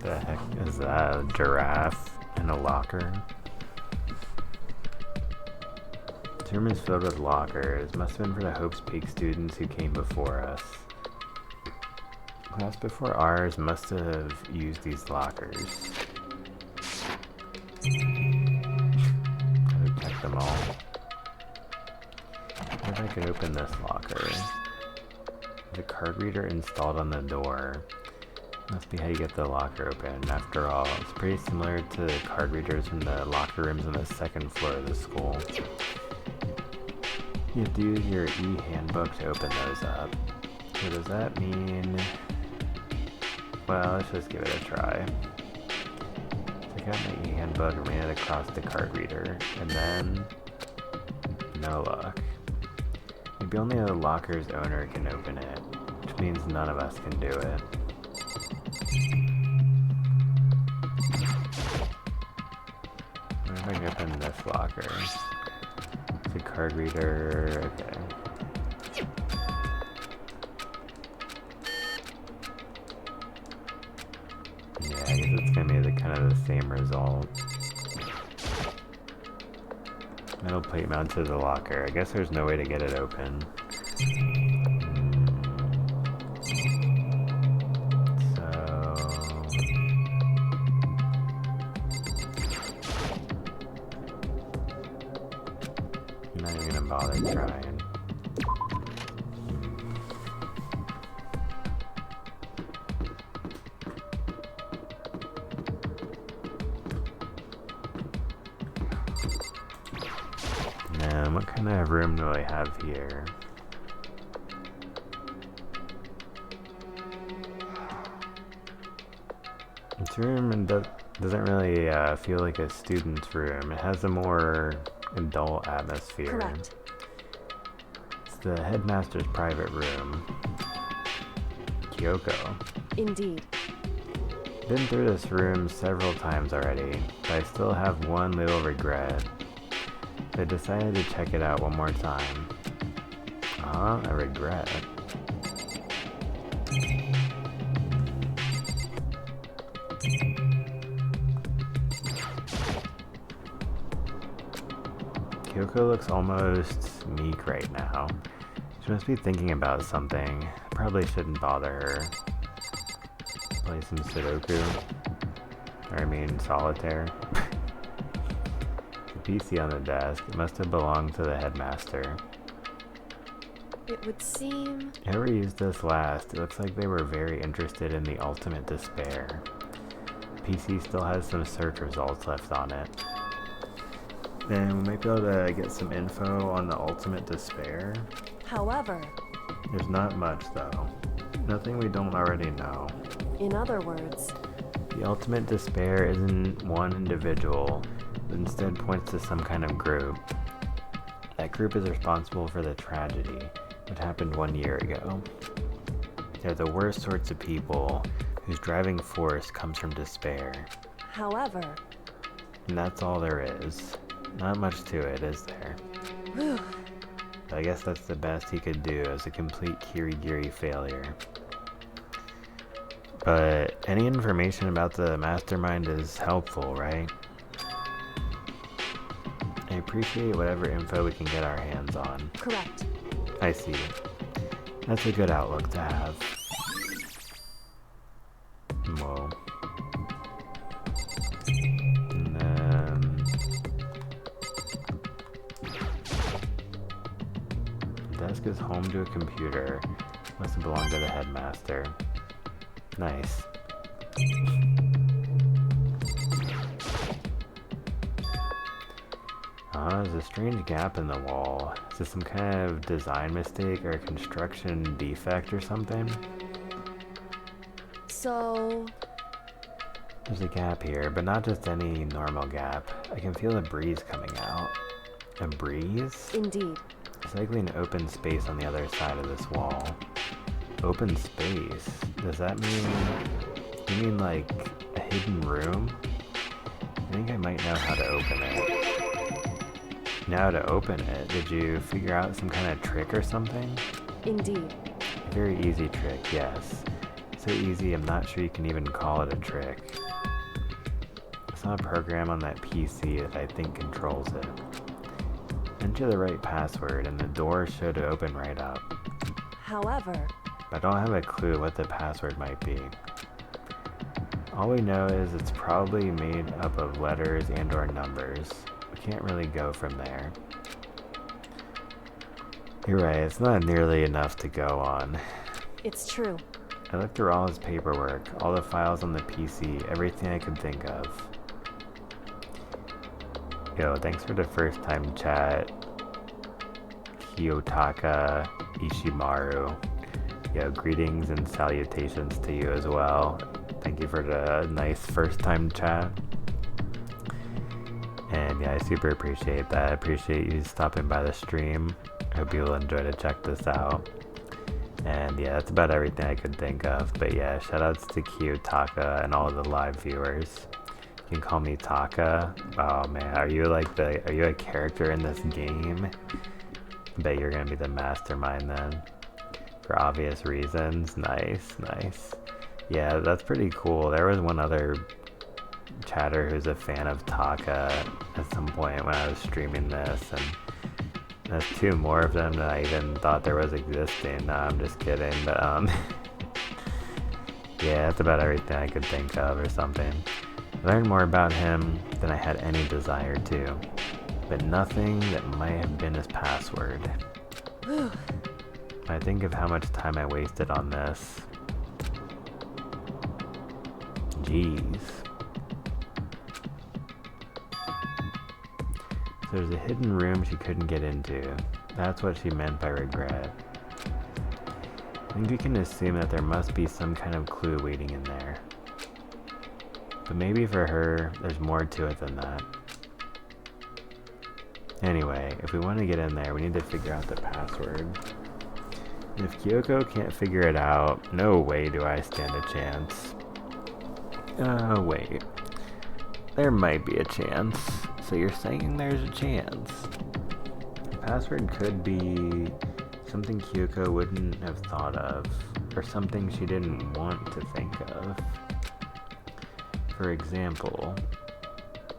The heck is that? A giraffe in a locker? The room is filled with lockers. Must have been for the Hope's Peak students who came before us. Class before ours must have used these lockers. Gotta check them all. I wonder if I could open this locker. The card reader installed on the door. Must be how you get the locker open. After all, it's pretty similar to the card readers from the locker rooms on the second floor of the school. You have to use your e-handbook to open those up. So does that mean... Well, let's just give it a try. So I got my e-handbook and ran it across the card reader. And then... no luck. Maybe only the locker's owner can open it, which means none of us can do it. What if I can open this locker? It's a card reader, okay. Yeah, I guess it's gonna be the kind of the same result. Metal plate mounted to the locker. I guess there's no way to get it open. I'm not even gonna bother trying. Now, what kind of room do I have here? This room doesn't really feel like a student's room. It has a more adult atmosphere. Correct. It's the headmaster's private room. Kyoko. Indeed. Been through this room several times already, but I still have one little regret. I decided to check it out one more time. A regret. Kyoko looks almost meek right now. She must be thinking about something. I probably shouldn't bother her. Play some Sudoku. Or I mean solitaire. The PC on the desk. It must have belonged to the headmaster. It would seem... Whoever used this last, it looks like they were very interested in the ultimate despair. The PC still has some search results left on it. Then we might be able to get some info on the ultimate despair. However... There's not much though. Nothing we don't already know. In other words... The ultimate despair isn't one individual, but instead points to some kind of group. That group is responsible for the tragedy, which happened 1 year ago. They're the worst sorts of people whose driving force comes from despair. However... And that's all there is. Not much to it, is there? Whew. But I guess that's the best he could do as a complete Kirigiri failure. But any information about the mastermind is helpful, right? I appreciate whatever info we can get our hands on. Correct. I see. That's a good outlook to have. Whoa. And then... The desk is home to a computer. Must have belonged to the headmaster. Nice. There's a strange gap in the wall. Is this some kind of design mistake or construction defect or something? So... There's a gap here, but not just any normal gap. I can feel a breeze coming out. A breeze? Indeed. There's likely an open space on the other side of this wall. Open space? Does that mean... You mean like a hidden room? I think I might know how to open it. Now to open it, did you figure out some kind of trick or something? Indeed. A very easy trick, yes. So easy I'm not sure you can even call it a trick. I saw a program on that PC that I think controls it. Enter the right password and the door should open right up. However... but I don't have a clue what the password might be. All we know is it's probably made up of letters and or numbers. We can't really go from there. You're right, it's not nearly enough to go on. It's true. I looked through all his paperwork, all the files on the PC, everything I could think of. Yo, thanks for the first time chat, Kiyotaka Ishimaru. Yo, greetings and salutations to you as well. Thank you for the nice first time chat. And yeah, I super appreciate that. I appreciate you stopping by the stream. I hope you'll enjoy to check this out. And yeah, that's about everything I could think of. But yeah, shoutouts to Kiyotaka and all the live viewers. You can call me Taka. Oh man, are you a character in this game? I bet you're gonna be the mastermind then. For obvious reasons. Nice, nice. Yeah, that's pretty cool. There was one other chatter who's a fan of Taka at some point when I was streaming this, and there's two more of them that I even thought there was existing. No, I'm just kidding, but yeah, that's about everything I could think of or something. I learned more about him than I had any desire to, but nothing that might have been his password. I think of how much time I wasted on this. Jeez. So there's a hidden room she couldn't get into. That's what she meant by regret. I think we can assume that there must be some kind of clue waiting in there. But maybe for her, there's more to it than that. Anyway, if we want to get in there, we need to figure out the password. If Kyoko can't figure it out, no way do I stand a chance. Wait. There might be a chance. So you're saying there's a chance. The password could be something Kyoko wouldn't have thought of, or something she didn't want to think of. For example,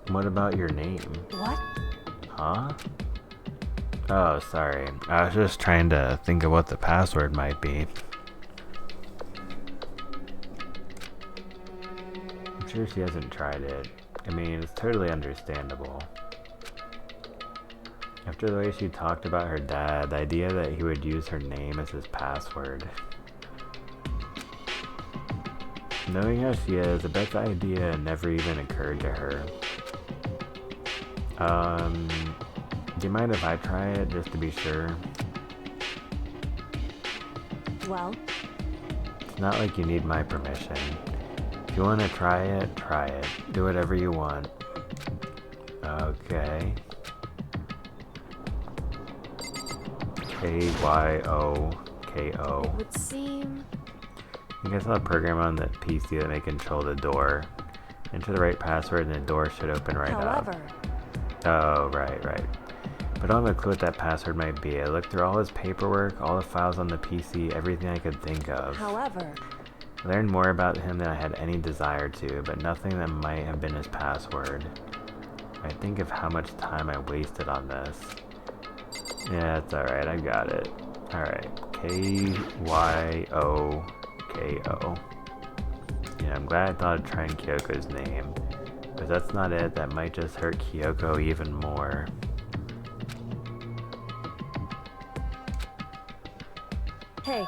what about your name? What? Huh? Oh, sorry. I was just trying to think of what the password might be. I'm sure she hasn't tried it. I mean, it's totally understandable. After the way she talked about her dad, the idea that he would use her name as his password. Knowing how she is, I bet the idea never even occurred to her. Do you mind if I try it, just to be sure? Well? It's not like you need my permission. If you want to try it, try it. Do whatever you want. Okay. K-Y-O-K-O. It would seem... I guess I'll program on the PC that may control the door. Enter the right password and the door should open right up. However... Oh, right. But I don't have a clue what that password might be. I looked through all his paperwork, all the files on the PC, everything I could think of. However... I learned more about him than I had any desire to, but nothing that might have been his password. I think of how much time I wasted on this. Yeah, it's alright, I got it. Alright, K-Y-O-K-O. Yeah, I'm glad I thought of trying Kyoko's name. But if that's not it, that might just hurt Kyoko even more. Hey.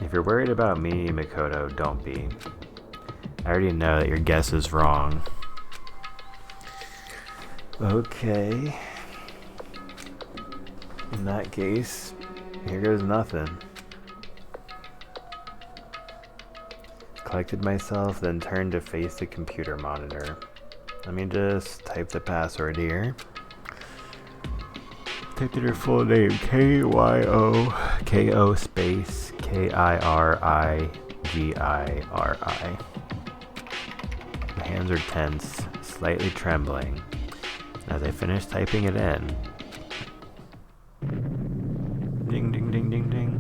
If you're worried about me, Makoto, don't be. I already know that your guess is wrong. Okay. In that case, here goes nothing. Collected myself, then turned to face the computer monitor. Let me just type the password here. Typed in her full name, K-Y-O-K-O space K-I-R-I-G-I-R-I. My hands are tense, slightly trembling. As I finish typing it in, ding ding ding ding ding.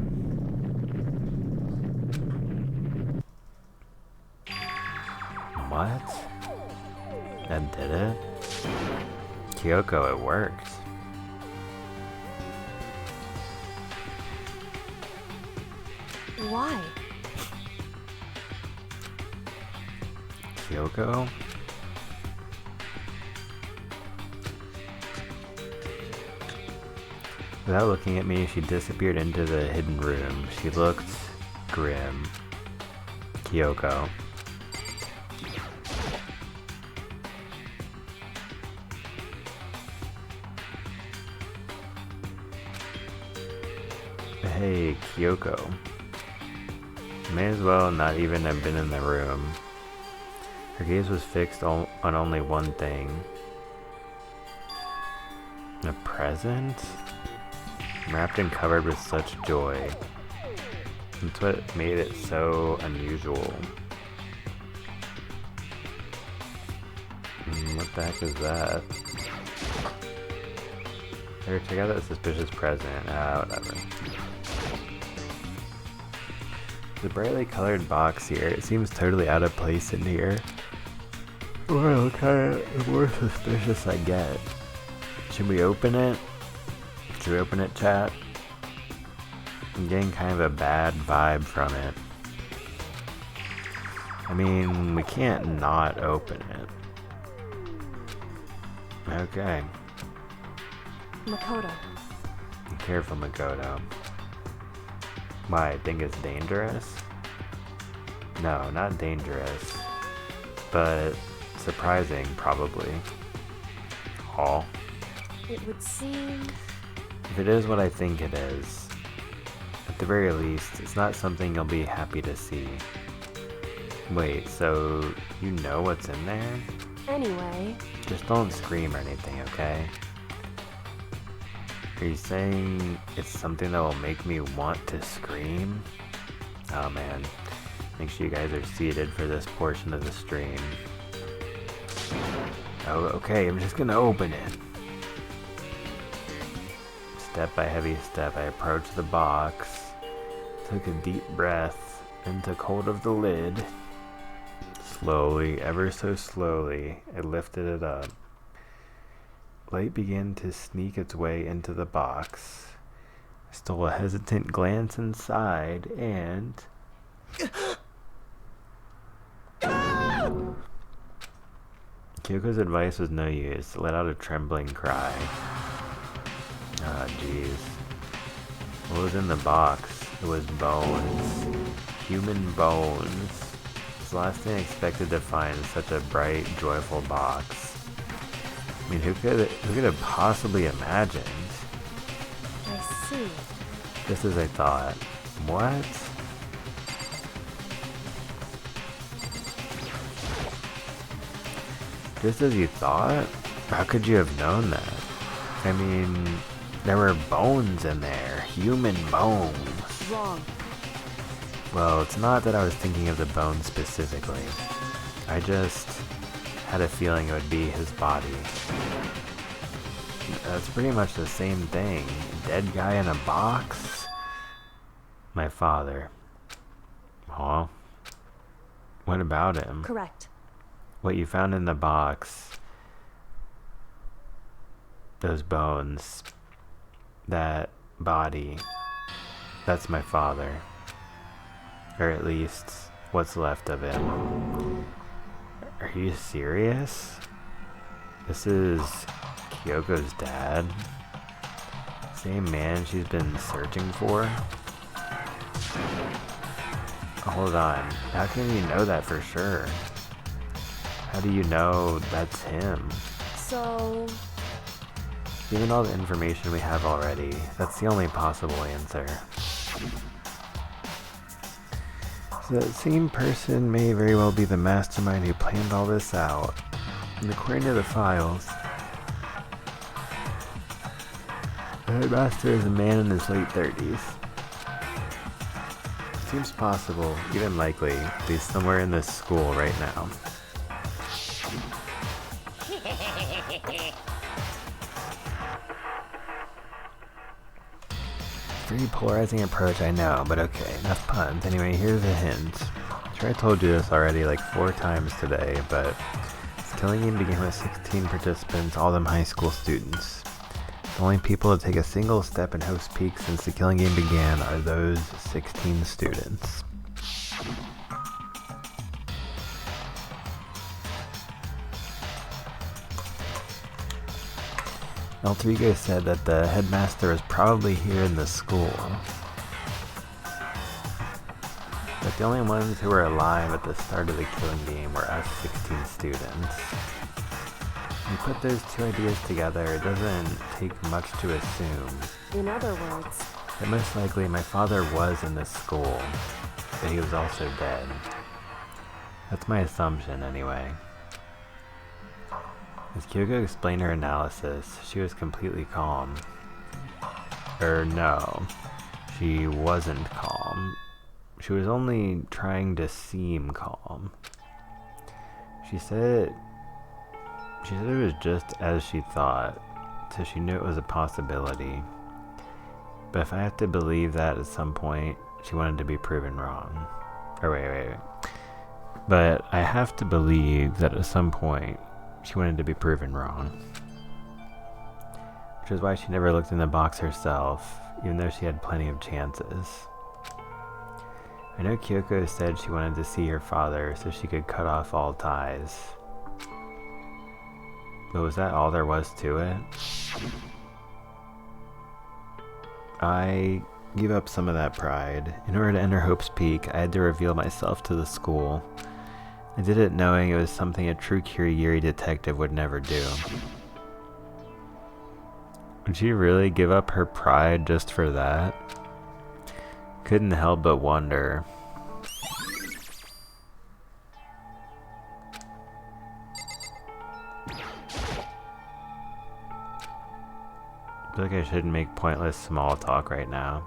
What? That did it? Kyoko, it worked. Why? Kyoko? Without looking at me, she disappeared into the hidden room. She looked grim. Kyoko. Hey, Kyoko. May as well not even have been in the room. Her gaze was fixed on only one thing. A present? Wrapped and covered with such joy. That's what made it so unusual. What the heck is that? Here, check out that suspicious present. Whatever. The brightly colored box here, it seems totally out of place in here. Well, okay, the more suspicious I get. Should we open it? Should we open it, chat? I'm getting kind of a bad vibe from it. I mean, we can't not open it. Okay. Makoto. Be careful, Makoto. Why, I think it's dangerous? No, not dangerous. But surprising, probably. All. It would seem... If it is what I think it is, at the very least, it's not something you'll be happy to see. Wait, so you know what's in there? Anyway... Just don't scream or anything, okay? Are you saying it's something that will make me want to scream? Oh man, make sure you guys are seated for this portion of the stream. Oh, okay, I'm just gonna open it. Step by heavy step, I approached the box, took a deep breath, and took hold of the lid. Slowly, ever so slowly, I lifted it up. Light began to sneak its way into the box. I stole a hesitant glance inside, and... Kyoko's advice was no use. It let out a trembling cry. Ah, jeez. What was in the box? It was bones. Human bones. It's the last thing I expected to find in such a bright, joyful box. I mean, who could have possibly imagined? I see. Just as I thought. What? Just as you thought? How could you have known that? I mean, there were bones in there. Human bones. Wrong. Well, it's not that I was thinking of the bones specifically. I just had a feeling it would be his body. That's pretty much the same thing. Dead guy in a box? My father. Aw. What about him? Correct. What you found in the box, those bones, that body, that's my father. Or at least, what's left of him. Are you serious? This is Kyoko's dad? Same man she's been searching for? Hold on, how can you know that for sure? How do you know that's him? So... Given all the information we have already, that's the only possible answer. So that same person may very well be the mastermind who planned all this out. And according to the files, the headmaster is a man in his late 30s. Seems possible, even likely, that he's somewhere in this school right now. Pretty polarizing approach, I know, but okay, enough puns. Anyway, here's a hint. I'm sure I told you this already like 4 times today, but this killing game began with 16 participants, all of them high school students. The only people to take a single step in Hope's Peak since the killing game began are those 16 students. Alter Ego said that the headmaster was probably here in the school. But the only ones who were alive at the start of the killing game were us 16 students. When you put those two ideas together, it doesn't take much to assume In other words, that most likely my father was in this school, but he was also dead. That's my assumption anyway. As Kyoko explained her analysis, she was completely calm. No, she wasn't calm. She was only trying to seem calm. She said it was just as she thought, so she knew it was a possibility. But if I have to believe that at some point, she wanted to be proven wrong. Wait. But I have to believe that at some point, she wanted to be proven wrong. Which is why she never looked in the box herself, even though she had plenty of chances. I know Kyoko said she wanted to see her father so she could cut off all ties. But was that all there was to it? I gave up some of that pride. In order to enter Hope's Peak, I had to reveal myself to the school. I did it knowing it was something a true Kirigiri detective would never do. Would she really give up her pride just for that? Couldn't help but wonder. I feel like I shouldn't make pointless small talk right now.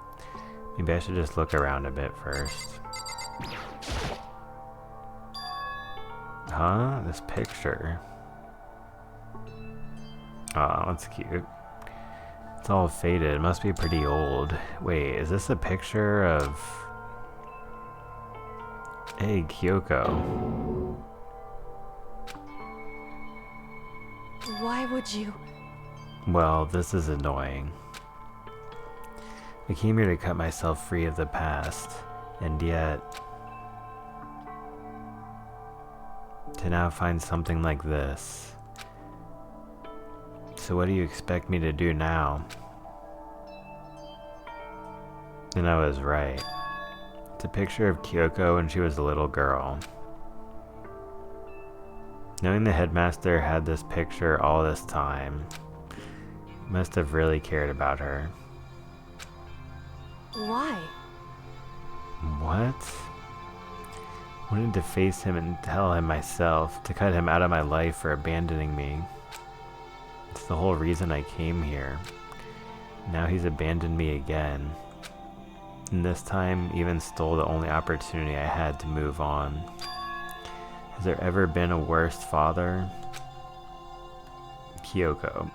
Maybe I should just look around a bit first. Huh? This picture. Oh, that's cute. It's all faded. It must be pretty old. Wait, is this a picture of... Hey, Kyoko. why would you? Well, this is annoying. I came here to cut myself free of the past, and yet... to now find something like this. So what do you expect me to do now? And I was right. It's a picture of Kyoko when she was a little girl. Knowing the headmaster had this picture all this time, he must have really cared about her. Why? What? I wanted to face him and tell him myself, to cut him out of my life for abandoning me. It's the whole reason I came here. Now he's abandoned me again. And this time even stole the only opportunity I had to move on. Has there ever been a worse father? Kyoko.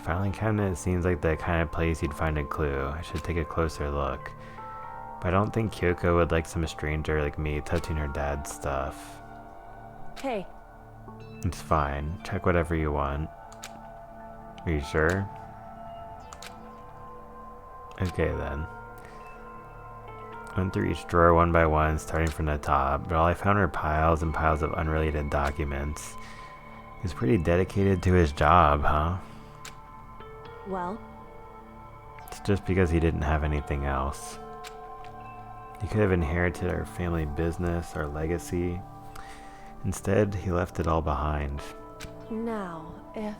Filing cabinet seems like the kind of place you'd find a clue. I should take a closer look. But I don't think Kyoko would like some stranger like me touching her dad's stuff. Hey, It's fine. Check whatever you want. Are you sure? Okay then. Went through each drawer one by one, starting from the top, but all I found were piles and piles of unrelated documents. He was pretty dedicated to his job, huh? well, It's just because he didn't have anything else. He could have inherited our family business, our legacy. Instead, he left it all behind. now, if...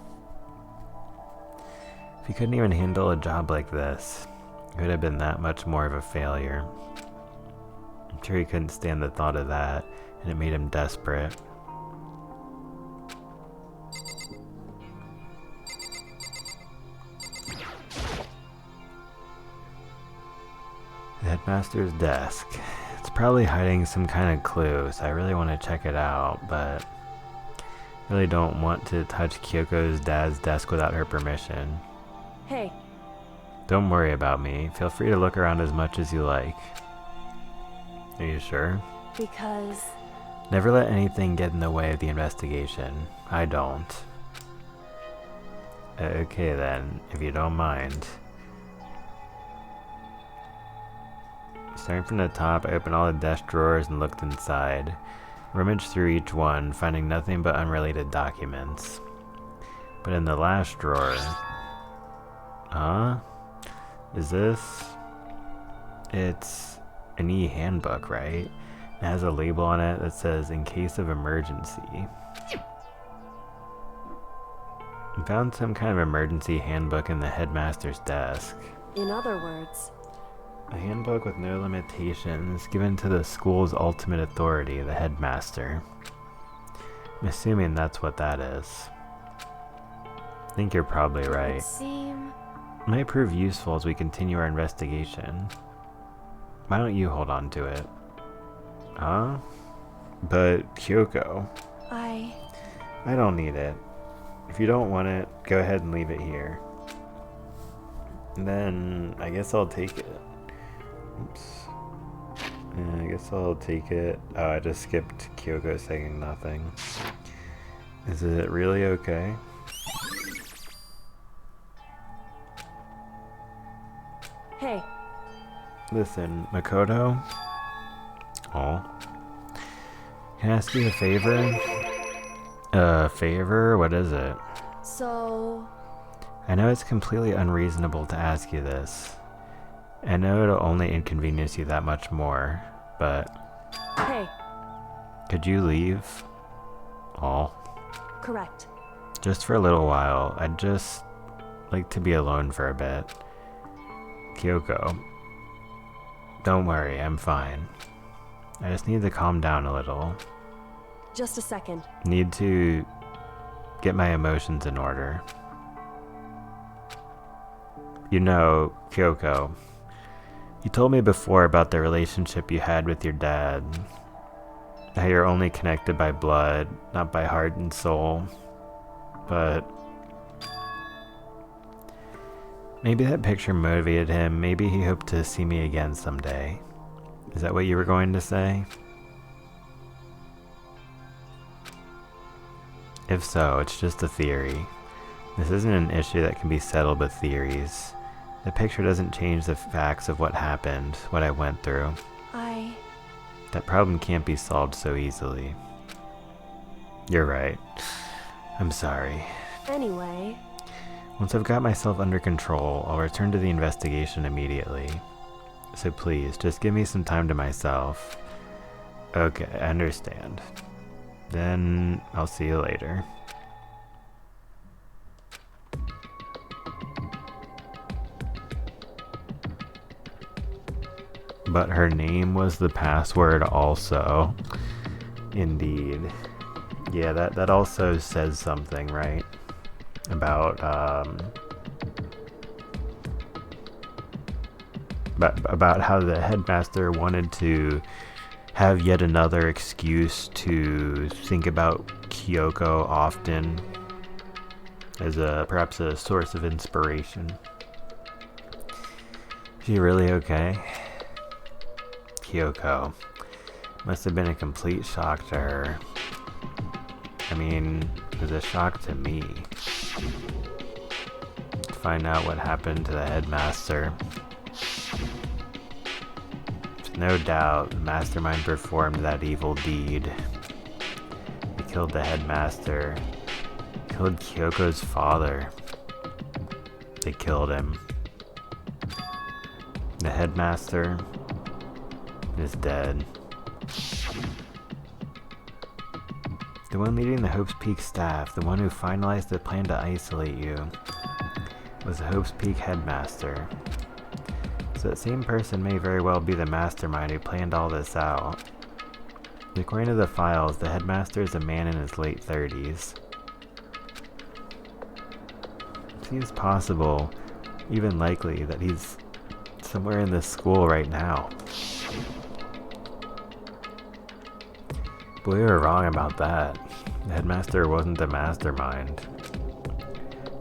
If he couldn't even handle a job like this, it would have been that much more of a failure. I'm sure he couldn't stand the thought of that, and it made him desperate. The headmaster's desk. It's probably hiding some kind of clue, so I really want to check it out, but I really don't want to touch Kyoko's dad's desk without her permission. Hey, Don't worry about me. Feel free to look around as much as you like. Are you sure? Because... Never let anything get in the way of the investigation. I don't. Okay then, if you don't mind. Starting from the top, I opened all the desk drawers and looked inside. Rummaged through each one, finding nothing but unrelated documents. But in the last drawer... Huh? Is this... It's an e-handbook, right? It has a label on it that says, in case of emergency. I found some kind of emergency handbook in the headmaster's desk. In other words... A handbook with no limitations, given to the school's ultimate authority, the headmaster. I'm assuming that's what that is. I think you're probably right. It might prove useful as we continue our investigation. Why don't you hold on to it? Huh? But Kyoko... I don't need it. If you don't want it, go ahead and leave it here. And then, I guess I'll take it. Oops. Yeah, I guess I'll take it. Oh, I just skipped Kyoko saying nothing. Is it really okay? Hey. Listen, Makoto. Oh. Can I ask you a favor? Favor? What is it? So... I know it's completely unreasonable to ask you this. I know it'll only inconvenience you that much more, but... Hey. Could you leave? Oh. Correct. Just for a little while. I'd just like to be alone for a bit. Kyoko. Don't worry, I'm fine. I just need to calm down a little. Just a second. Need to get my emotions in order. You know, Kyoko, you told me before about the relationship you had with your dad. How you're only connected by blood, not by heart and soul. But maybe that picture motivated him. Maybe he hoped to see me again someday. Is that what you were going to say? If so, it's just a theory. This isn't an issue that can be settled with theories. The picture doesn't change the facts of what happened, what I went through. That problem can't be solved so easily. You're right. I'm sorry. Anyway... Once I've got myself under control, I'll return to the investigation immediately. So please, just give me some time to myself. Okay, I understand. Then I'll see you later. But her name was the password also. Indeed. Yeah, that also says something, right? About how the headmaster wanted to have yet another excuse to think about Kyoko often as perhaps a source of inspiration. Is she really okay? Kyoko. Must have been a complete shock to her. I mean, it was a shock to me. To find out what happened to the headmaster. There's no doubt the mastermind performed that evil deed. He killed the headmaster. Killed Kyoko's father. They killed him. The headmaster is dead. The one leading the Hope's Peak staff, the one who finalized the plan to isolate you, was the Hope's Peak headmaster. So that same person may very well be the mastermind who planned all this out. According to the files, the headmaster is a man in his late 30s. It seems possible, even likely, that he's somewhere in this school right now. But we were wrong about that. The headmaster wasn't the mastermind.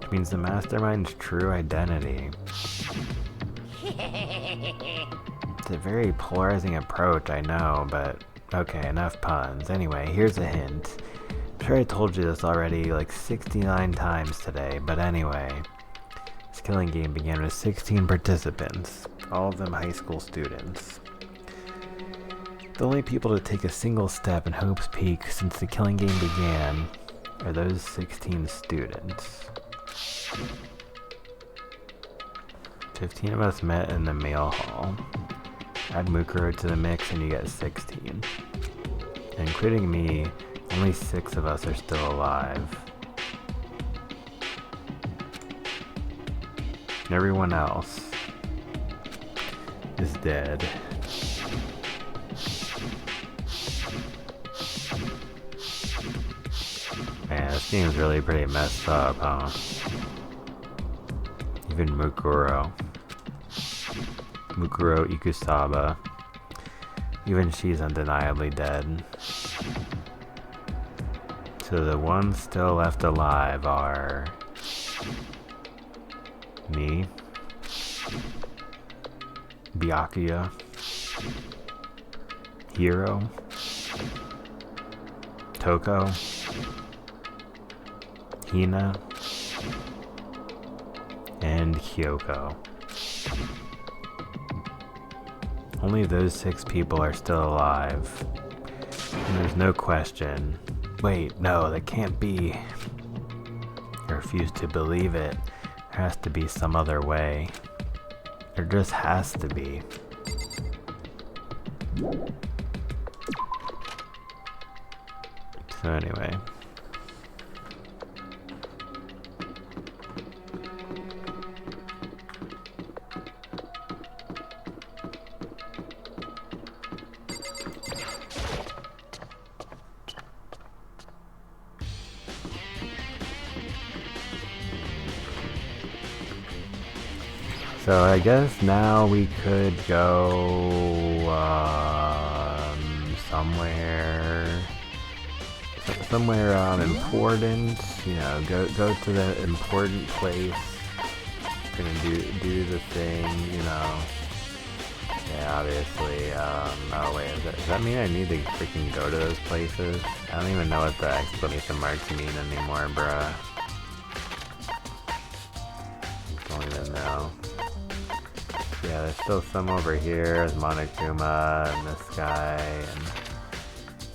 Which means the mastermind's true identity. It's a very polarizing approach, I know, but okay, enough puns. Anyway, here's a hint. I'm sure I told you this already like 69 times today, but anyway. This killing game began with 16 participants, all of them high school students. The only people to take a single step in Hope's Peak since the killing game began are those 16 students. 15 of us met in the mail hall. Add Mukuro to the mix and you get 16. Including me, only 6 of us are still alive. Everyone else is dead. Man, this game's really pretty messed up, huh? Even Mukuro Ikusaba. Even she's undeniably dead. So the ones still left alive are me, Byakuya, Hiro, Toko, Hina, and Kyoko. Only those 6 people are still alive. And there's no question. Wait, no, that can't be. I refuse to believe it. There has to be some other way. There just has to be. So anyway. So I guess now we could go somewhere important. You know, go to the important place. Gonna do the thing. You know. Yeah, obviously. Oh wait, does that mean I need to freaking go to those places? I don't even know what the exclamation marks mean anymore, bruh. I don't even know. Yeah, there's still some over here. There's Monokuma and this guy. And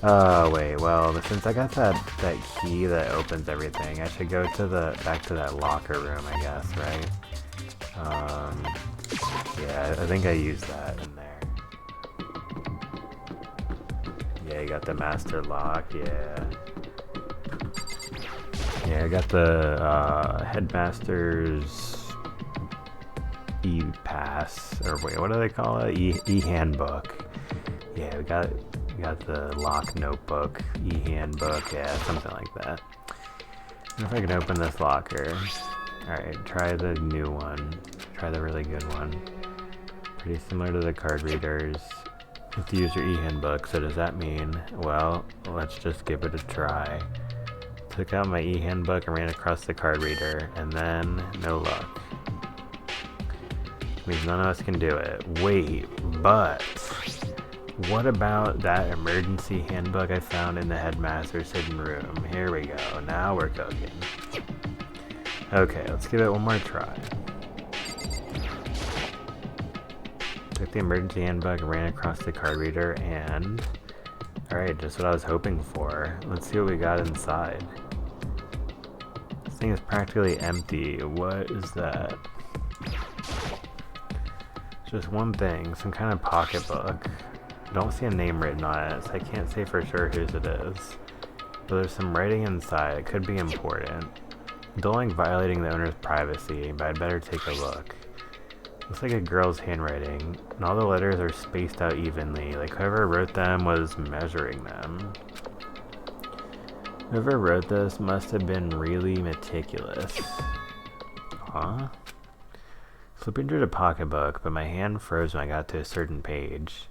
oh wait, well since I got that key that opens everything, I should go to back to that locker room, I guess, right? Yeah, I think I used that in there. Yeah, you got the master lock. Yeah. Yeah, I got the headmaster's E-pass, or wait, what do they call it? E-handbook. Yeah, we got the lock notebook, E-handbook, yeah, something like that. I wonder if I can open this locker. Alright, try the new one. Try the really good one. Pretty similar to the card readers. You have to use your E-handbook, so does that mean, well, let's just give it a try. Took out my E-handbook and ran across the card reader, and then no luck. Means none of us can do it. Wait, but what about that emergency handbook I found in the headmaster's hidden room? Here we go. Now we're cooking. Okay, let's give it one more try. Took the emergency handbook and ran across the card reader and... Alright, just what I was hoping for. Let's see what we got inside. This thing is practically empty. What is that? Just one thing, some kind of pocketbook. I don't see a name written on it, so I can't say for sure whose it is. But there's some writing inside, it could be important. Don't like violating the owner's privacy, but I'd better take a look. Looks like a girl's handwriting, and all the letters are spaced out evenly, like whoever wrote them was measuring them. Whoever wrote this must have been really meticulous. Huh? Flipping through the pocketbook, but my hand froze when I got to a certain page.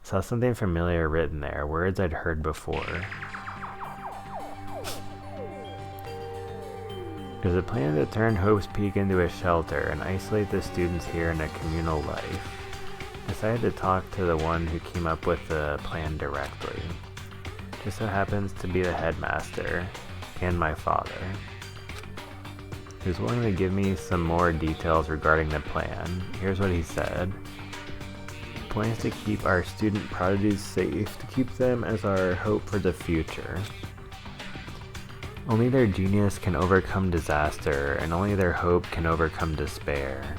Saw something familiar written there, words I'd heard before. There's a plan to turn Hope's Peak into a shelter and isolate the students here in a communal life. Decided to talk to the one who came up with the plan directly. Just so happens to be the headmaster and my father. He was willing to give me some more details regarding the plan. Here's what he said. The plan is to keep our student prodigies safe, to keep them as our hope for the future. Only their genius can overcome disaster, and only their hope can overcome despair.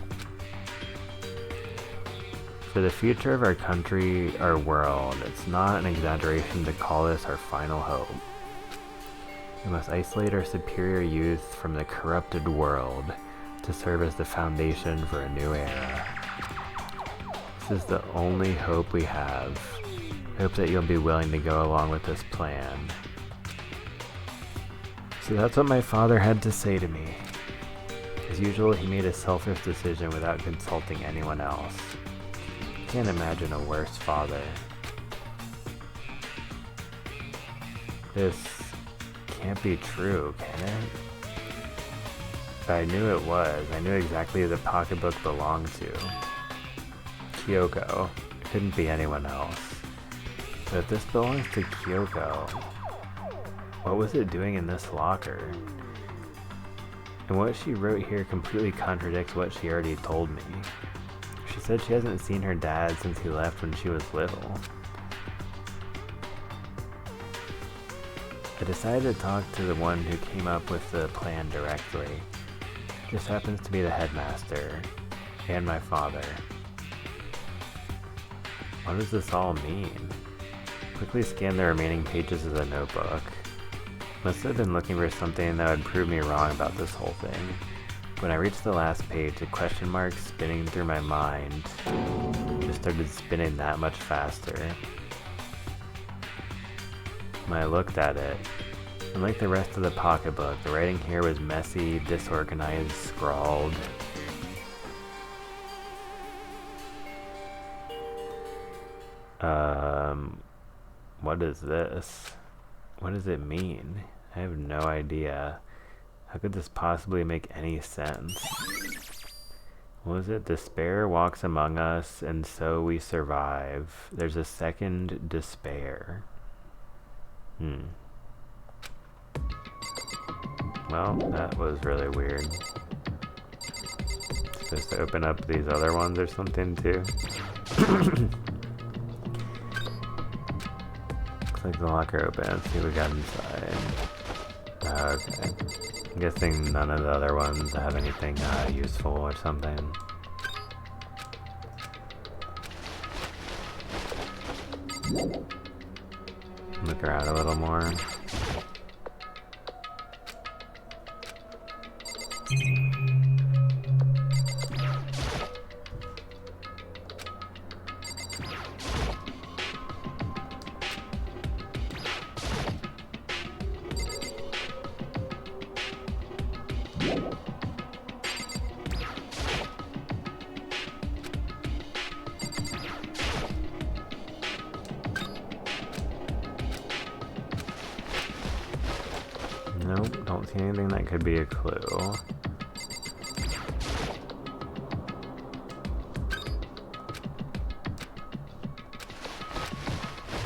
For the future of our country, our world, it's not an exaggeration to call this our final hope. We must isolate our superior youth from the corrupted world to serve as the foundation for a new era. This is the only hope we have. Hope that you'll be willing to go along with this plan. So that's what my father had to say to me. As usual, he made a selfish decision without consulting anyone else. Can't imagine a worse father. This can't be true, can it? But I knew it was. I knew exactly who the pocketbook belonged to. Kyoko. It couldn't be anyone else. But if this belongs to Kyoko, what was it doing in this locker? And what she wrote here completely contradicts what she already told me. She said she hasn't seen her dad since he left when she was little. I decided to talk to the one who came up with the plan directly. Just happens to be the headmaster and my father. What does this all mean? Quickly scanned the remaining pages of the notebook. Must have been looking for something that would prove me wrong about this whole thing. When I reached the last page, a question mark spinning through my mind just started spinning that much faster. When I looked at it, unlike the rest of the pocketbook, the writing here was messy, disorganized, scrawled. What is this? What does it mean? I have no idea. How could this possibly make any sense? What was it? Despair walks among us, and so we survive. There's a second despair. Well, that was really weird. Supposed to open up these other ones or something too. Looks like the locker open. Let's see what we got inside. Okay. I'm guessing none of the other ones have anything useful or something. Look around a little more. Nope, don't see anything that could be a clue.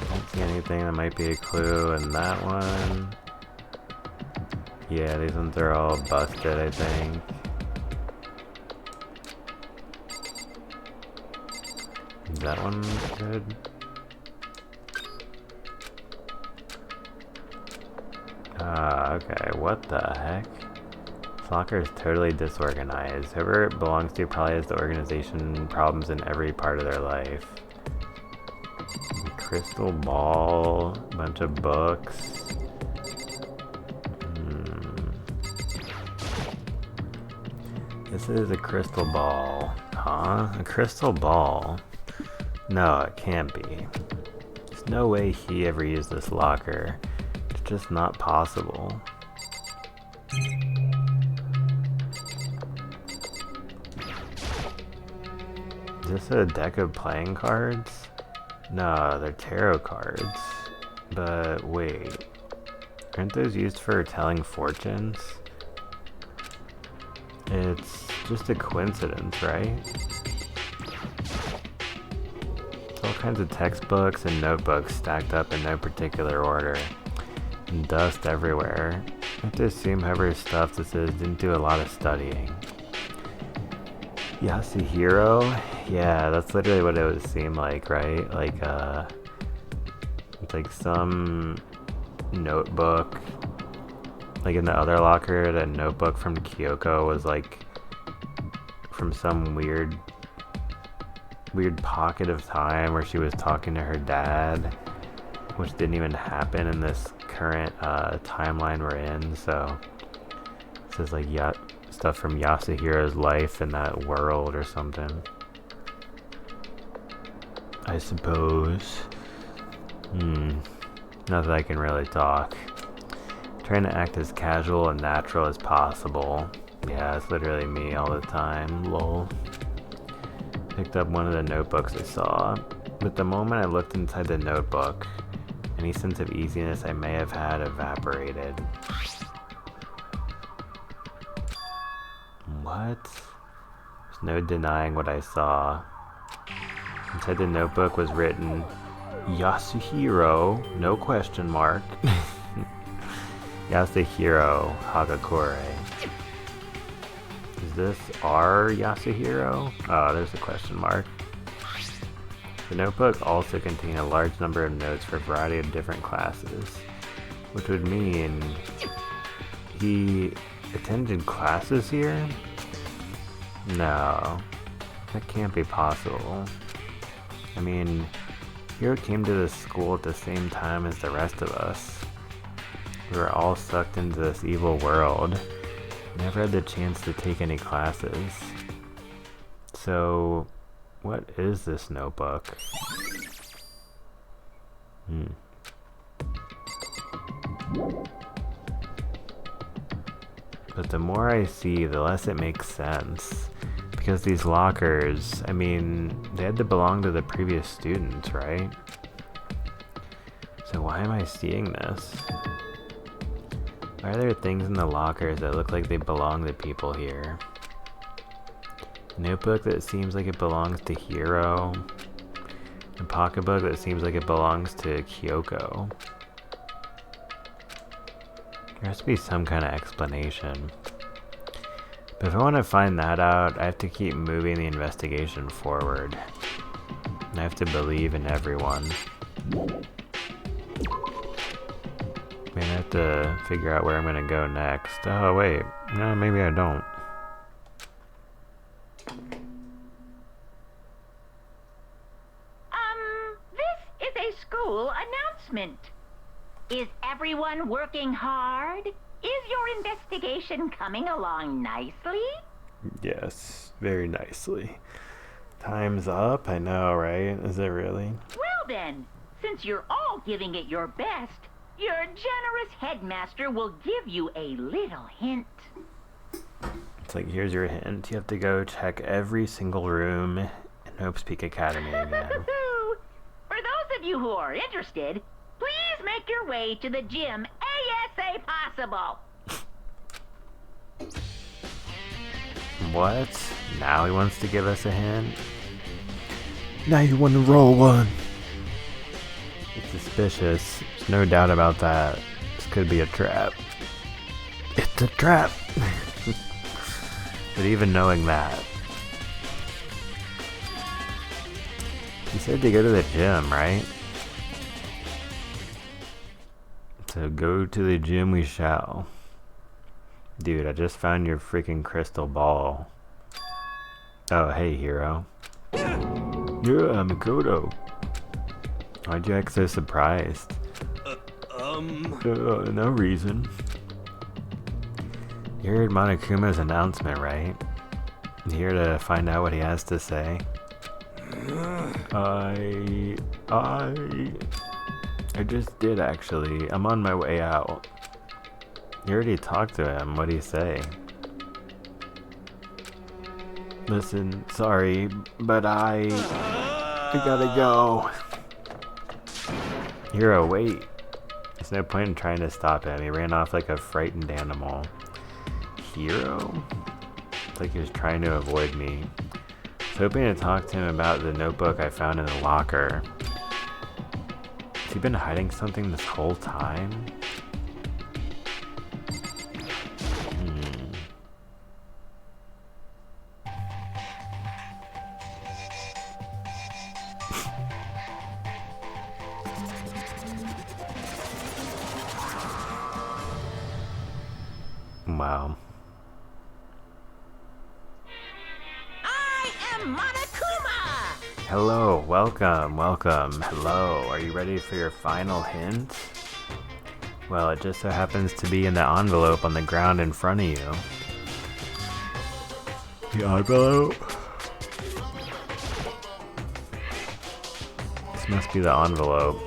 Don't see anything that might be a clue in that one. Yeah, these ones are all busted, I think. Is that one good? Okay, what the heck? This locker is totally disorganized. Whoever it belongs to probably has the organization problems in every part of their life. Crystal ball, a bunch of books. This is a crystal ball. Huh? A crystal ball? No, it can't be. There's no way he ever used this locker. Just not possible. Is this a deck of playing cards? No, they're tarot cards. But wait, aren't those used for telling fortunes? It's just a coincidence, right? kinds of textbooks and notebooks stacked up in no particular order. And dust everywhere. I have to assume whoever's stuff this is didn't do a lot of studying. Yasuhiro? Yeah, that's literally what it would seem like, right? Like, it's like some notebook. Like in the other locker, that notebook from Kyoko was like from some weird pocket of time where she was talking to her dad, which didn't even happen in this current timeline we're in. So this is like stuff from Yasuhiro's life in that world or something, I suppose. Not that I can really talk. Trying to act as casual and natural as possible. Yeah, it's literally me all the time, lol. Picked up one of the notebooks I saw, but the moment I looked inside the notebook, any sense of easiness I may have had evaporated. What? There's no denying what I saw. Inside the notebook was written, Yasuhiro, no question mark. Yasuhiro Hagakure. Is this our Yasuhiro? Oh, there's a question mark. The notebook also contained a large number of notes for a variety of different classes, which would mean he attended classes here? No, that can't be possible. I mean, Hiro came to this school at the same time as the rest of us. We were all sucked into this evil world. Never had the chance to take any classes. So, what is this notebook? But the more I see, the less it makes sense. Because these lockers, I mean, they had to belong to the previous students, right? So why am I seeing this? Why are there things in the lockers that look like they belong to people here? A notebook that seems like it belongs to Hiro. A pocketbook that seems like it belongs to Kyoko. There has to be some kind of explanation. But if I want to find that out, I have to keep moving the investigation forward. And I have to believe in everyone. I mean, I have to figure out where I'm going to go next. Oh, wait. No, maybe I don't. This is a school announcement. Is everyone working hard? Is your investigation coming along nicely? Yes, very nicely. Time's up, I know, right? Is it really? Well then, since you're all giving it your best, your generous headmaster will give you a little hint. It's like, here's your hint. You have to go check every single room in Hope's Peak Academy again. For those of you who are interested, please make your way to the gym ASA possible. What? Now he wants to give us a hint? Now you want to roll one. It's suspicious. There's no doubt about that. This could be a trap. It's a trap! But even knowing that, he said to go to the gym, right? So go to the gym we shall. Dude, I just found your freaking crystal ball. Oh, hey, Hiro. Yeah, Mikoto. Why'd you act so surprised? No reason. You heard Monokuma's announcement, right? You here to find out what he has to say? I just did, actually. I'm on my way out. You already talked to him. What'd he say? Listen, sorry, but I gotta go. Hiro, wait. There's no point in trying to stop him. He ran off like a frightened animal. Hiro? It's like he was trying to avoid me. was hoping to talk to him about the notebook I found in the locker. Has he been hiding something this whole time? Wow. I am Monokuma! Hello, welcome, welcome. Hello, are you ready for your final hint? Well, it just so happens to be in the envelope on the ground in front of you. The envelope? This must be the envelope.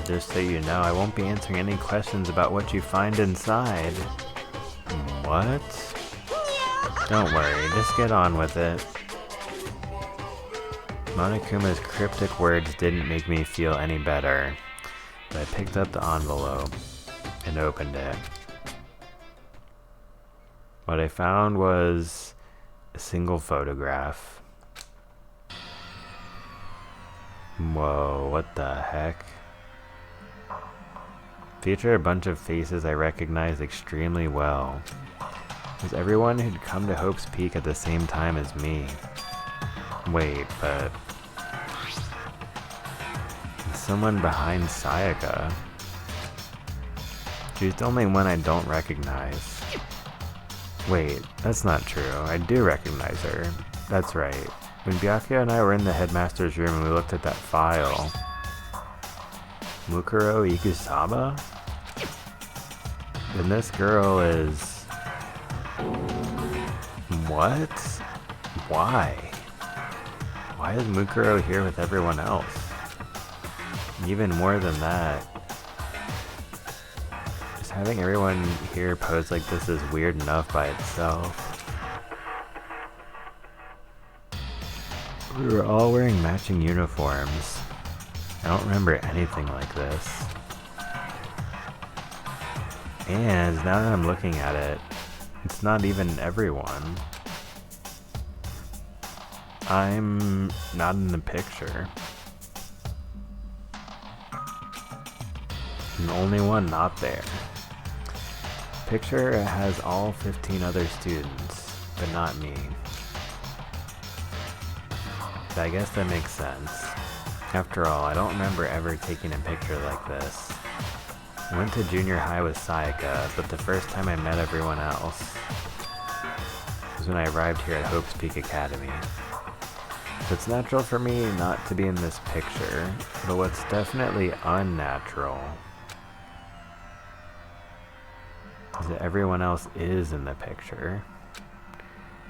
Just so you know, I won't be answering any questions about what you find inside. What? Don't worry, just get on with it. Monokuma's cryptic words didn't make me feel any better, but I picked up the envelope and opened it. What I found was a single photograph. Whoa, what the heck? Feature a bunch of faces I recognize extremely well. It was everyone who'd come to Hope's Peak at the same time as me. Wait, but... someone behind Sayaka. She's the only one I don't recognize. Wait, that's not true. I do recognize her. That's right. When Byakuya and I were in the headmaster's room and we looked at that file... Mukuro Ikusaba? Then this girl is... What? Why? Why is Mukuro here with everyone else? Even more than that, just having everyone here pose like this is weird enough by itself. We were all wearing matching uniforms. I don't remember anything like this. And now that I'm looking at it, it's not even everyone. I'm not in the picture. I'm the only one not there. Picture has all 15 other students, but not me. I guess that makes sense. After all, I don't remember ever taking a picture like this. I went to junior high with Sayaka, but the first time I met everyone else was when I arrived here at Hope's Peak Academy. So it's natural for me not to be in this picture, but what's definitely unnatural is that everyone else is in the picture.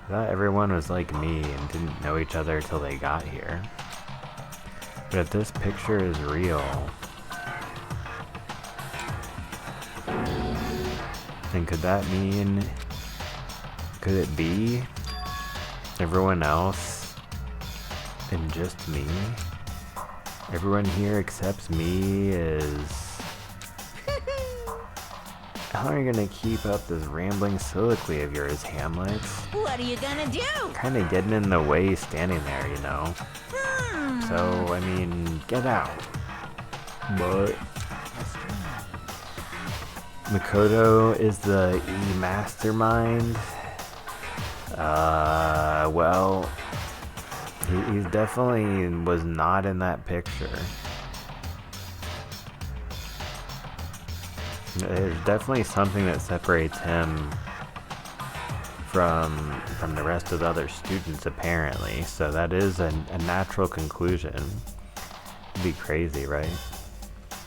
I thought everyone was like me and didn't know each other till they got here. But if this picture is real, then could that mean, could it be everyone else and just me? Everyone here except me is... How are you gonna keep up this rambling soliloquy of yours, Hamlet? What are you gonna do? Kinda getting in the way standing there, you know? So, I mean, get out. But... Makoto is the E-mastermind? Well... He definitely was not in that picture. There's definitely something that separates him from the rest of the other students, apparently. So that is a natural conclusion. It'd be crazy, right?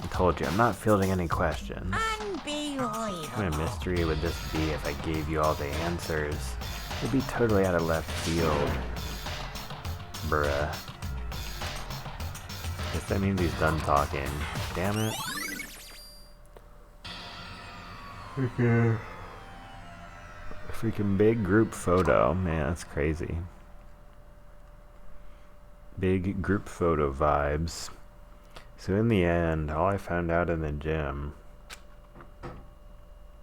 I told you, I'm not fielding any questions. Unbelievable. What kind of mystery would this be if I gave you all the answers? It'd be totally out of left field. Bruh. Guess that means he's done talking. Damn it. Okay. Freaking big group photo. Man, that's crazy. Big group photo vibes. So in the end, all I found out in the gym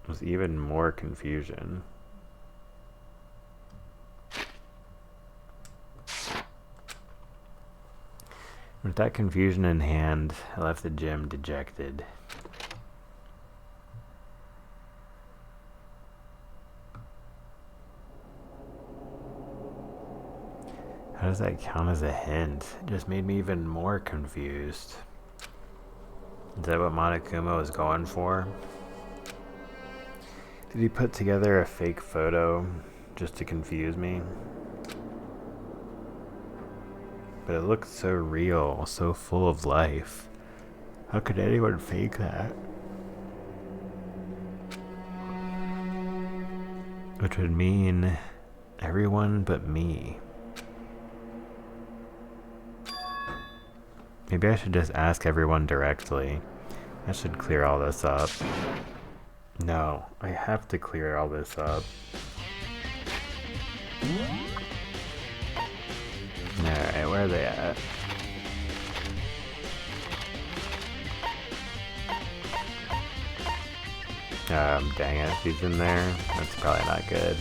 was even more confusion. With that confusion in hand, I left the gym dejected. How does that count as a hint? It just made me even more confused. Is that what Monokuma was going for? Did he put together a fake photo just to confuse me? But it looked so real, so full of life. How could anyone fake that? Which would mean everyone but me. Maybe I should just ask everyone directly. I should clear all this up. No, I have to clear all this up. Alright, where are they at? Dang it, she's in there. That's probably not good.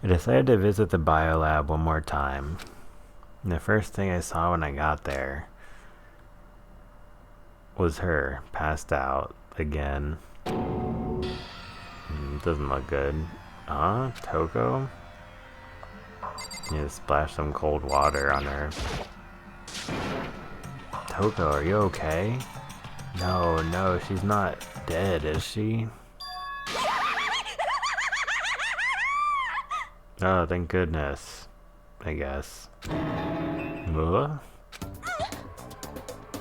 I decided to visit the biolab one more time. And the first thing I saw when I got there was her, passed out again. Doesn't look good. Toko? Need to splash some cold water on her. Toko, are you okay? No, she's not dead, is she? Oh, thank goodness. I guess.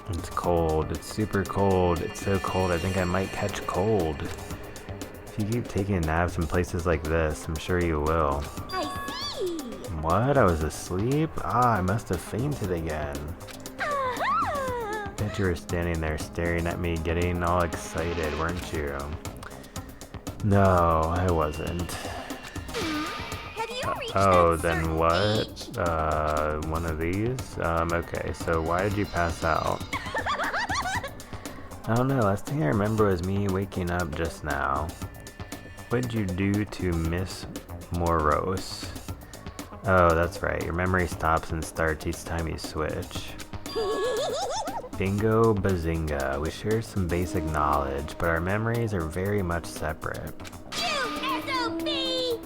It's cold. It's super cold. It's so cold. I think I might catch cold. If you keep taking naps in places like this, I'm sure you will. I see. What? I was asleep? I must have fainted again. Bet you were standing there staring at me, getting all excited, weren't you? No, I wasn't. Oh, then what? One of these? Okay, so why did you pass out? I don't know, last thing I remember was me waking up just now. What did you do to Miss Moros? Oh, that's right, your memory stops and starts each time you switch. Bingo bazinga, we share some basic knowledge, but our memories are very much separate.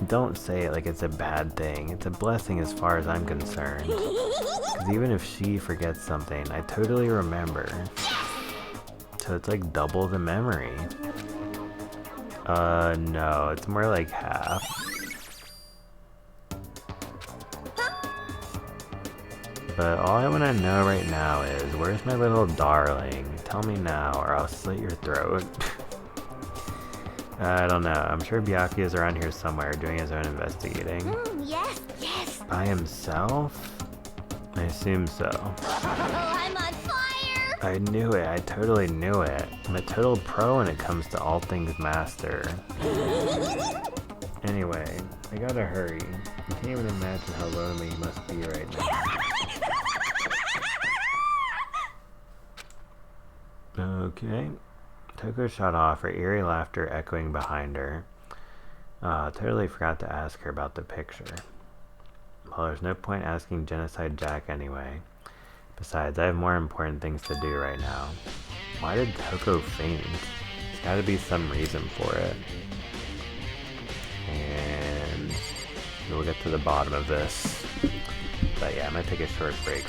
Don't say it like it's a bad thing. It's a blessing as far as I'm concerned. Because even if she forgets something, I totally remember. So it's like double the memory. No, it's more like half. But all I want to know right now is, where's my little darling? Tell me now, or I'll slit your throat. I don't know. I'm sure Byakuya is around here somewhere doing his own investigating. Yes. By himself? I assume so. Oh, I'm on fire. I knew it. I totally knew it. I'm a total pro when it comes to all things master. Anyway, I gotta hurry. You can't even imagine how lonely he must be right now. Okay. Toko shot off, her eerie laughter echoing behind her. Totally forgot to ask her about the picture. Well, there's no point asking Genocide Jack anyway. Besides, I have more important things to do right now. Why did Toko faint? There's gotta be some reason for it. And we'll get to the bottom of this. But yeah, I'm gonna take a short break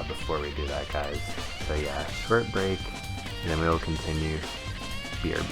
before we do that, guys. So yeah, short break. And then we will continue BRB.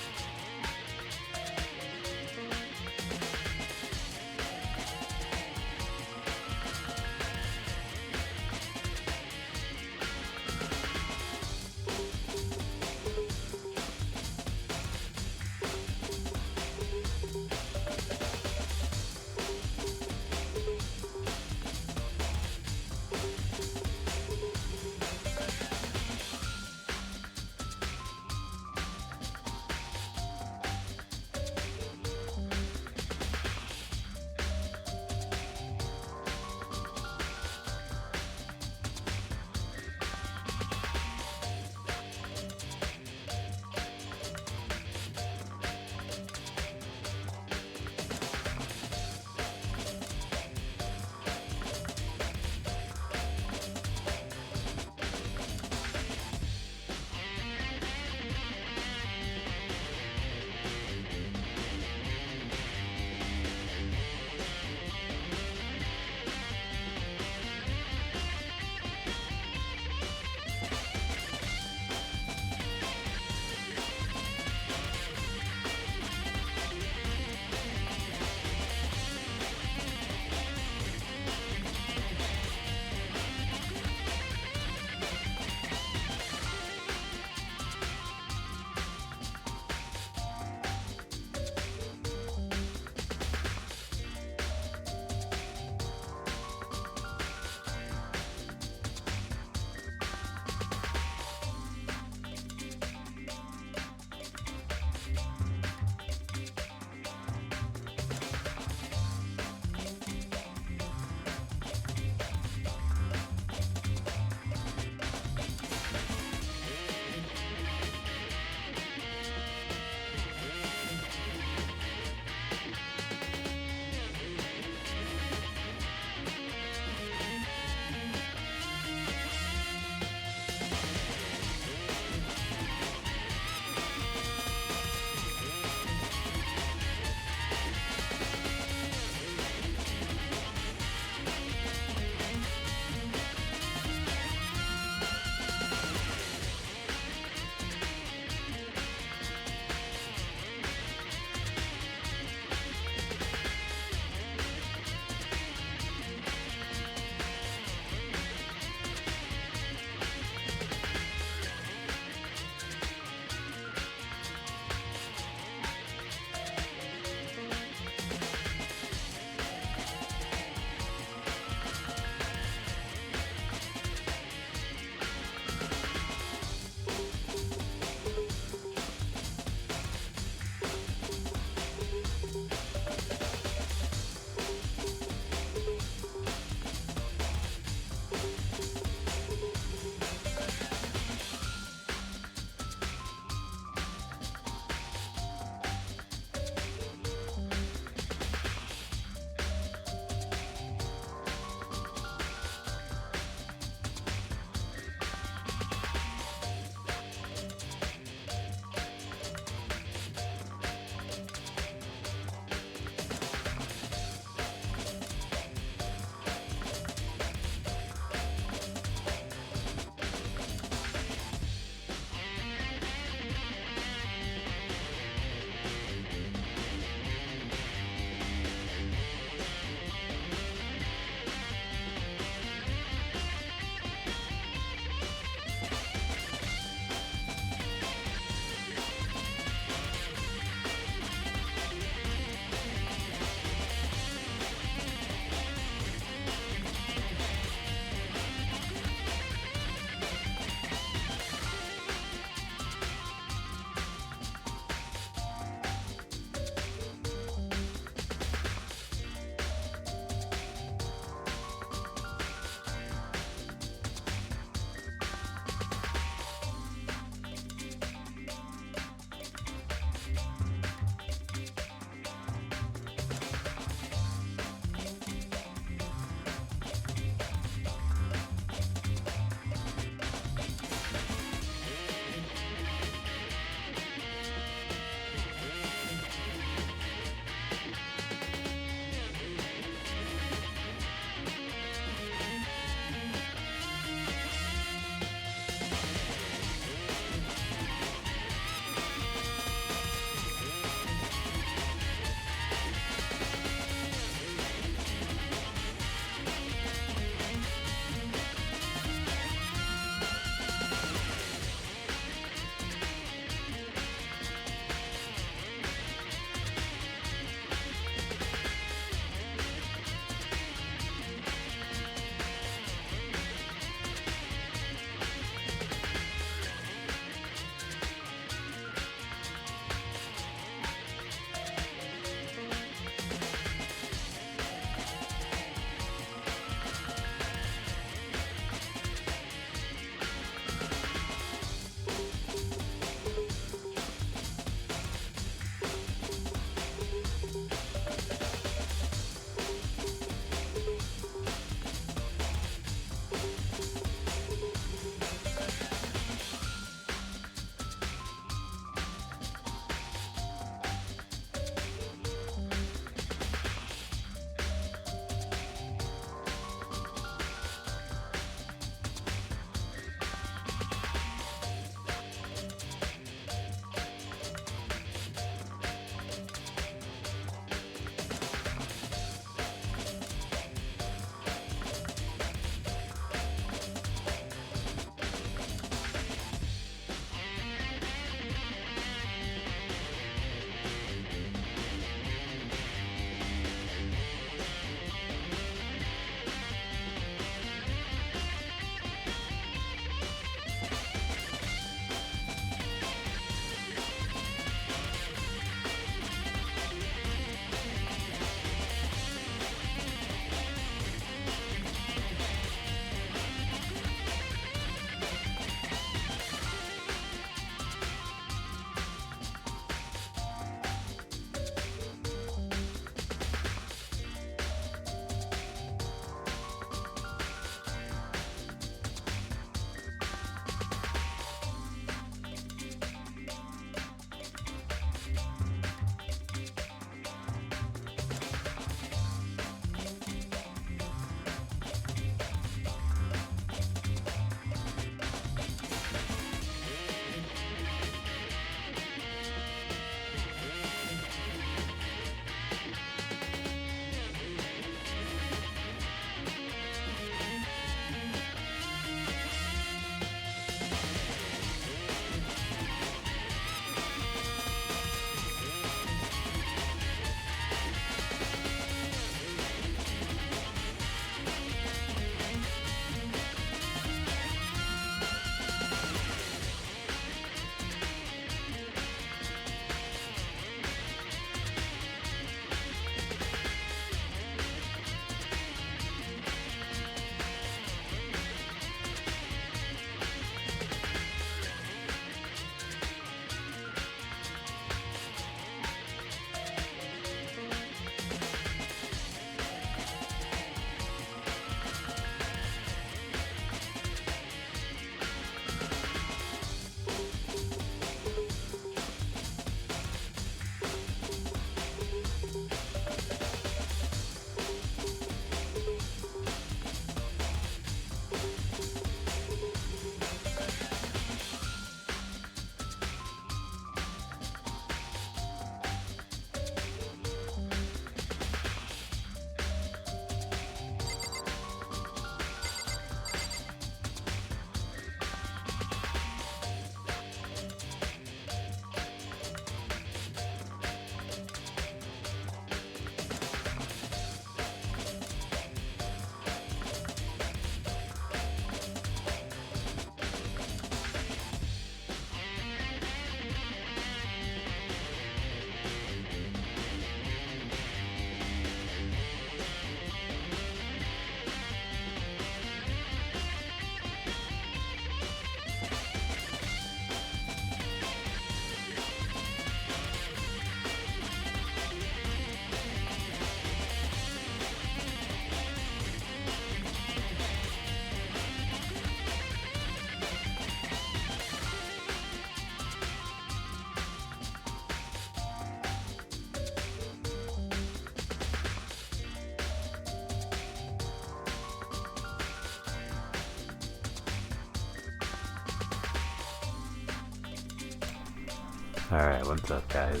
Alright, what's up, guys?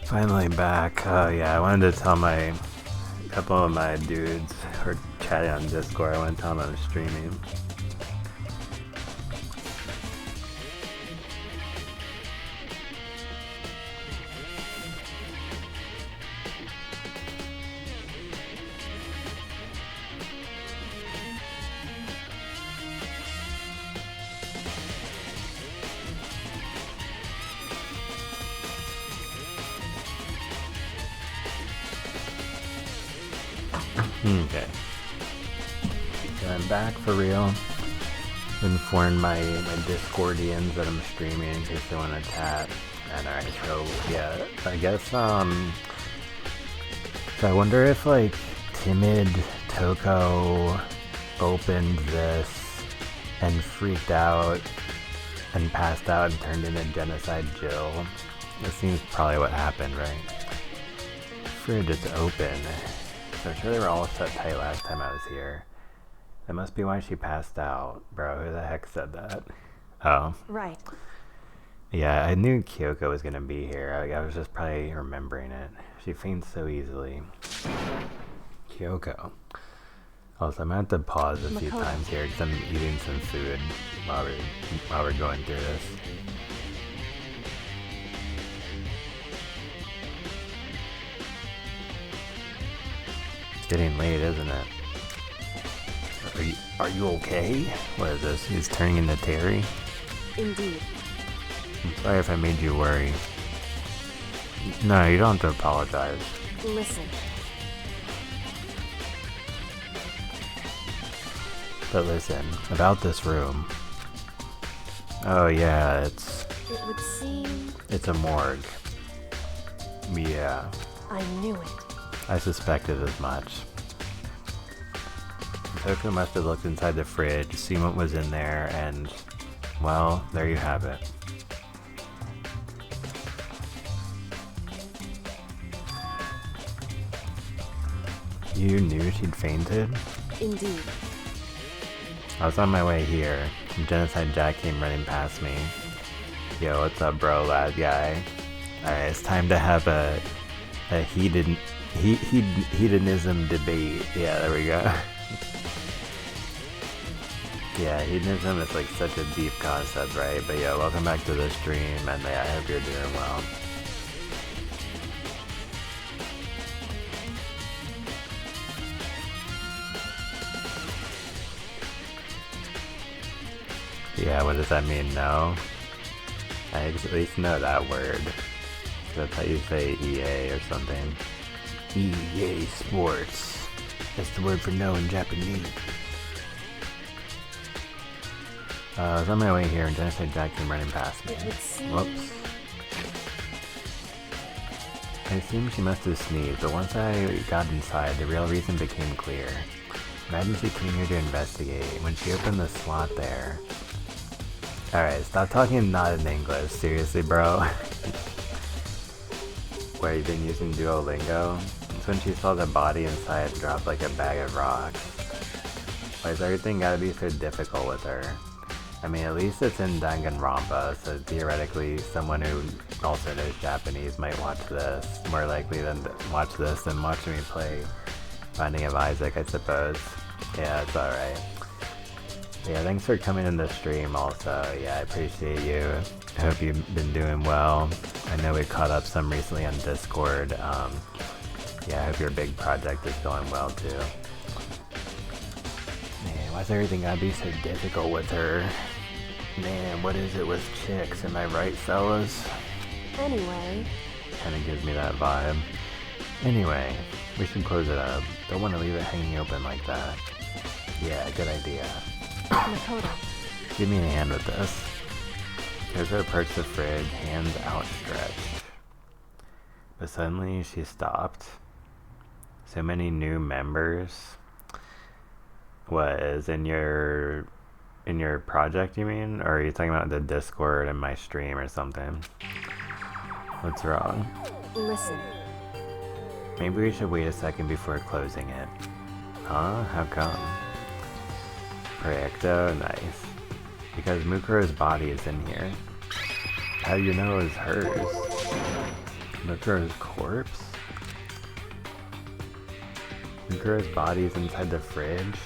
Finally back. Oh yeah, I wanted to tell a couple of my dudes who are chatting on Discord, I want to tell them I'm streaming. Okay. So I'm back for real. Informed my Discordians that I'm streaming in case they want to chat. And alright, so yeah, I guess so I wonder if like Timid Toko opened this and freaked out and passed out and turned into Genocide Jill. That seems probably what happened, right? Fridge is open. So I'm sure they were all set tight last time I was here. That must be why she passed out. Bro, who the heck said that? Oh. Right. Yeah, I knew Kyoko was gonna be here. I was just probably remembering it. She faints so easily. Kyoko. Also, I'm gonna have to pause a few times here because I'm eating some food while we're going through this. It's getting late, isn't it? Are you okay? What is this? He's turning into Terry? Indeed. I'm sorry if I made you worry. No, you don't have to apologize. Listen. But listen, about this room. Oh yeah, It would seem... it's a morgue. Yeah. I knew it. I suspected as much. Toko must have looked inside the fridge, seen what was in there, and, well, there you have it. You knew she'd fainted? Indeed. I was on my way here, and Genocide Jack came running past me. Yo, what's up, bro, lad guy? Alright, it's time to have a hedonism debate. Yeah, there we go. Yeah, hedonism is like such a deep concept, right? But yeah, welcome back to the stream, and yeah, I hope you're doing well. Yeah, what does that mean? No? I at least know that word. That's how you say EA or something. EA Sports. That's the word for no in Japanese. I was on my way here and Genocide Jack came running past me. Whoops. I assumed she must have sneezed, but once I got inside, the real reason became clear. Imagine she came here to investigate. When she opened the slot there... Alright, stop talking not in English. Seriously, bro. Where you've been using Duolingo? It's when she saw the body inside drop like a bag of rocks. Why is everything gotta be so difficult with her? I mean, at least it's in Danganronpa, so theoretically someone who also knows Japanese might watch this. More likely than watch this than watching me play Binding of Isaac, I suppose. Yeah, it's alright. Yeah, thanks for coming in the stream also. Yeah, I appreciate you. I hope you've been doing well. I know we caught up some recently on Discord. Yeah, I hope your big project is going well too. Man, why's everything gotta be so difficult with her? Man, what is it with chicks? Am I right, fellas? Anyway. Kinda gives me that vibe. Anyway, we should close it up. Don't want to leave it hanging open like that. Yeah, good idea. Makoto. Give me a hand with this. Here's her perched the fridge, hands outstretched. But suddenly she stopped. So many new members. What is in your project, you mean? Or are you talking about the Discord and my stream or something? What's wrong? Listen. Maybe we should wait a second before closing it. Huh? How come? Proyecto? Nice. Because Mukuro's body is in here. How do you know it was hers? Mikura's corpse? Mikura's body's inside the fridge?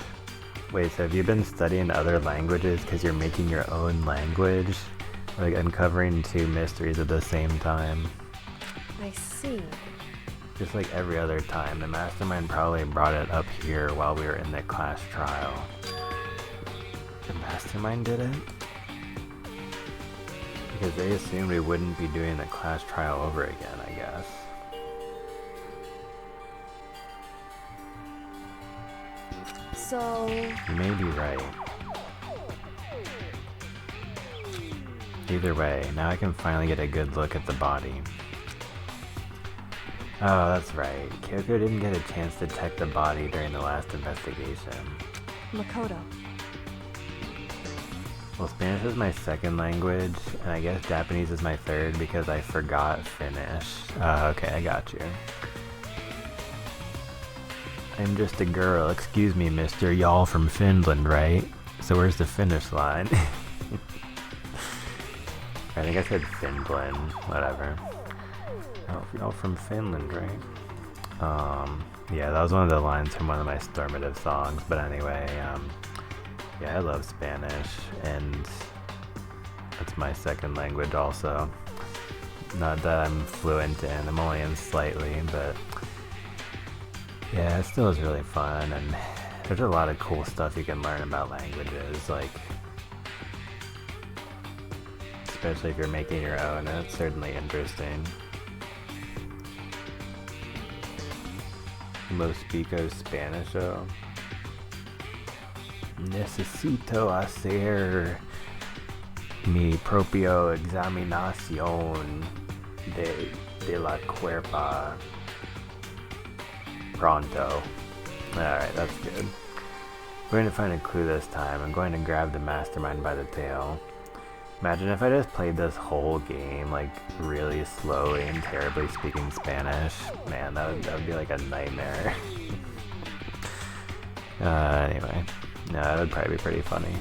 Wait, so have you been studying other languages because you're making your own language? Like uncovering two mysteries at the same time? I see. Just like every other time, the mastermind probably brought it up here while we were in the class trial. The mastermind did it? Because they assumed we wouldn't be doing the class trial over again, I guess. So... You may be right. Either way, now I can finally get a good look at the body. Oh, that's right. Kyoko didn't get a chance to check the body during the last investigation. Makoto. Well, Spanish is my second language, and I guess Japanese is my third because I forgot Finnish. Okay, I got you. I'm just a girl. Excuse me, mister. Y'all from Finland, right? So where's the finish line? I think I said Finland. Whatever. Oh, y'all from Finland, right? Yeah, that was one of the lines from one of my Stormative songs. But anyway, yeah, I love Spanish, and it's my second language also. Not that I'm fluent in, I'm only in slightly, but yeah, it still is really fun, and there's a lot of cool stuff you can learn about languages, like, especially if you're making your own, and it's certainly interesting. Lo Spico Spanisho. Necesito hacer mi propio examinación de la cuerpa pronto. Alright, that's good. I'm going to find a clue this time. I'm going to grab the mastermind by the tail. Imagine if I just played this whole game like really slowly and terribly speaking Spanish. Man, that would be like a nightmare. Anyway. No, that would probably be pretty funny.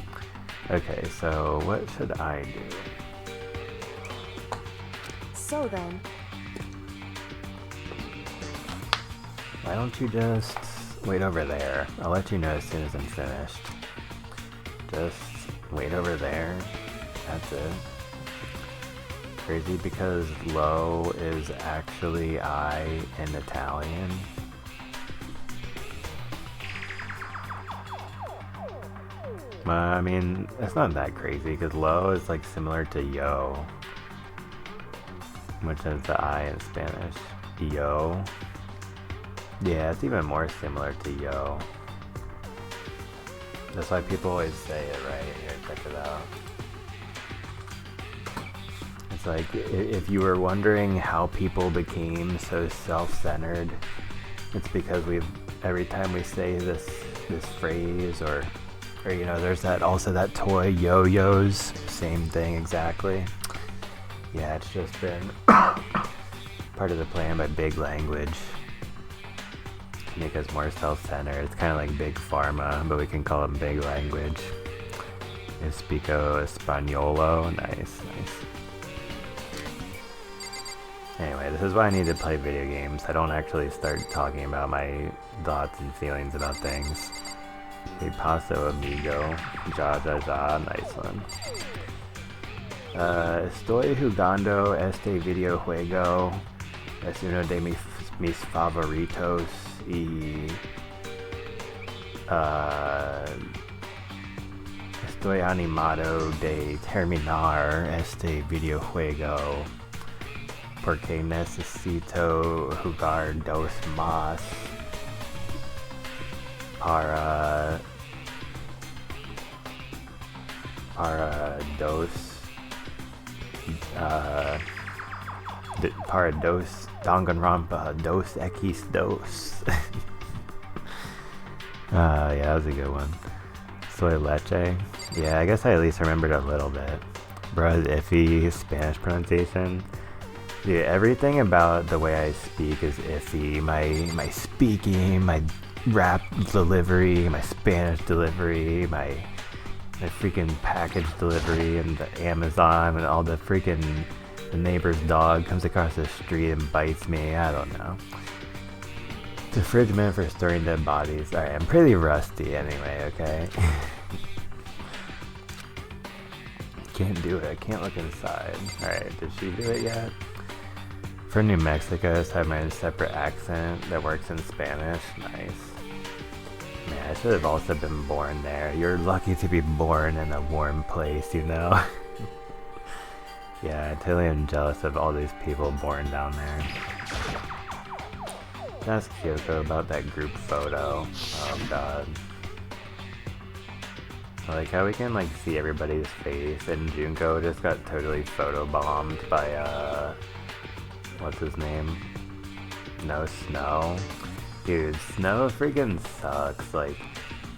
Okay, so what should I do? So then... Why don't you just wait over there? I'll let you know as soon as I'm finished. Just wait over there. That's it. Crazy because low is actually I in Italian. I mean, it's not that crazy because low is like similar to yo, which is the I in Spanish. Yo. Yeah, it's even more similar to yo. That's why people always say it, right? Here, check it out. It's like, if you were wondering how people became so self-centered, it's because every time we say this phrase, or you know, there's also that toy, yo-yos, same thing exactly. Yeah, it's just been part of the plan by big language to make us more self-centered. It's kind of like big pharma, but we can call them big language. Espico Españolo, nice. Anyway, this is why I need to play video games. I don't actually start talking about my thoughts and feelings about things. Mi paso amigo, ja, nice one. Estoy jugando este videojuego. Es uno de mis favoritos y estoy animado de terminar este videojuego porque necesito jugar dos más para dos Danganronpa 2x2. Yeah, that was a good one. Soy leche. Yeah, I guess I at least remembered a little bit. Bruh, iffy Spanish pronunciation. Dude, everything about the way I speak is iffy. My speaking, my rap delivery, my Spanish delivery, my freaking package delivery, and the Amazon, and all the freaking The neighbor's dog comes across the street and bites me. I don't know. The fridge meant for storing dead bodies. Alright, I'm pretty rusty anyway, okay? Can't do it. I can't look inside. Alright, did she do it yet? For New Mexico, I have my own separate accent that works in Spanish. Nice. Man, I should have also been born there. You're lucky to be born in a warm place, you know? Yeah, I totally am jealous of all these people born down there. Ask Kyoko about that group photo. Oh god. I like how we can like see everybody's face, and Junko just got totally photobombed by what's his name? No Snow. Dude, Snow freaking sucks. Like,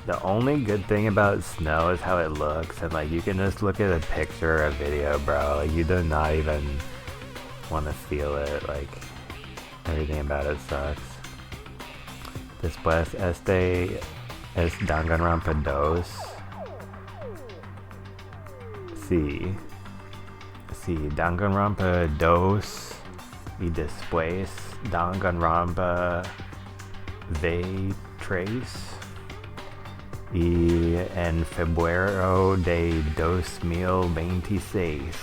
the only good thing about Snow is how it looks, and like you can just look at a picture or a video, bro. Like, you do not even want to feel it. Like, everything about it sucks. Después este es Danganronpa 2. Sí, Danganronpa 2 y después Danganronpa V3 y en febrero de 2026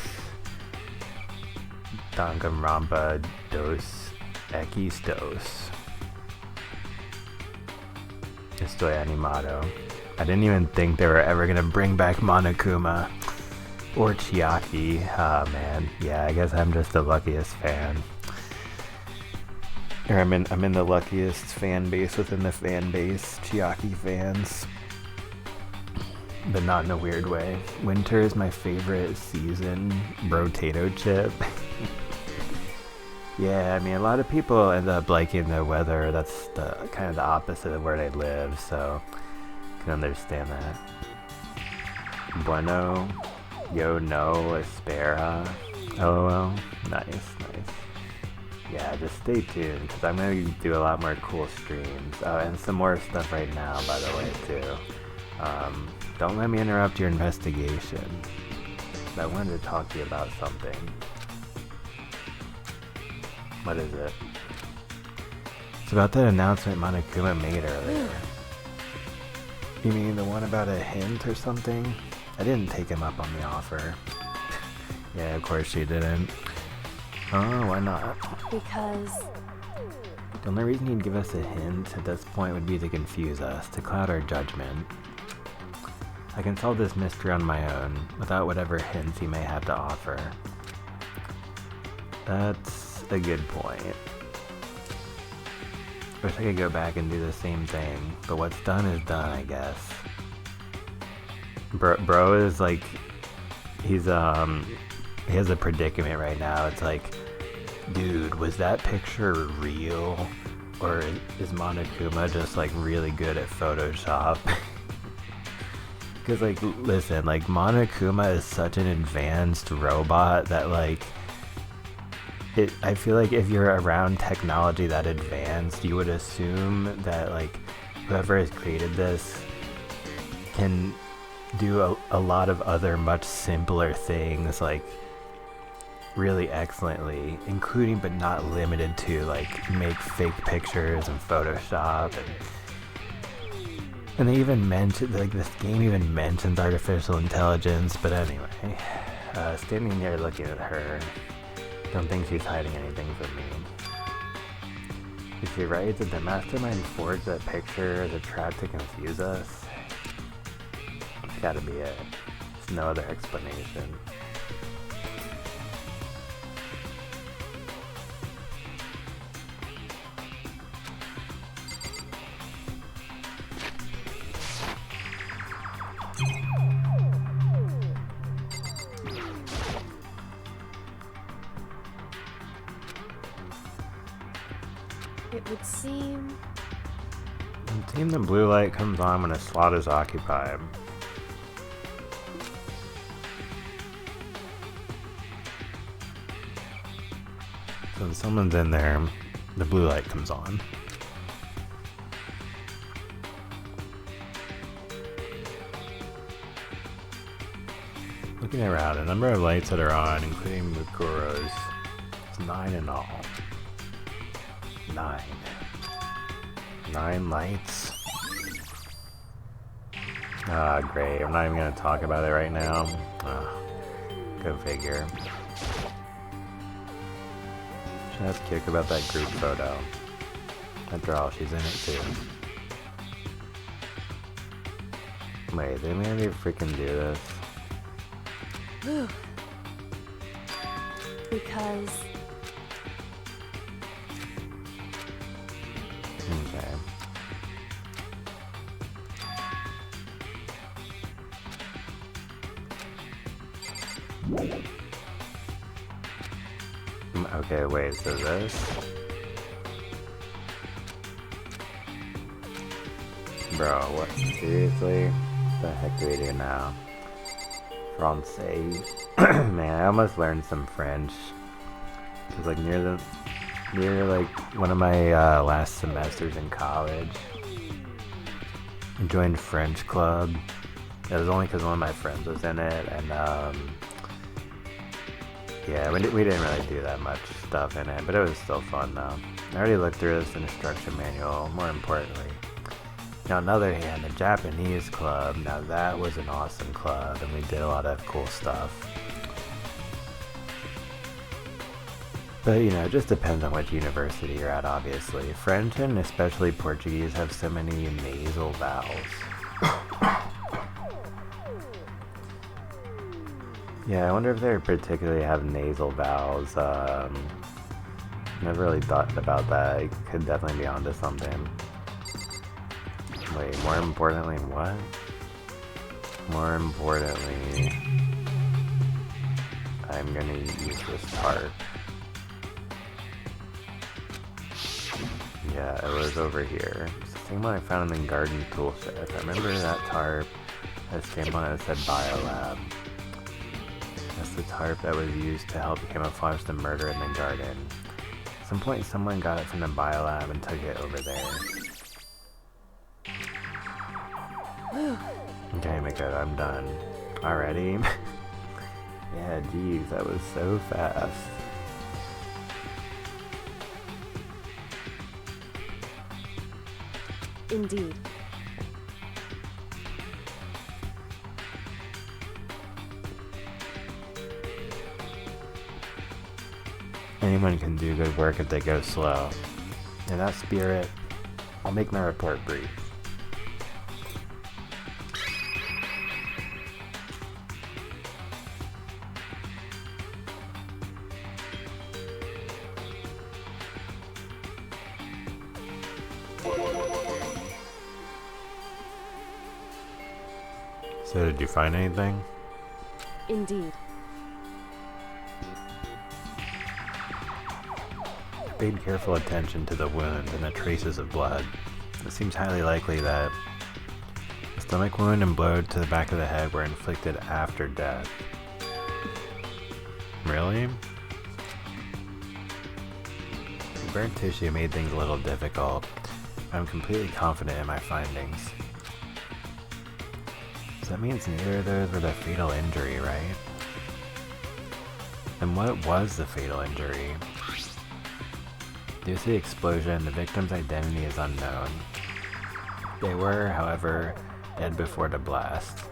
Danganronpa 2X2. Estoy animado. I didn't even think they were ever gonna bring back Monokuma or Chiaki. Ah, man. Yeah, I guess I'm just the luckiest fan. Or I'm in the luckiest fan base within the fan base. Chiaki fans. But not in a weird way. Winter is my favorite season. Brotato chip. Yeah, I mean, a lot of people end up liking the weather. That's the kind of the opposite of where they live, so I can understand that. Bueno, yo no espera. LOL. Nice. Yeah, just stay tuned, because I'm going to do a lot more cool streams. Oh, and some more stuff right now, by the way, too. Don't let me interrupt your investigation. I wanted to talk to you about something. What is it? It's about that announcement Monokuma made earlier. You mean the one about a hint or something? I didn't take him up on the offer. Yeah, of course she didn't. Oh, why not? Because... The only reason he'd give us a hint at this point would be to confuse us, to cloud our judgment. I can solve this mystery on my own, without whatever hints he may have to offer. That's a good point. Wish I could go back and do the same thing, but what's done is done, I guess. Bro is like, he has a predicament right now. It's like, dude, was that picture real? Or is Monokuma just like really good at Photoshop? Because like, listen, like Monokuma is such an advanced robot that like, I feel like if you're around technology that advanced, you would assume that like whoever has created this can do a lot of other much simpler things like really excellently, including but not limited to like make fake pictures and Photoshop, and they even mentioned, like, this game even mentions artificial intelligence. But anyway, standing there looking at her, don't think she's hiding anything from me. Is she right? Did the mastermind forge that picture as a trap to confuse us? It's gotta be it. There's no other explanation. It would seem... It seems the blue light comes on when a slot is occupied. So when someone's in there, the blue light comes on. Looking around, the number of lights that are on, including Mukuro's, is 9 in all. 9. 9 lights? Ah, great. I'm not even going to talk about it right now. Go figure. Should ask Kik about that group photo. After all, she's in it too. Wait, did we really freaking do this? Because Okay. Okay, wait, so this? Bro, what? Seriously? What the heck do we do now? Francais? Man, I almost learned some French. Cause like near like one of my last semesters in college, I joined French club. It was only because one of my friends was in it, and yeah, we didn't really do that much stuff in it, but it was still fun though. I already looked through this instruction manual, more importantly. Now, on the other hand, the Japanese club, now that was an awesome club, and we did a lot of cool stuff. But, you know, it just depends on which university you're at, obviously. French and especially Portuguese have so many nasal vowels. Yeah, I wonder if they particularly have nasal vowels. Never really thought about that. I could definitely be onto something. Wait, more importantly, what? More importantly, I'm gonna use this tarp. Yeah, it was over here. It's the same one I found in the garden tool shed. I remember that tarp. That same one that said Biolab. That's the tarp that was used to help camouflage the murder in the garden. At some point, someone got it from the Biolab and took it over there. Okay, Mika, I'm done. Already? Yeah, geez, that was so fast. indeed. Anyone can do good work if they go slow. In that spirit, I'll make my report brief. So did you find anything? Indeed. I paid careful attention to the wound and the traces of blood. It seems highly likely that the stomach wound and blow to the back of the head were inflicted after death. Really? The burnt tissue made things a little difficult. I'm completely confident in my findings. So that means neither of those were the fatal injury, right? And what was the fatal injury? Due to the explosion, the victim's identity is unknown. They were, however, dead before the blast.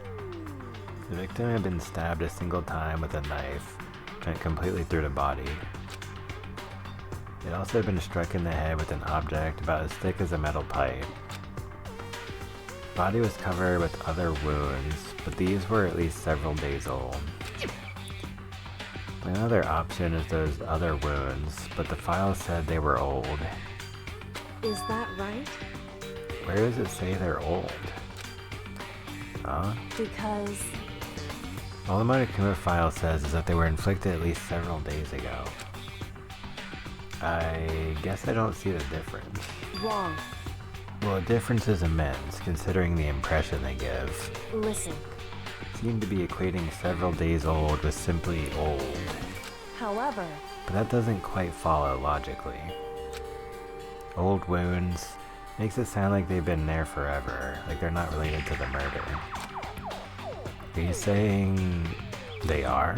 The victim had been stabbed a single time with a knife, went completely through the body. It also had been struck in the head with an object about as thick as a metal pipe. The body was covered with other wounds, but these were at least several days old. Another option is those other wounds, but the file said they were old. Is that right? Where does it say they're old? Huh? Because All the Monokuma file says is that they were inflicted at least several days ago. I guess I don't see the difference. wrong. Well, the difference is immense, considering the impression they give. Listen. Seem to be equating several days old with simply old. However, But that doesn't quite follow logically. Old wounds makes it sound like they've been there forever, like they're not related to the murder. Are you saying They are?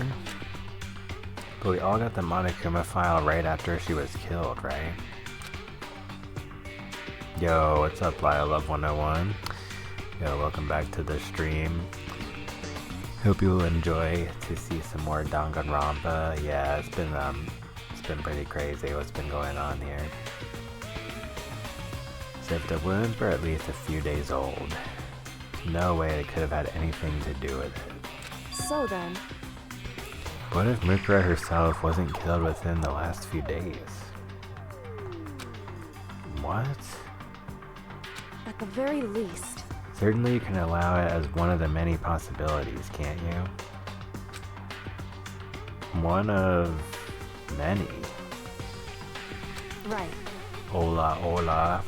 But we all got the Monokuma file right after she was killed, right? Yo, what's up, Lyle Love 101? Yo, welcome back to the stream. Hope you will enjoy to see some more Danganronpa. Yeah, it's been pretty crazy what's been going on here. So if the wounds were at least a few days old, no way it could have had anything to do with it. So then, What if Mukura herself wasn't killed within the last few days? What? at the very least, Certainly you can allow it as one of the many possibilities, can't you? One of many. right. Hola, hola.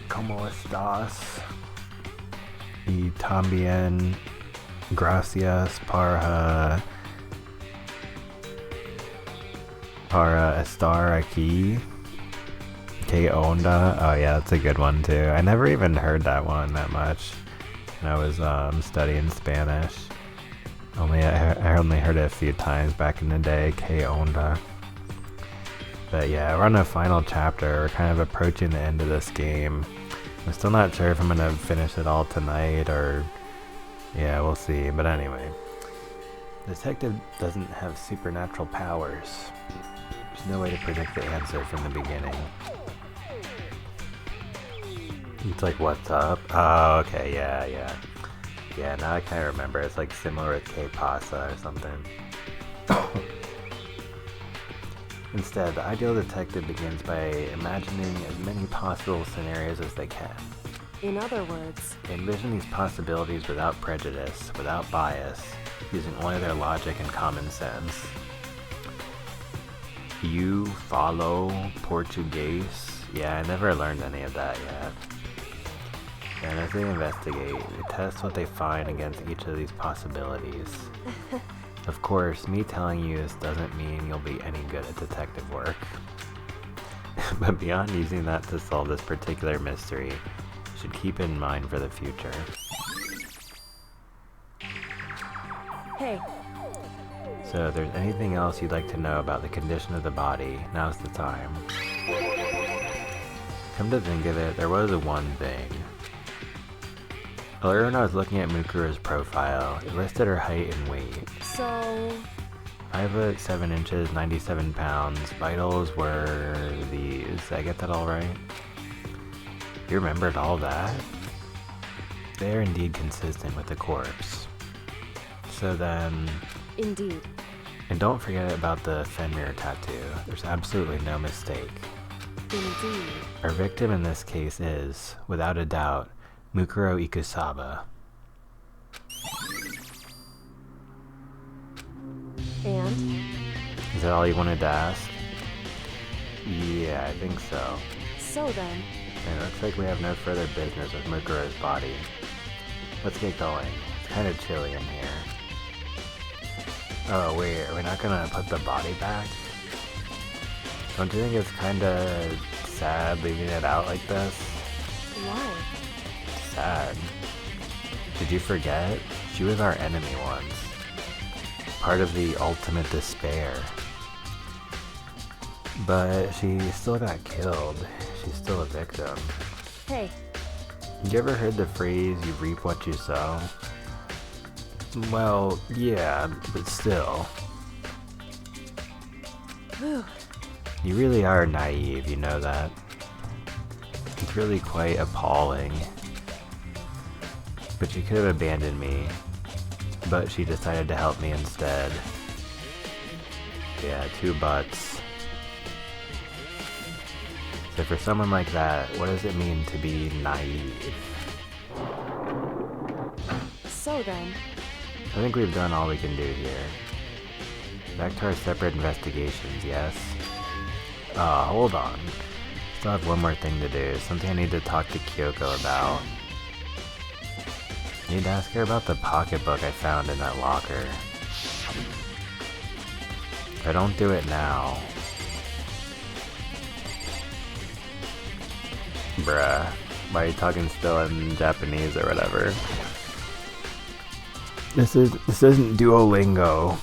¿Cómo estás? Y también gracias para estar aquí. ¿Qué onda? Oh yeah, that's a good one too. I never even heard that one that much when I was studying Spanish. I only heard it a few times back in the day. ¿Qué onda? But yeah, we're on the final chapter. We're kind of approaching the end of this game. I'm still not sure if I'm gonna finish it all tonight or... yeah, we'll see. But anyway. The detective doesn't have supernatural powers. There's no way to predict the answer from the beginning. It's like, what's up? Oh, okay, yeah. Yeah, now I kind of remember. It's like similar to K-Pasa or something. Instead, the ideal detective begins by imagining as many possible scenarios as they can. In other words, They envision these possibilities without prejudice, without bias, using only their logic and common sense. You follow Portuguese? Yeah, I never learned any of that yet. And as they investigate, they test what they find against each of these possibilities. Of course, me telling you this doesn't mean you'll be any good at detective work. But beyond using that to solve this particular mystery, you should keep in mind for the future. hey, So if there's anything else you'd like to know about the condition of the body, now's the time. Come to think of it, there was one thing. Earlier when I was looking at Mukura's profile, it listed her height and weight. so 5 foot 7 inches, 97 pounds. Vitals were these. Did I get that all right? You remembered all that? They are indeed consistent with the corpse. So then... indeed. And don't forget about the Fenrir tattoo. There's absolutely no mistake. Indeed. Our victim in this case is, without a doubt, Mukuro Ikusaba. And Is that all you wanted to ask? Yeah, I think so. so then, And it looks like we have no further business with Mukuro's body. Let's get going. It's kind of chilly in here. Oh wait, are we not gonna put the body back? Don't you think it's kinda sad leaving it out like this? why? Sad. Did you forget? She was our enemy once. Part of the ultimate despair. But she still got killed. She's still a victim. Hey, You ever heard the phrase, you reap what you sow? Well, yeah, but still. whew, You really are naive, you know that? It's really quite appalling. But she could have abandoned me. But she decided to help me instead. Yeah, 2 butts. So for someone like that, what does it mean to be naive? so then, I think we've done all we can do here. Back to our separate investigations, yes? Hold on. Still have one more thing to do, something I need to talk to Kyoko about. Need to ask her about the pocketbook I found in that locker. If I don't do it now... Bruh. Why are you talking still in Japanese or whatever? This isn't Duolingo.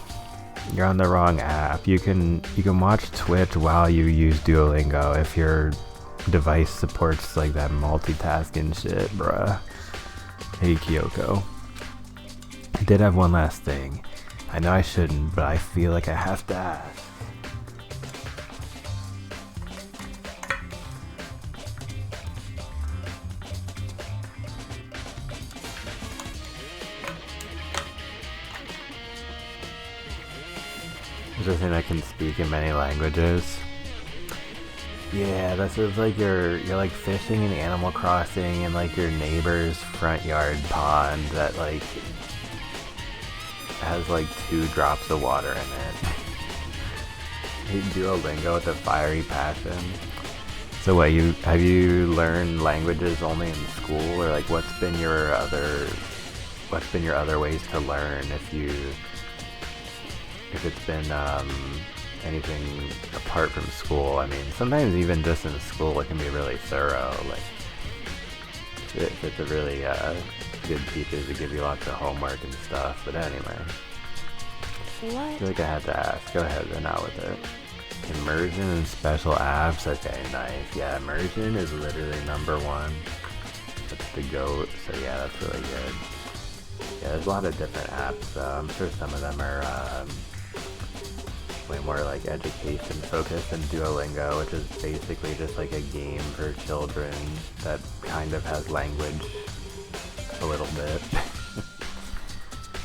You're on the wrong app. You can watch Twitch while you use Duolingo if your device supports like that multitasking shit, bruh. Hey Kyoko. I did have one last thing. I know I shouldn't, but I feel like I have to ask. Is there a thing that can speak in many languages? Yeah, this is like you're like fishing in Animal Crossing in like your neighbor's front yard pond that like has like 2 drops of water in it. Hey, Duolingo with a fiery passion. So what, have you learned languages only in school, or like what's been your other ways to learn if it's been anything apart from school? I mean, sometimes even just in school it can be really thorough. Like, if it's a really good teacher to give you lots of homework and stuff. But anyway, I feel like I had to ask. Go ahead, then out with it. Immersion and special apps. Okay, nice. Yeah, immersion is literally #1. That's the GOAT. So yeah, that's really good. Yeah, there's a lot of different apps. I'm sure some of them are way more like education focused than Duolingo, which is basically just like a game for children that kind of has language a little bit.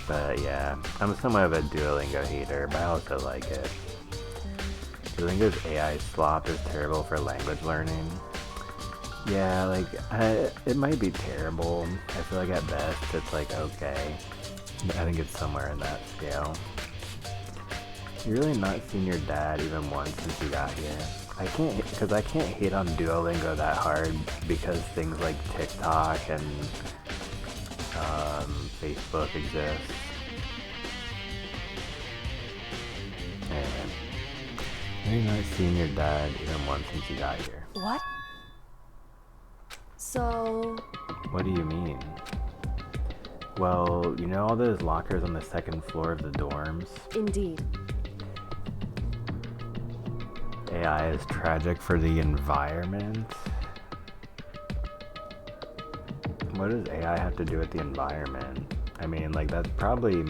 But yeah, I'm somewhat of a Duolingo hater, but I also like it. Duolingo's AI slop is terrible for language learning. Yeah, like, it might be terrible. I feel like at best it's like okay. I think it's somewhere in that scale. You're really not seen your dad even once since you got here. I can't hate on Duolingo that hard because things like TikTok and Facebook exist. Anyway, you're not seen your dad even once since you got here. What? So... What do you mean? Well, you know all those lockers on the 2nd floor of the dorms? Indeed. AI is tragic for the environment? What does AI have to do with the environment? I mean, like, that probably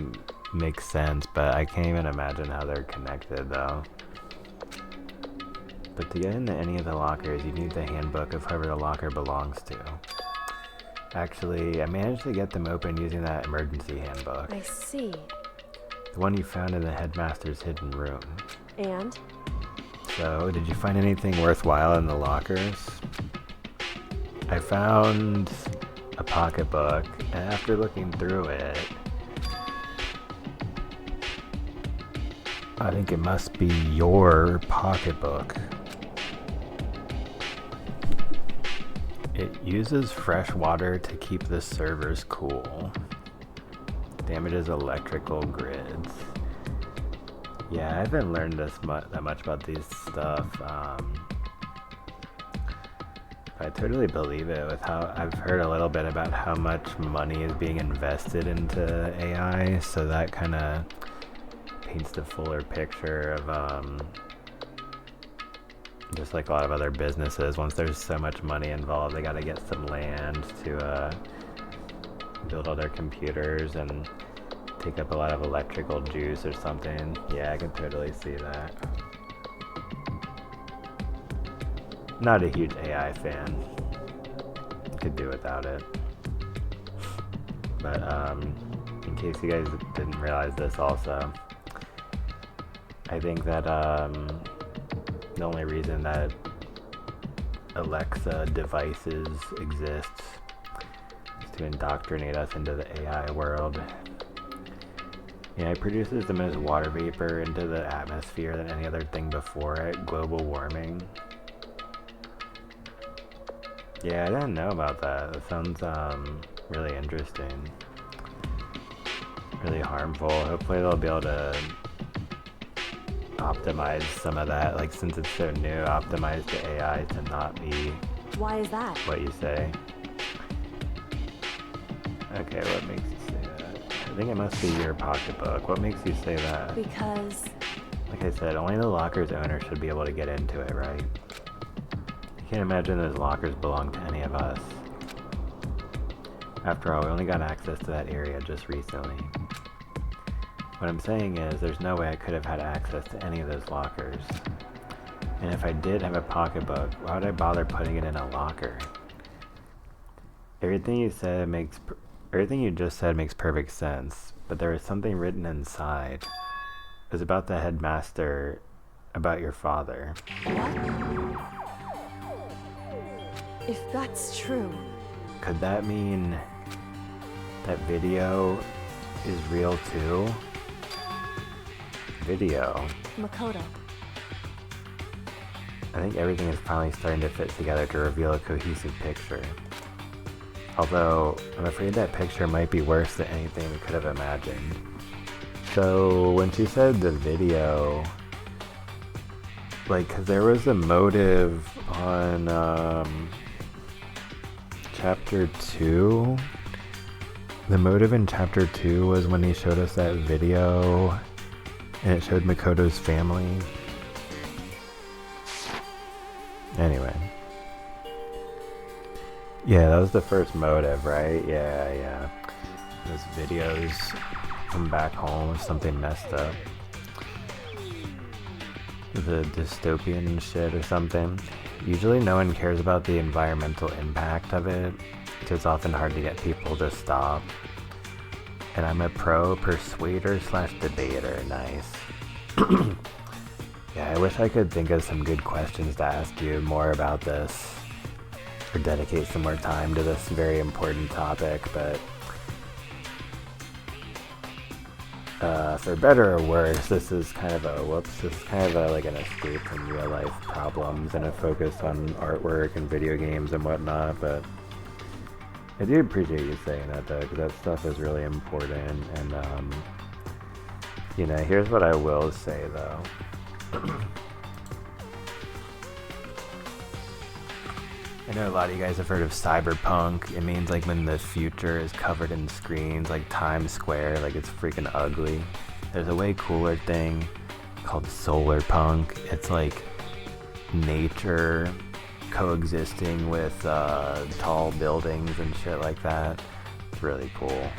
makes sense, but I can't even imagine how they're connected, though. But to get into any of the lockers, you need the handbook of whoever the locker belongs to. Actually, I managed to get them open using that emergency handbook. I see. The one you found in the headmaster's hidden room. And? So, did you find anything worthwhile in the lockers? I found a pocketbook, and after looking through it, I think it must be your pocketbook. It uses fresh water to keep the servers cool. Damages electrical grids. Yeah, I haven't learned that much about these stuff. I totally believe it with how I've heard a little bit about how much money is being invested into AI, so that kind of paints the fuller picture of just like a lot of other businesses. Once there's so much money involved, they got to get some land to build all their computers and take up a lot of electrical juice or something. Yeah, I can totally see that. Not a huge AI fan. Could do without it. But in case you guys didn't realize this also, I think that the only reason that Alexa devices exist is to indoctrinate us into the AI world. Yeah, it produces the most water vapor into the atmosphere than any other thing before it. Global warming. Yeah, I didn't know about that. That sounds really interesting. Really harmful. Hopefully they'll be able to optimize some of that. Like, since it's so new, optimize the AI to not be... Why is that? What you say. Okay, what makes you say that? think it must be your pocketbook. What makes you say that? Because Like I said, only the locker's owner should be able to get into it, right? I can't imagine those lockers belong to any of us. After all, we only got access to that area just recently. What I'm saying is, there's no way I could have had access to any of those lockers. And if I did have a pocketbook, why would I bother putting it in a locker? Everything you just said makes perfect sense, but there was something written inside. It was about the headmaster, about your father. what? If that's true, Could that mean that video is real too? Video. Makoto, I think everything is finally starting to fit together to reveal a cohesive picture. Although, I'm afraid that picture might be worse than anything we could have imagined. So, when she said the video, like, 'cause there was a motive on, Chapter 2? The motive in Chapter 2 was when he showed us that video, and it showed Makoto's family. Anyway. Yeah, that was the first motive, right? Yeah. Those videos from back home of something messed up. The dystopian shit or something. Usually no one cares about the environmental impact of it, so it's often hard to get people to stop. And I'm a pro persuader / debater, nice. Yeah, I wish I could think of some good questions to ask you more about this, or dedicate some more time to this very important topic, but for better or worse, this is kind of like an escape from real life problems and a focus on artwork and video games and whatnot, but I do appreciate you saying that though, because that stuff is really important, and here's what I will say though. I know a lot of you guys have heard of cyberpunk. It means like when the future is covered in screens, like Times Square, like it's freaking ugly. There's a way cooler thing called solar punk. It's like nature coexisting with tall buildings and shit like that. It's really cool.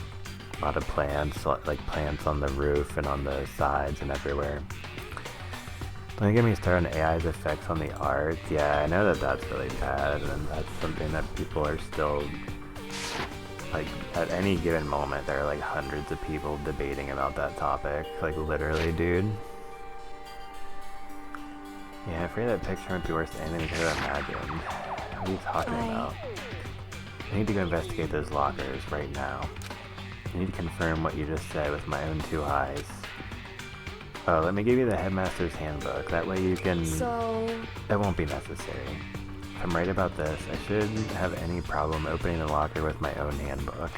A lot of plants, like plants on the roof and on the sides and everywhere. Don't get me started on AI's effects on the art. Yeah, I know that that's really bad, and that's something that people are still, like, at any given moment, there are like hundreds of people debating about that topic. Like, literally, dude. Yeah, I'm afraid that picture might be worse than anything we could have imagined. What are you talking about? I need to go investigate those lockers right now. I need to confirm what you just said with my own two eyes. Oh, let me give you the headmaster's handbook. That way you can... so... That won't be necessary. If I'm right about this, I shouldn't have any problem opening the locker with my own handbook.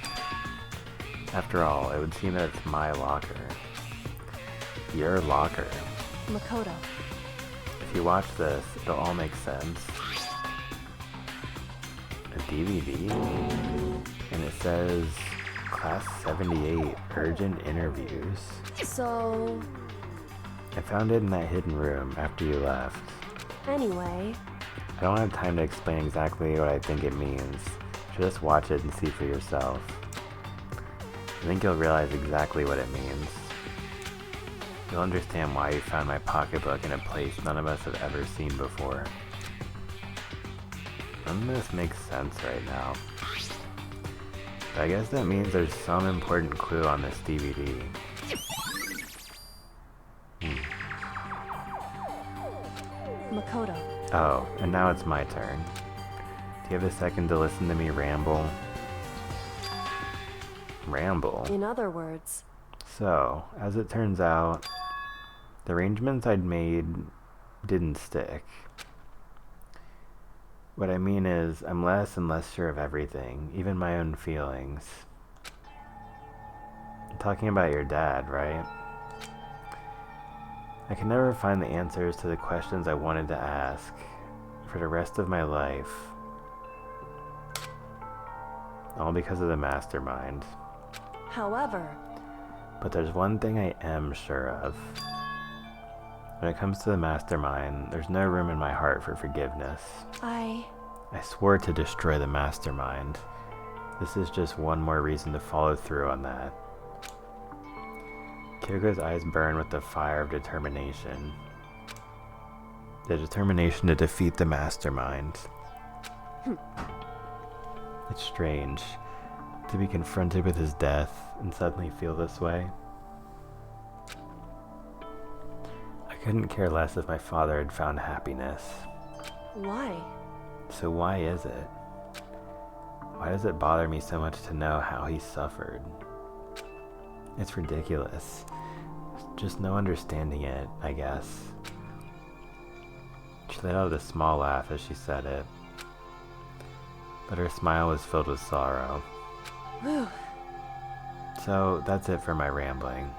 After all, it would seem that it's my locker. Your locker. Makoto. If you watch this, it'll all make sense. A DVD? And it says... Class 78, urgent interviews. So... I found it in that hidden room after you left. Anyway... I don't have time to explain exactly what I think it means. Just watch it and see for yourself. I think you'll realize exactly what it means. You'll understand why you found my pocketbook in a place none of us have ever seen before. None of this makes sense right now. But I guess that means there's some important clue on this DVD. Makoto. Oh, and now it's my turn. Do you have a second to listen to me ramble? Ramble? In other words... So, as it turns out, the arrangements I'd made didn't stick. What I mean is, I'm less and less sure of everything, even my own feelings. I'm talking about your dad, right? I can never find the answers to the questions I wanted to ask for the rest of my life. All because of the mastermind. However... But there's one thing I am sure of. When it comes to the mastermind, there's no room in my heart for forgiveness. I swore to destroy the mastermind. This is just one more reason to follow through on that. Kyoko's eyes burn with the fire of determination. The determination to defeat the mastermind. It's strange to be confronted with his death and suddenly feel this way. I couldn't care less if my father had found happiness. Why? So why is it? Why does it bother me so much to know how he suffered? It's ridiculous. Just no understanding it, I guess. She let out a small laugh as she said it. But her smile was filled with sorrow. Whew. So that's it for my rambling.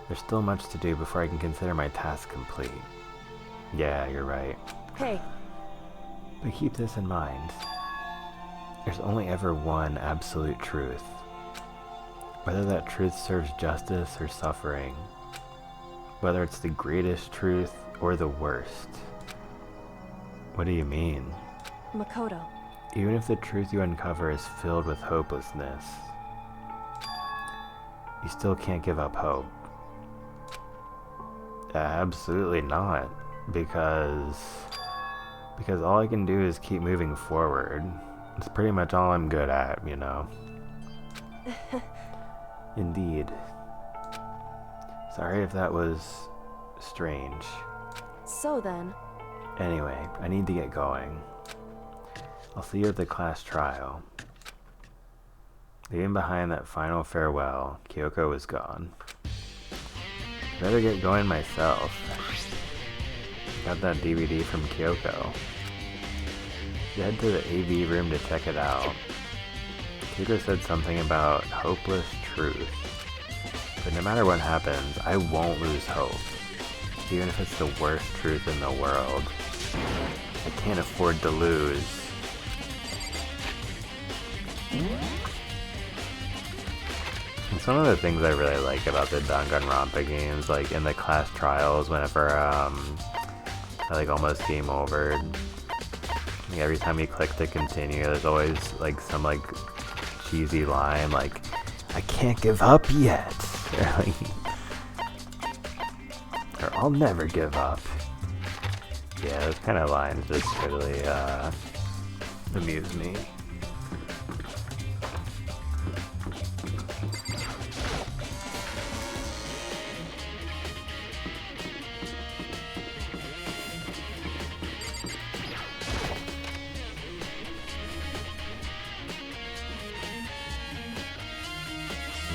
There's still much to do before I can consider my task complete. Yeah, you're right. Hey. But keep this in mind. There's only ever one absolute truth. Whether that truth serves justice or suffering. Whether it's the greatest truth or the worst. What do you mean? Makoto. Even if the truth you uncover is filled with hopelessness, you still can't give up hope. Absolutely not, because all I can do is keep moving forward. It's pretty much all I'm good at, you know. Indeed. Sorry if that was strange. So then. Anyway, I need to get going. I'll see you at the class trial. Leaving behind that final farewell, Kyoko was gone. Better get going myself. Got that DVD from Kyoko. Head to the AV room to check it out. Kyoko said something about hopeless truth. But no matter what happens, I won't lose hope. Even if it's the worst truth in the world. I can't afford to lose. It's one of the things I really like about the Danganronpa games, like in the class trials, whenever I like almost game over. Like, every time you click to continue, there's always like some like cheesy line like, I can't give up yet. Or I'll never give up. Yeah, those kind of lines just really amuse me.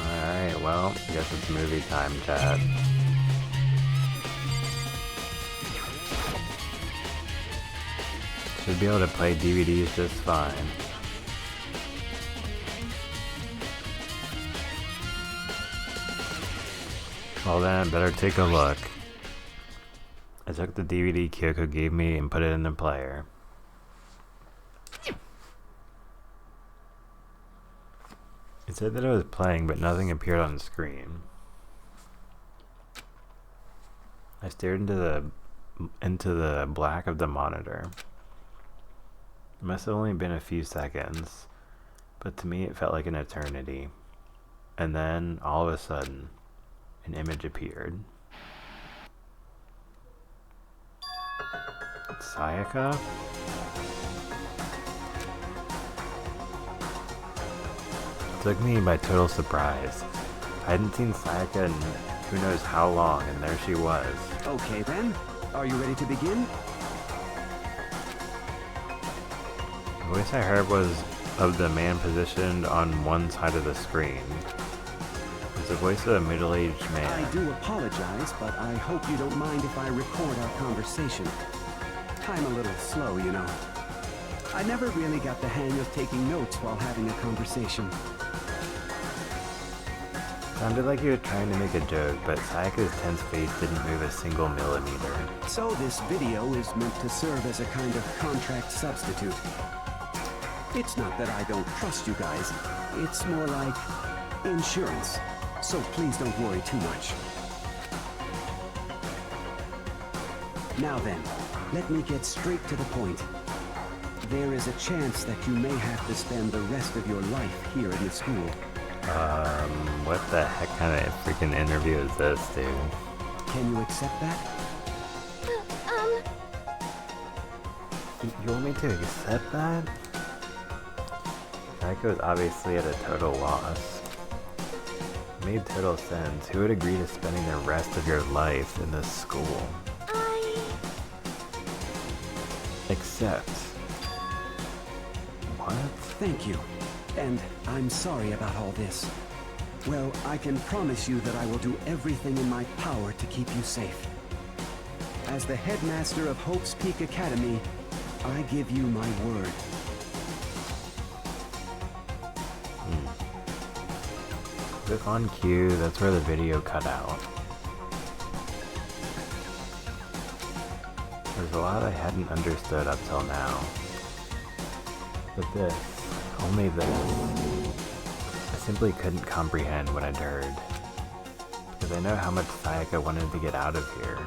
Alright, well, I guess it's movie time, chat. Should be able to play DVDs just fine. Well then, better take a look. I took the DVD Kyoko gave me and put it in the player. It said that it was playing, but nothing appeared on the screen. I stared into the black of the monitor. It must have only been a few seconds, but to me it felt like an eternity. And then, all of a sudden, an image appeared. Sayaka? It took me by total surprise. I hadn't seen Sayaka in who knows how long, and there she was. Okay then, are you ready to begin? The voice I heard was of the man positioned on one side of the screen. It was the voice of a middle-aged man. I do apologize, but I hope you don't mind if I record our conversation. I'm a little slow, you know. I never really got the hang of taking notes while having a conversation. Sounded like he was trying to make a joke, but Sayaka's tense face didn't move a single millimeter. So this video is meant to serve as a kind of contract substitute. It's not that I don't trust you guys. It's more like insurance. so please don't worry too much. Now then, let me get straight to the point. There is a chance that you may have to spend the rest of your life here in the school. What the heck kind of freaking interview is this, dude? Can you accept that? You want me to accept that? Saiko was obviously at a total loss. It made total sense. Who would agree to spending the rest of your life in this school? Except... What? Thank you. And I'm sorry about all this. Well, I can promise you that I will do everything in my power to keep you safe. As the headmaster of Hope's Peak Academy, I give you my word. If on cue, that's where the video cut out. There's a lot I hadn't understood up till now. But this, only this, I simply couldn't comprehend what I'd heard. Because I know how much Sayaka wanted to get out of here.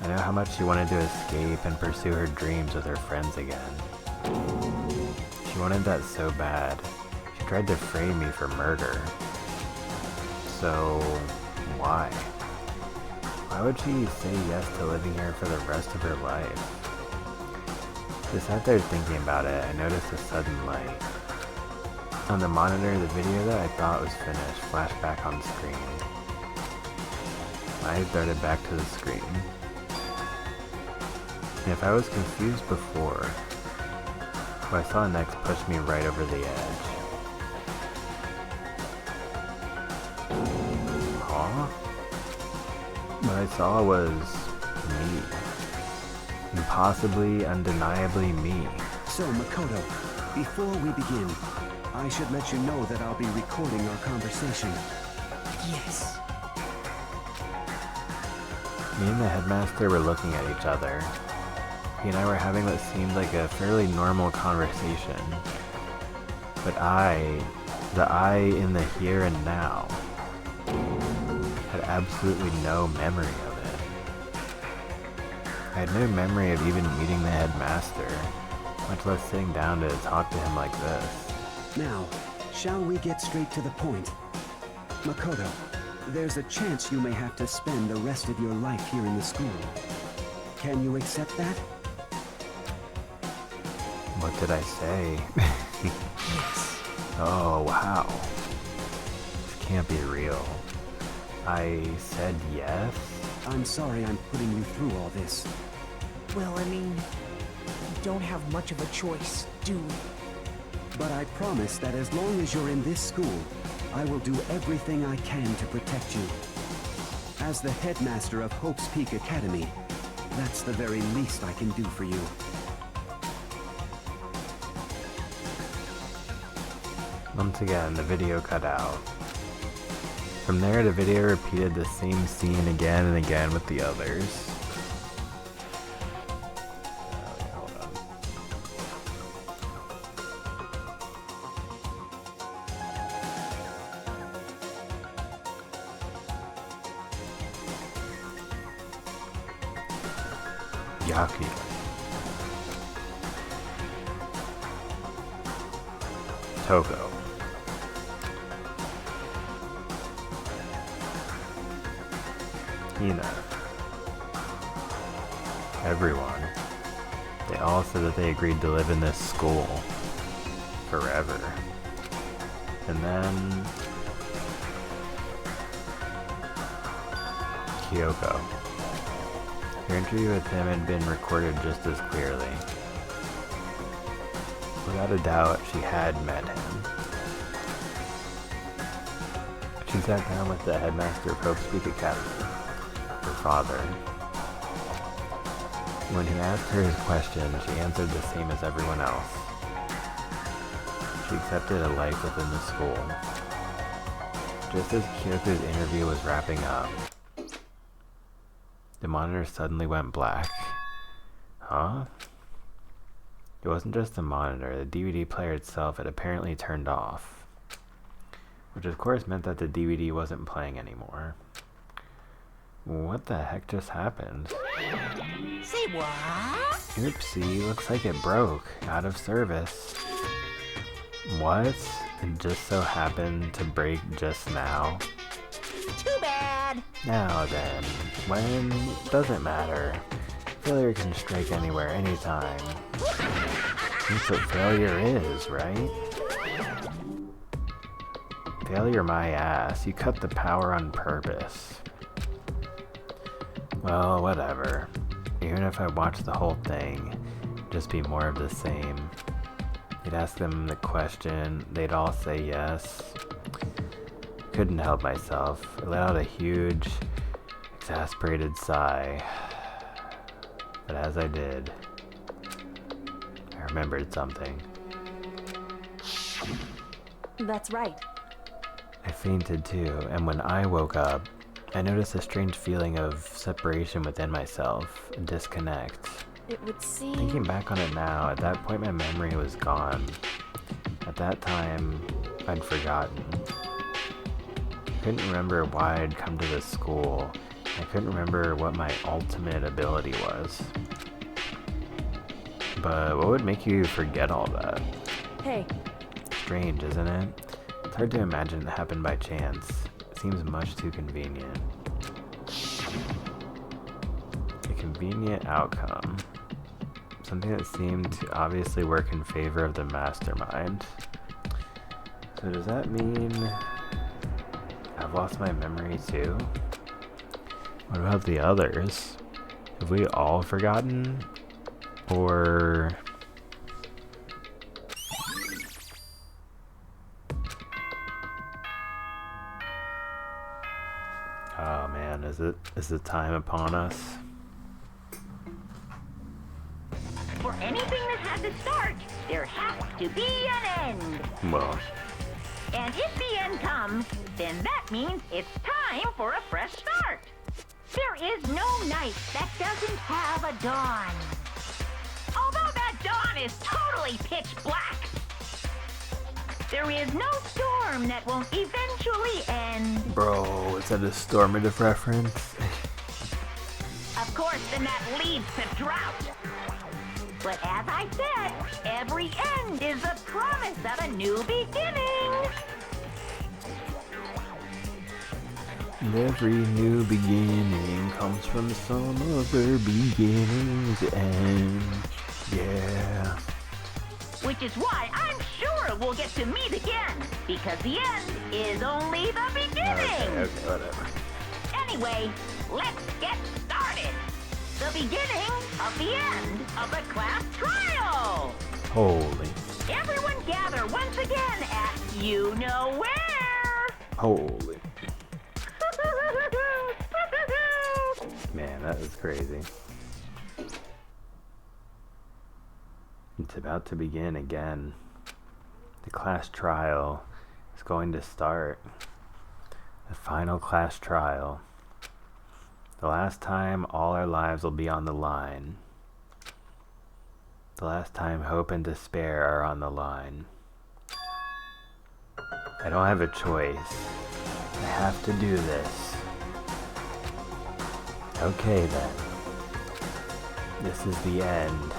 I know how much she wanted to escape and pursue her dreams with her friends again. She wanted that so bad. She tried to frame me for murder. So, why? Why would she say yes to living here for the rest of her life? As I sat there thinking about it, I noticed a sudden light. On the monitor, the video that I thought was finished flashed back on screen. My eyes darted back to the screen. And if I was confused before, what I saw next pushed me right over the edge. Huh? What I saw was me. Impossibly, undeniably me. So, Makoto, before we begin, I should let you know that I'll be recording our conversation. Yes. Me and the headmaster were looking at each other. He and I were having what seemed like a fairly normal conversation. But the I in the here and now, had absolutely no memory of it. I had no memory of even meeting the headmaster, much less sitting down to talk to him like this. Now, shall we get straight to the point? Makoto, there's a chance you may have to spend the rest of your life here in the school. Can you accept that? What did I say? Yes. Oh, wow. This can't be real. I said yes? I'm sorry I'm putting you through all this. Well, I mean, we don't have much of a choice, do we? But I promise that as long as you're in this school, I will do everything I can to protect you. As the headmaster of Hope's Peak Academy, that's the very least I can do for you. Once again, the video cut out. From there, the video repeated the same scene again and again with the others. Hold on. Yaki. Toko. Hina. Everyone. They all said that they agreed to live in this school forever. And then Kyoko. Her interview with him had been recorded just as clearly. Without a doubt, she had met him. She sat down with the headmaster of Hope's Peak Academy, her father. When he asked her his question, she answered the same as everyone else. She accepted a life within the school. Just as Kyoko's interview was wrapping up, the monitor suddenly went black. Huh? It wasn't just the monitor, the DVD player itself had apparently turned off. which of course meant that the DVD wasn't playing anymore. What the heck just happened? Say what? Oopsie, looks like it broke. Out of service. What? It just so happened to break just now? Too bad. Now then, when doesn't matter. Failure can strike anywhere, anytime. That's what failure is, right? Failure my ass. You cut the power on purpose. Well, whatever. Even if I watched the whole thing, it'd just be more of the same. You'd ask them the question, they'd all say yes. Couldn't help myself. I let out a huge, exasperated sigh. But as I did, I remembered something. That's right. I fainted too, and when I woke up, I noticed a strange feeling of separation within myself, a disconnect. It would seem... Thinking back on it now, at that point my memory was gone. At that time, I'd forgotten. I couldn't remember why I'd come to this school. I couldn't remember what my ultimate ability was. But what would make you forget all that? Hey, Strange, isn't it? It's hard to imagine it happened by chance. It seems much too convenient. A convenient outcome. Something that seemed to obviously work in favor of the mastermind. So does that mean I've lost my memory too? What about the others? Have we all forgotten? Or... oh man, is the time upon us? For anything that has a start, there has to be an end. Well, And if the end comes, then that means it's time for a fresh start. There is no night that doesn't have a dawn. Although that dawn is totally pitch black. There is no storm that won't eventually end. bro, is that a Stormative reference? Of course, then that leads to drought. But as I said, every end is a promise of a new beginning. And every new beginning comes from some other beginning's end. Yeah. Which is why I'm sure we'll get to meet again, because the end is only the beginning. Okay, whatever. Anyway, let's get started. The beginning of the end of the class trial. Holy. Everyone gather once again at you know where. Holy. Man, that was crazy. It's about to begin again. The class trial is going to start. The final class trial. The last time all our lives will be on the line. The last time hope and despair are on the line. I don't have a choice. I have to do this. Okay then. This is the end.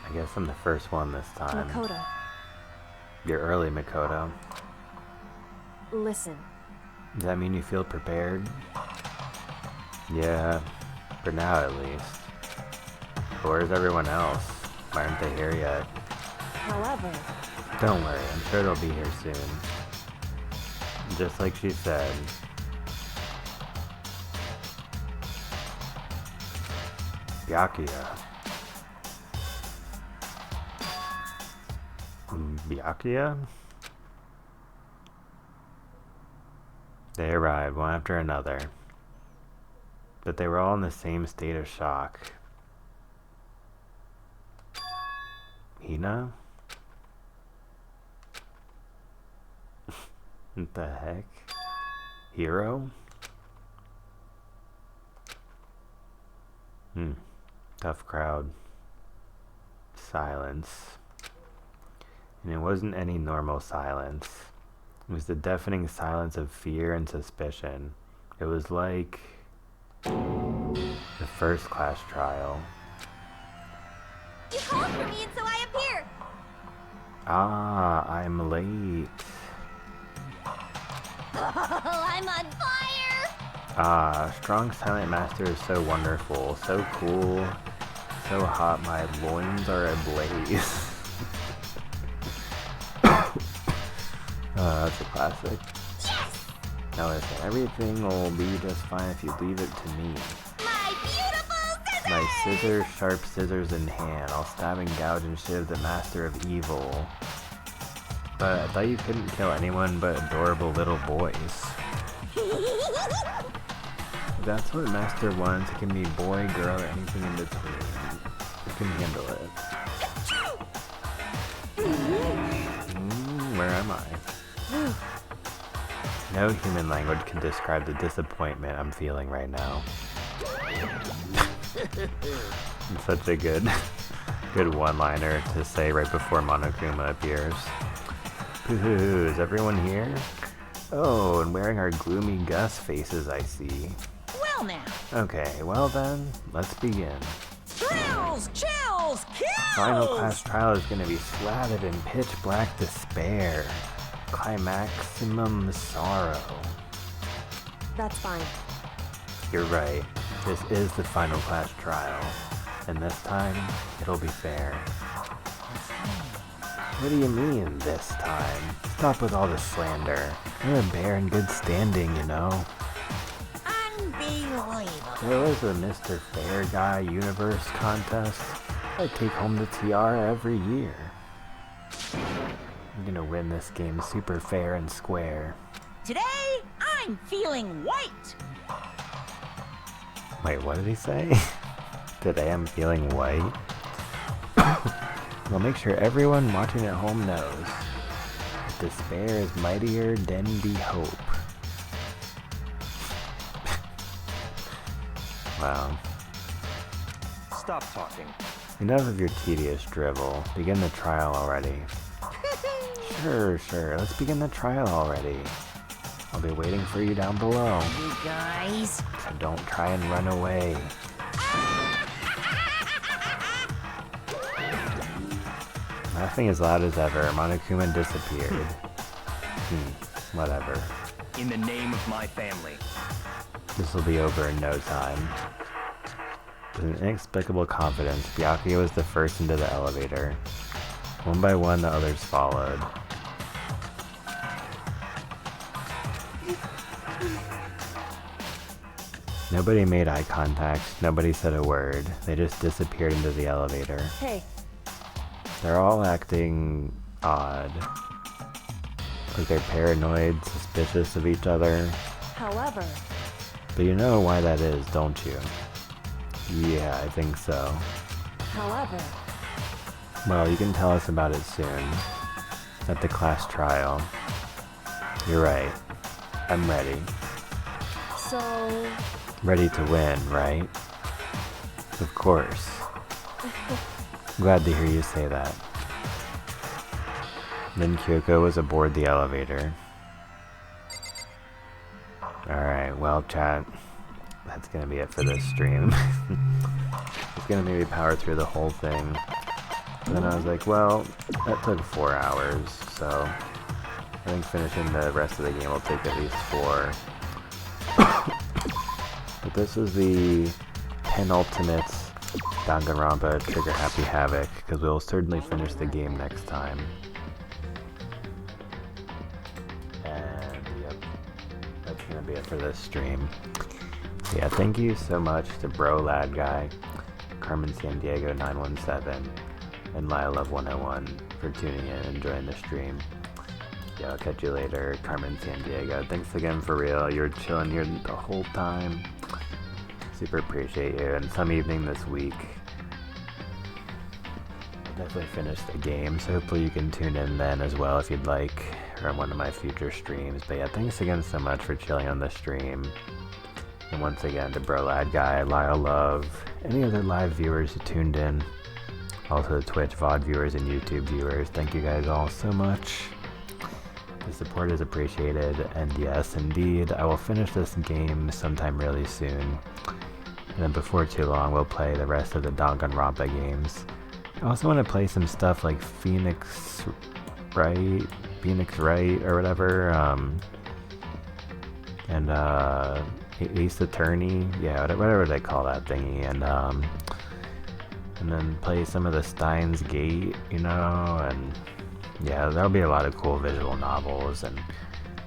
I guess I'm the first one this time. Makoto, You're early, Makoto. listen. Does that mean you feel prepared? Yeah, for now at least. But where's everyone else? Why aren't they here yet? However, Don't worry, I'm sure they'll be here soon. Just like she said. Byakuya. Byakuya? They arrived one after another. But they were all in the same state of shock. Hina? What the heck? Hero? Tough crowd. Silence. And it wasn't any normal silence. It was the deafening silence of fear and suspicion. It was like the first class trial. You called for me and so I appeared. Ah, I'm late. I'm on fire! Ah, strong silent master is so wonderful, so cool, so hot, my loins are ablaze. That's a classic. Yes! Now listen, everything will be just fine if you leave it to me. My beautiful scissors! My scissors, sharp scissors in hand, I'll stab and gouge and shiv the master of evil. But I thought you couldn't kill anyone but adorable little boys. If that's what Master wants, it can be boy, girl, or anything in between. You can handle it. Where am I? No human language can describe the disappointment I'm feeling right now. It's such a good one-liner to say right before Monokuma appears. Hoo-hoo, is everyone here? Oh, and wearing our gloomy Gus faces, I see. Well now. Okay, well then, let's begin. Thrills, chills, kills! Final class trial is gonna be slathered in pitch black despair. Climaximum sorrow. That's fine. You're right. This is the final class trial. And this time, it'll be fair. What do you mean, this time? Stop with all the slander. You're a bear in good standing, you know. Unbelievable. There was a Mr. Fair Guy Universe contest. I take home the tiara every year. I'm gonna win this game super fair and square. Today, I'm feeling white. Wait, what did he say? Today I'm feeling white. Well, make sure everyone watching at home knows that despair is mightier than the hope. Wow. Stop talking. Enough of your tedious drivel. Begin the trial already. Sure. Let's begin the trial already. I'll be waiting for you down below. You guys. So don't try and run away. Laughing as loud as ever, Monokuma disappeared. Whatever. In the name of my family. This will be over in no time. With an inexplicable confidence, Byakuya was the first into the elevator. One by one, the others followed. Nobody made eye contact, nobody said a word. They just disappeared into the elevator. Hey, They're all acting odd. Like they're paranoid, suspicious of each other. however, But you know why that is, don't you? Yeah, I think so. however, Well, you can tell us about it soon. At the class trial. You're right. I'm ready. so, Ready to win, right? Of course. Glad to hear you say that. Then Kyoko was aboard the elevator. Alright, well chat, that's gonna be it for this stream. It's gonna maybe power through the whole thing. But then I was like, well, that took 4 hours, so I think finishing the rest of the game will take at least 4. But this was the penultimate Danganronpa Trigger Happy Havoc, because we'll certainly finish the game next time. And yep, that's gonna be it for this stream. So yeah, thank you so much to Bro Lad Guy, Carmen San Diego 917, and Love 101 for tuning in and enjoying the stream. Yeah, I'll catch you later, Carmen San Diego. Thanks again for real. You were chilling here the whole time. Super appreciate you. And some evening this week, I'll definitely finish the game, so hopefully you can tune in then as well if you'd like. or on one of my future streams. But yeah, thanks again so much for chilling on the stream. And once again to Bro Lad Guy, Lyle Love, any other live viewers who tuned in, also the Twitch VOD viewers and YouTube viewers, thank you guys all so much. The support is appreciated, and yes, indeed, I will finish this game sometime really soon. And then before too long, we'll play the rest of the Danganronpa games. I also want to play some stuff like Phoenix Wright, or whatever, and Ace Attorney, yeah, whatever they call that thingy, and then play some of the Steins Gate, you know, and yeah, there'll be a lot of cool visual novels, and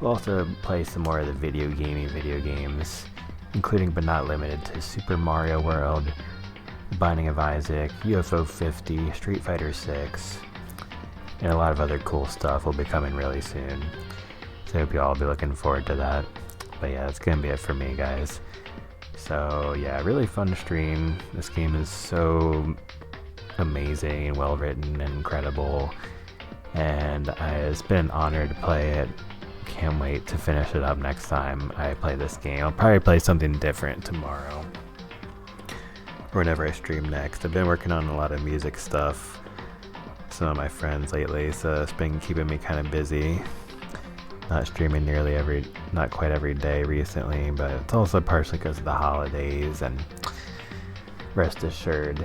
we'll also play some more of the video games, including but not limited to Super Mario World, The Binding of Isaac, UFO 50, Street Fighter 6, and a lot of other cool stuff will be coming really soon. So I hope you all will be looking forward to that. But yeah, that's gonna be it for me, guys. So yeah, really fun stream. This game is so amazing and well written and incredible, and it's been an honor to play it. Can't wait to finish it up next time I play this game. I'll probably play something different tomorrow or whenever I stream next. I've been working on a lot of music stuff, some of my friends lately, so it's been keeping me kind of busy. Not streaming not quite every day recently, but it's also partially because of the holidays, and rest assured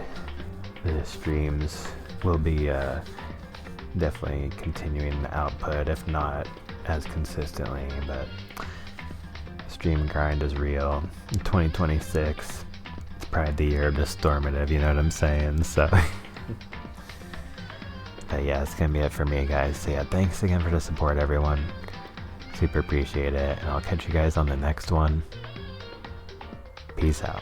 the streams will be definitely continuing the output, if not as consistently, but stream grind is real. In 2026, it's probably the year of the Stormative, you know what I'm saying? So but yeah, it's gonna be it for me, guys. So yeah, thanks again for the support, everyone. Super appreciate it, and I'll catch you guys on the next one. Peace out.